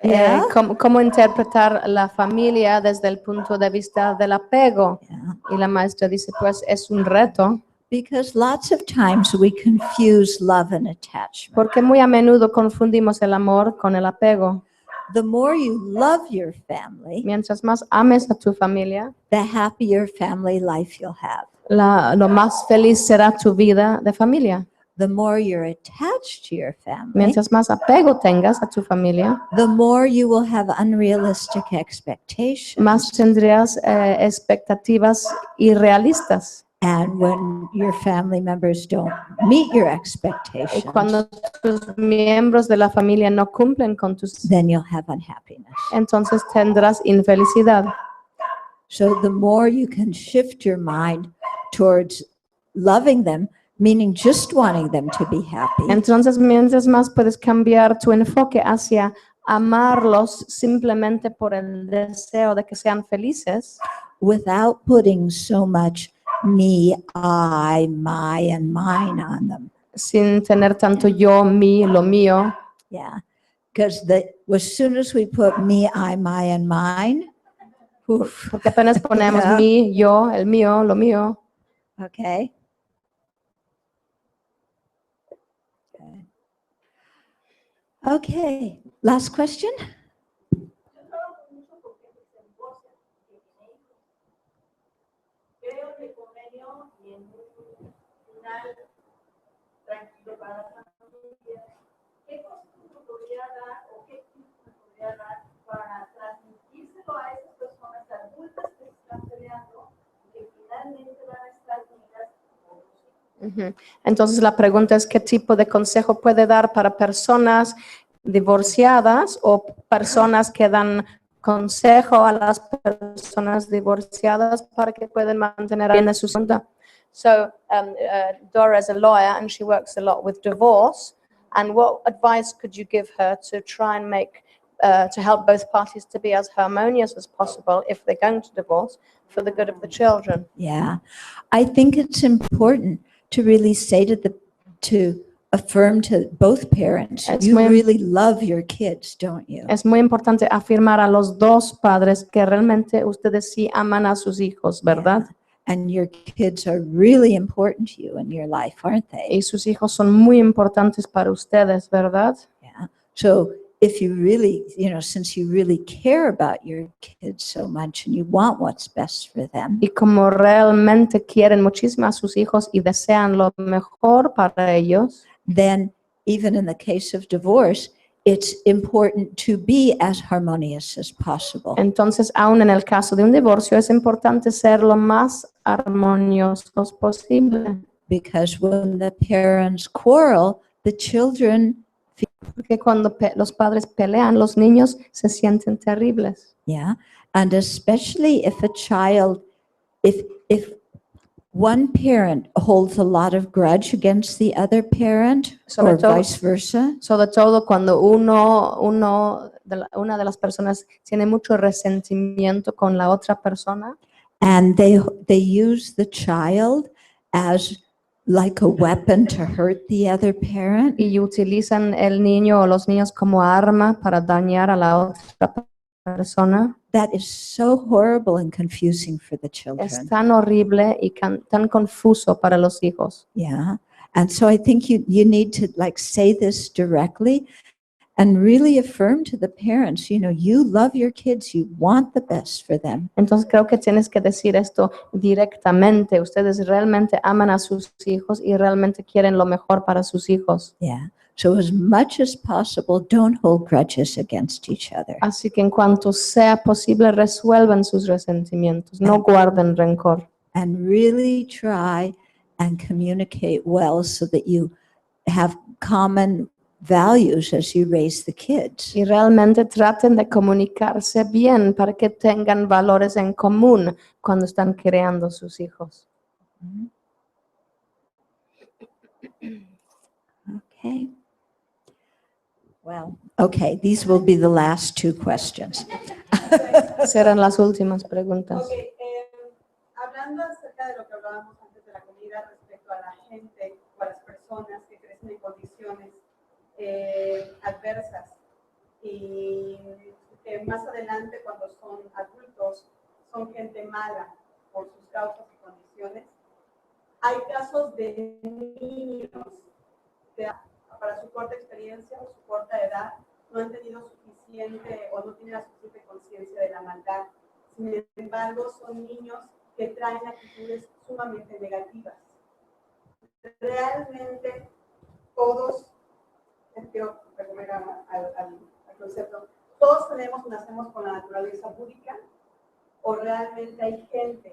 Yeah. ¿Cómo interpretar la familia desde el punto de vista del apego? Yeah. Y la maestra dice, pues es un reto, Because lots of times we confuse love and attachment. porque muy a menudo confundimos el amor con el apego. the more you love your family, mientras más ames a tu familia, the happier family life you'll have. lo más feliz será tu vida de familia. The more you're attached to your family, Mientras más apego tengas a tu familia, the more you will have unrealistic expectations. más tendrías expectativas irrealistas. And when your family members don't meet your Y expectations, cuando tus miembros de la familia no cumplen con tus, then you'll have unhappiness. entonces tendrás infelicidad. So the more you can shift your mind towards loving them, meaning just wanting them to be happy, Entonces, mientras más puedes cambiar tu enfoque hacia amarlos simplemente por el deseo de que sean felices, without putting so much me, I, my, and mine on them. sin tener tanto yo, mí, lo mío. Yeah, because as soon as we put me, I, my, and mine, oof, Porque apenas ponemos Yeah. mí, yo, el mío, lo mío. okay. Okay, last question. Creo que el convenio y en un final tranquilo para la familia, ¿qué consejo podría dar o qué tips podría dar para transmitírselo a esas personas adultas que se están peleando y que finalmente van a estar unidas con los hijos? Ujú. Entonces la pregunta es qué tipo de consejo puede dar para personas divorciadas o personas que dan consejo a las personas divorciadas para que puedan mantener bien su cuenta. So Dora is a lawyer and she works a lot with divorce. And what advice could you give her to try and make to help both parties to be as harmonious as possible if they're going to divorce for the good of the children? Yeah, I think it's important to really say to affirm to both parents, Es you muy- really love your kids, don't you? Es muy importante afirmar a los dos padres que realmente ustedes sí aman a sus hijos, ¿verdad? Yeah. And your kids are really important to you in your life, aren't they? Y sus hijos son muy importantes para ustedes, ¿verdad? Yeah. So if you really, since you really care about your kids so much and you want what's best for them, Y como realmente quieren muchísimo a sus hijos y desean lo mejor para ellos, then even in the case of divorce, it's important to be as harmonious as possible. entonces aún en el caso de un divorcio es importante ser lo más armoniosos posible. Because when the parents quarrel, the children, Porque cuando los padres pelean, los niños se sienten terribles. yeah, and especially if a child, if one parent holds a lot of grudge against the other parent Sobre or todo- vice versa, Sobre todo cuando una de las personas tiene mucho resentimiento con la otra persona and they use the child as like a weapon to hurt the other parent, y utilizan el niño o los niños como arma para dañar a la otra persona, that is so horrible and confusing for the es children. tan horrible y tan confuso para los hijos. Yeah. And so I think you need to say this directly and really affirm to the parents, you love your kids, you want the best for them. Entonces creo que tienes que decir esto directamente. Ustedes realmente aman a sus hijos y realmente quieren lo mejor para sus hijos. Yeah. So as much as possible, don't hold grudges against each other. Así que en cuanto sea posible, resuelvan sus resentimientos, no guarden rencor. And really try and communicate well so that you have common values as you raise the kids. Y realmente traten de comunicarse bien para que tengan valores en común cuando están creando sus hijos. Okay. Well, okay, these will be the last two questions. Serán las últimas preguntas. Ok, hablando acerca de lo que hablábamos antes de la comida respecto a la gente o a las personas que crecen en condiciones adversas y que más adelante cuando son adultos son gente mala por sus causas y condiciones. Hay casos de niños que para su corta experiencia o su corta edad no han tenido suficiente suficiente o no tienen la suficiente conciencia de la maldad. Sin embargo, son niños que traen actitudes sumamente negativas. Realmente todos, quiero recurrir al concepto, todos nacemos con la naturaleza búdica, o realmente hay gente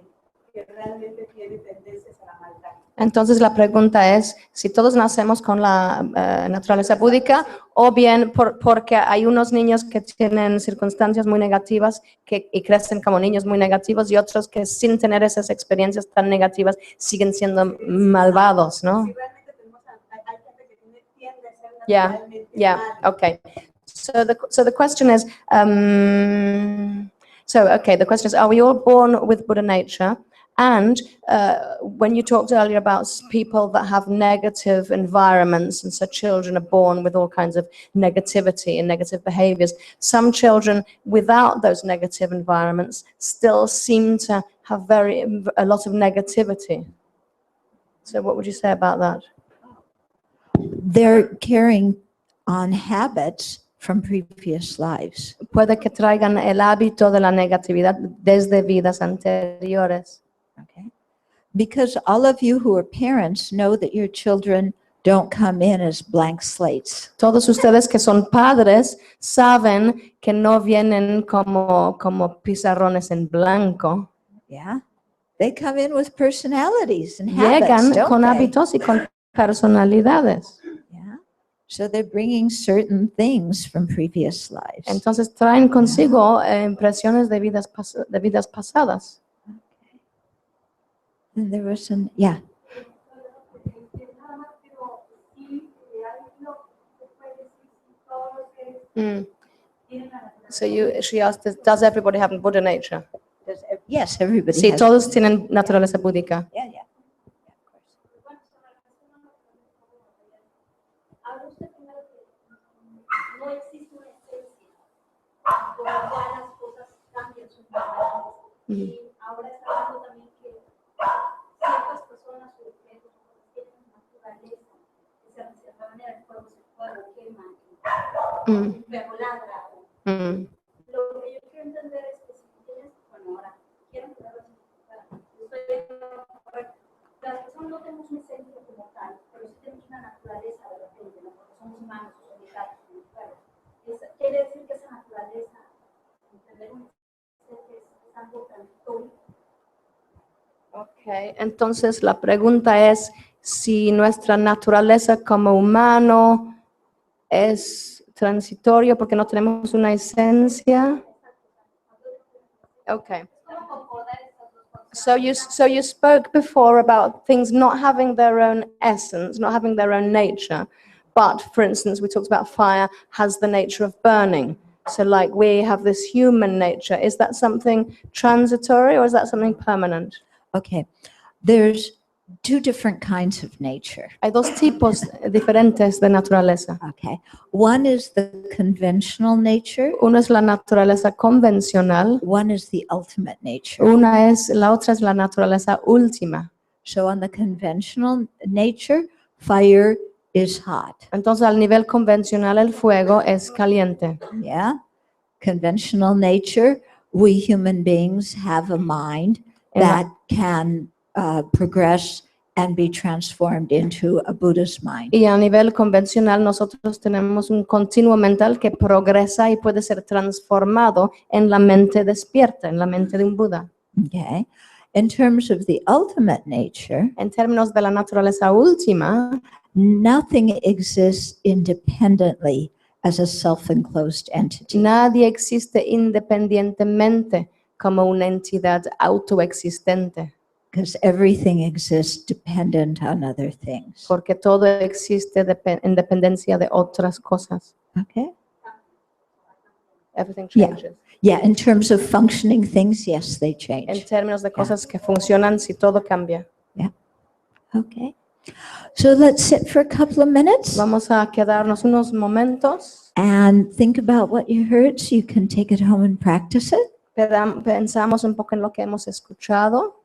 que realmente tiene tendencias a la maldad. Entonces la pregunta es si todos nacemos con la naturaleza búdica o bien porque hay unos niños que tienen circunstancias muy negativas y crecen como niños muy negativos y otros que sin tener esas experiencias tan negativas siguen siendo malvados, ¿no? Si realmente hay gente que tiende a ser naturalmente mal. Okay. So the question is, the question is, are we all born with Buddha nature? And when you talked earlier about people that have negative environments, and so children are born with all kinds of negativity and negative behaviors, some children without those negative environments still seem to have a lot of negativity. So what would you say about that? They're carrying on habits from previous lives. Puede que traigan el hábito de la negatividad desde vidas anteriores. Okay. Because all of you who are parents know that your children don't come in as blank slates. Todos ustedes que son padres saben que no vienen como pizarrones en blanco. Yeah. They come in with personalities and Llegan habits, con don't they? hábitos y con personalidades. Yeah. So they're bringing certain things from previous lives. Entonces traen consigo impresiones de vidas pasadas. And there was some, yeah. So she asked, does everybody have Buddha nature? Yes, everybody Sí, has. todos tienen naturaleza búdica. Yeah, yeah. Habla usted primero que no existe una esencia por la cual las cosas cambian sus maneras. Y ahora está hablando también que ciertas personas o objetos tienen naturaleza, de cierta manera el fuego se fuego, quema, un perro ladra. Lo que yo quiero entender es que si tienes, bueno, ahora quiero entenderlo así, las personas no tenemos una esencia como tal, pero sí tenemos una naturaleza de repente, ¿no? Porque somos humanos, somos gatos, somos perros. Quiere decir que esa naturaleza, entender una esencia es algo transitorio. Okay, entonces la pregunta es si nuestra naturaleza como humano es transitorio porque no tenemos una esencia. Okay. So you spoke before about things not having their own essence, not having their own nature. But for instance, we talked about fire has the nature of burning. So like we have this human nature. Is that something transitory or is that something permanent? Okay. There's two different kinds of nature. Hay dos tipos diferentes de naturaleza. Okay. One is the conventional nature. Uno es la naturaleza convencional. One is the ultimate nature. La otra es la naturaleza última. So on the conventional nature, fire is hot. Entonces al nivel convencional el fuego es caliente. Yeah. Conventional nature, we human beings have a mind that can progress and be transformed into a Buddha's mind. Y a nivel convencional nosotros tenemos un continuo mental que progresa y puede ser transformado en la mente despierta, en la mente de un Buda. Okay. In terms of the ultimate nature, en términos de la naturaleza última, nothing exists independently as a self-enclosed entity. Nadie existe independientemente como una entidad autoexistente. Because everything exists dependent on other things. Porque todo existe en dependencia de otras cosas. Okay. Everything changes. Yeah, in terms of functioning things, yes, they change. En términos de cosas que funcionan, si todo cambia. Yeah. Okay. So let's sit for a couple of minutes. Vamos a quedarnos unos momentos. And think about what you heard so you can take it home and practice it. Pensamos un poco en lo que hemos escuchado.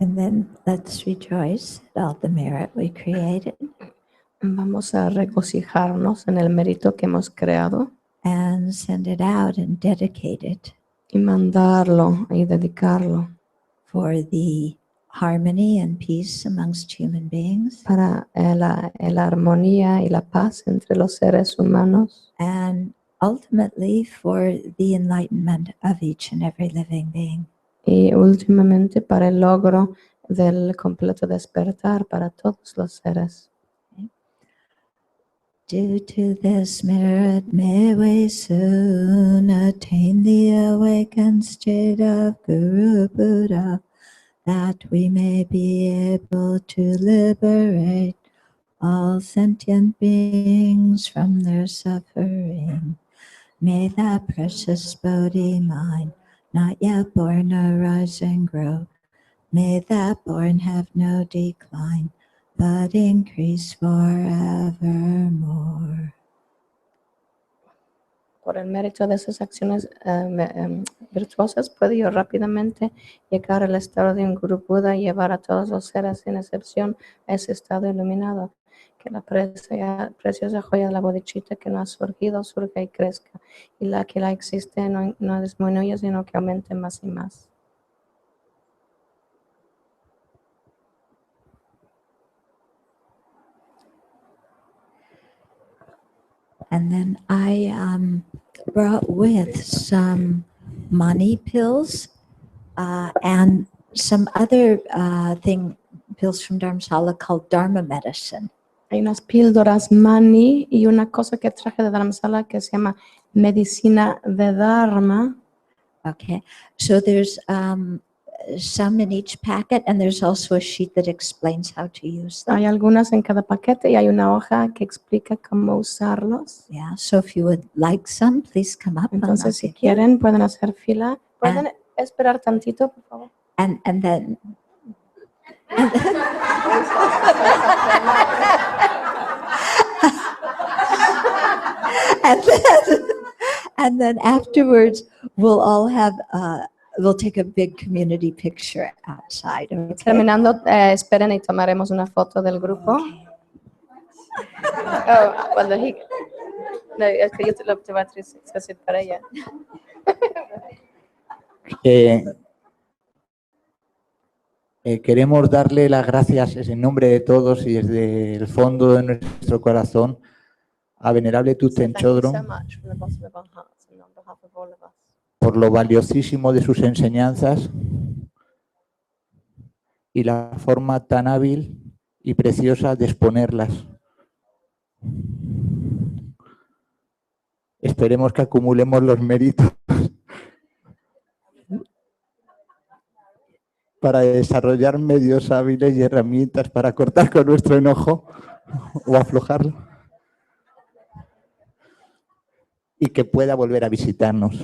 And then let's rejoice at all the merit we created. Vamos a regocijarnos en el mérito que hemos creado And send it out and dedicate it y mandarlo y dedicarlo for the harmony and peace amongst human beings. para la armonía y la paz entre los seres humanos And ultimately for the enlightenment of each and every living being. y últimamente para el logro del completo despertar para todos los seres. Due to this merit, may we soon attain the awakened state of Guru Buddha, that we may be able to liberate all sentient beings from their suffering. May that precious Bodhi mind, not yet born, arise and grow. May that born have no decline, but increase forevermore. Por el mérito de esas acciones virtuosas, puedo yo rápidamente llegar al estado de un Guru Buda y llevar a todos los seres sin excepción a ese estado iluminado. Que la preciosa joya de la bodhicitta que no ha surgido, surja y crezca. Y la que la existe no disminuye, sino que aumente más y más. And then I brought with some money pills and some other pills from Dharamsala called Dharma medicine. Hay unas píldoras mani y una cosa que traje de Dharamsala que se llama medicina de Dharma. Okay, so there's some in each packet, and there's also a sheet that explains how to use them. Hay algunas en cada paquete y hay una hoja que explica cómo usarlos. Yeah, so if you would like some, please come up. Entonces, si quieren, pueden hacer fila. ¿Pueden esperar tantito, por favor? And then and then afterwards, we'll all have we'll take a big community picture outside. Okay? Terminando, esperen y tomaremos una foto del grupo. Cuando no, es que yo te lo voy a decir para ella. Queremos darle las gracias en nombre de todos y desde el fondo de nuestro corazón a Venerable Thupten Chodron por lo valiosísimo de sus enseñanzas y la forma tan hábil y preciosa de exponerlas. Esperemos que acumulemos los méritos para desarrollar medios hábiles y herramientas para cortar con nuestro enojo o aflojarlo y que pueda volver a visitarnos.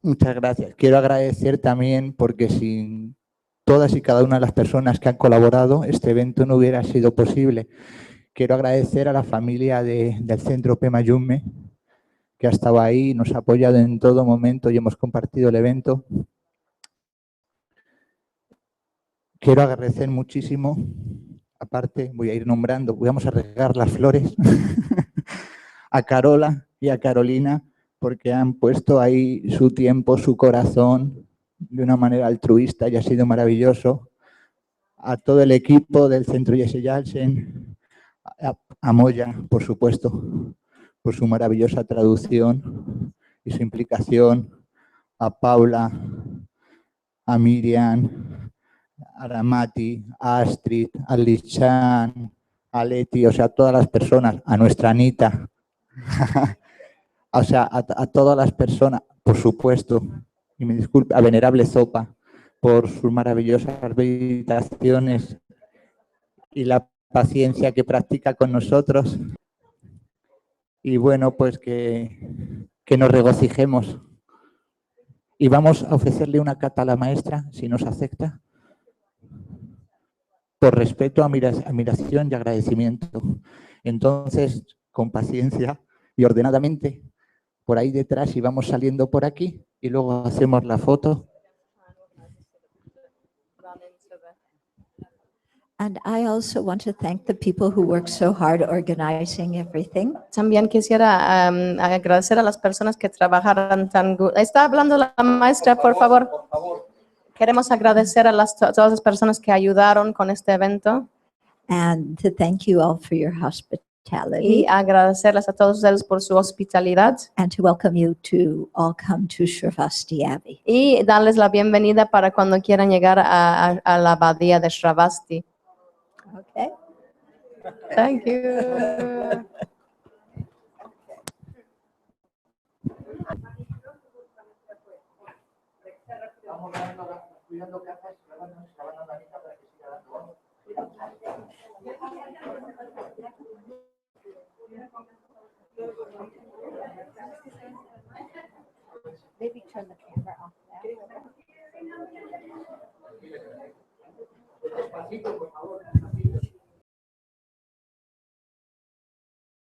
Muchas gracias. Quiero agradecer también porque sin todas y cada una de las personas que han colaborado, este evento no hubiera sido posible. Quiero agradecer a la familia del Centro Pema Yunme, que ha estado ahí, nos ha apoyado en todo momento y hemos compartido el evento. Quiero agradecer muchísimo, aparte voy a ir nombrando, vamos a regar las flores, a Carola y a Carolina, porque han puesto ahí su tiempo, su corazón, de una manera altruista y ha sido maravilloso. A todo el equipo del Centro Jesse Yalsen, a Moya, por supuesto, por su maravillosa traducción y su implicación, a Paula, a Miriam, a Ramati, a Astrid, a Lichan, a Leti, o sea, a todas las personas, a nuestra Anita, o sea, a todas las personas, por supuesto, y me disculpe, a Venerable Zopa, por sus maravillosas meditaciones y la paciencia que practica con nosotros. Y bueno, pues que nos regocijemos. Y vamos a ofrecerle una cata a la maestra, si nos acepta, por respeto, admiración y agradecimiento. Entonces, con paciencia y ordenadamente, por ahí detrás y vamos saliendo por aquí y luego hacemos la foto. And I also want to thank the people who work so hard organizing everything. También quisiera agradecer a las personas que trabajaron tan... Está hablando la maestra, por favor. Queremos agradecer a todas las personas que ayudaron con este evento And to thank you all for your y hospitality. agradecerles a todos ustedes por su hospitalidad And to welcome you to all come to Shravasti Abbey. y darles la bienvenida para cuando quieran llegar a la abadía de Shravasti. Okay. Thank you. Maybe turn the camera off now.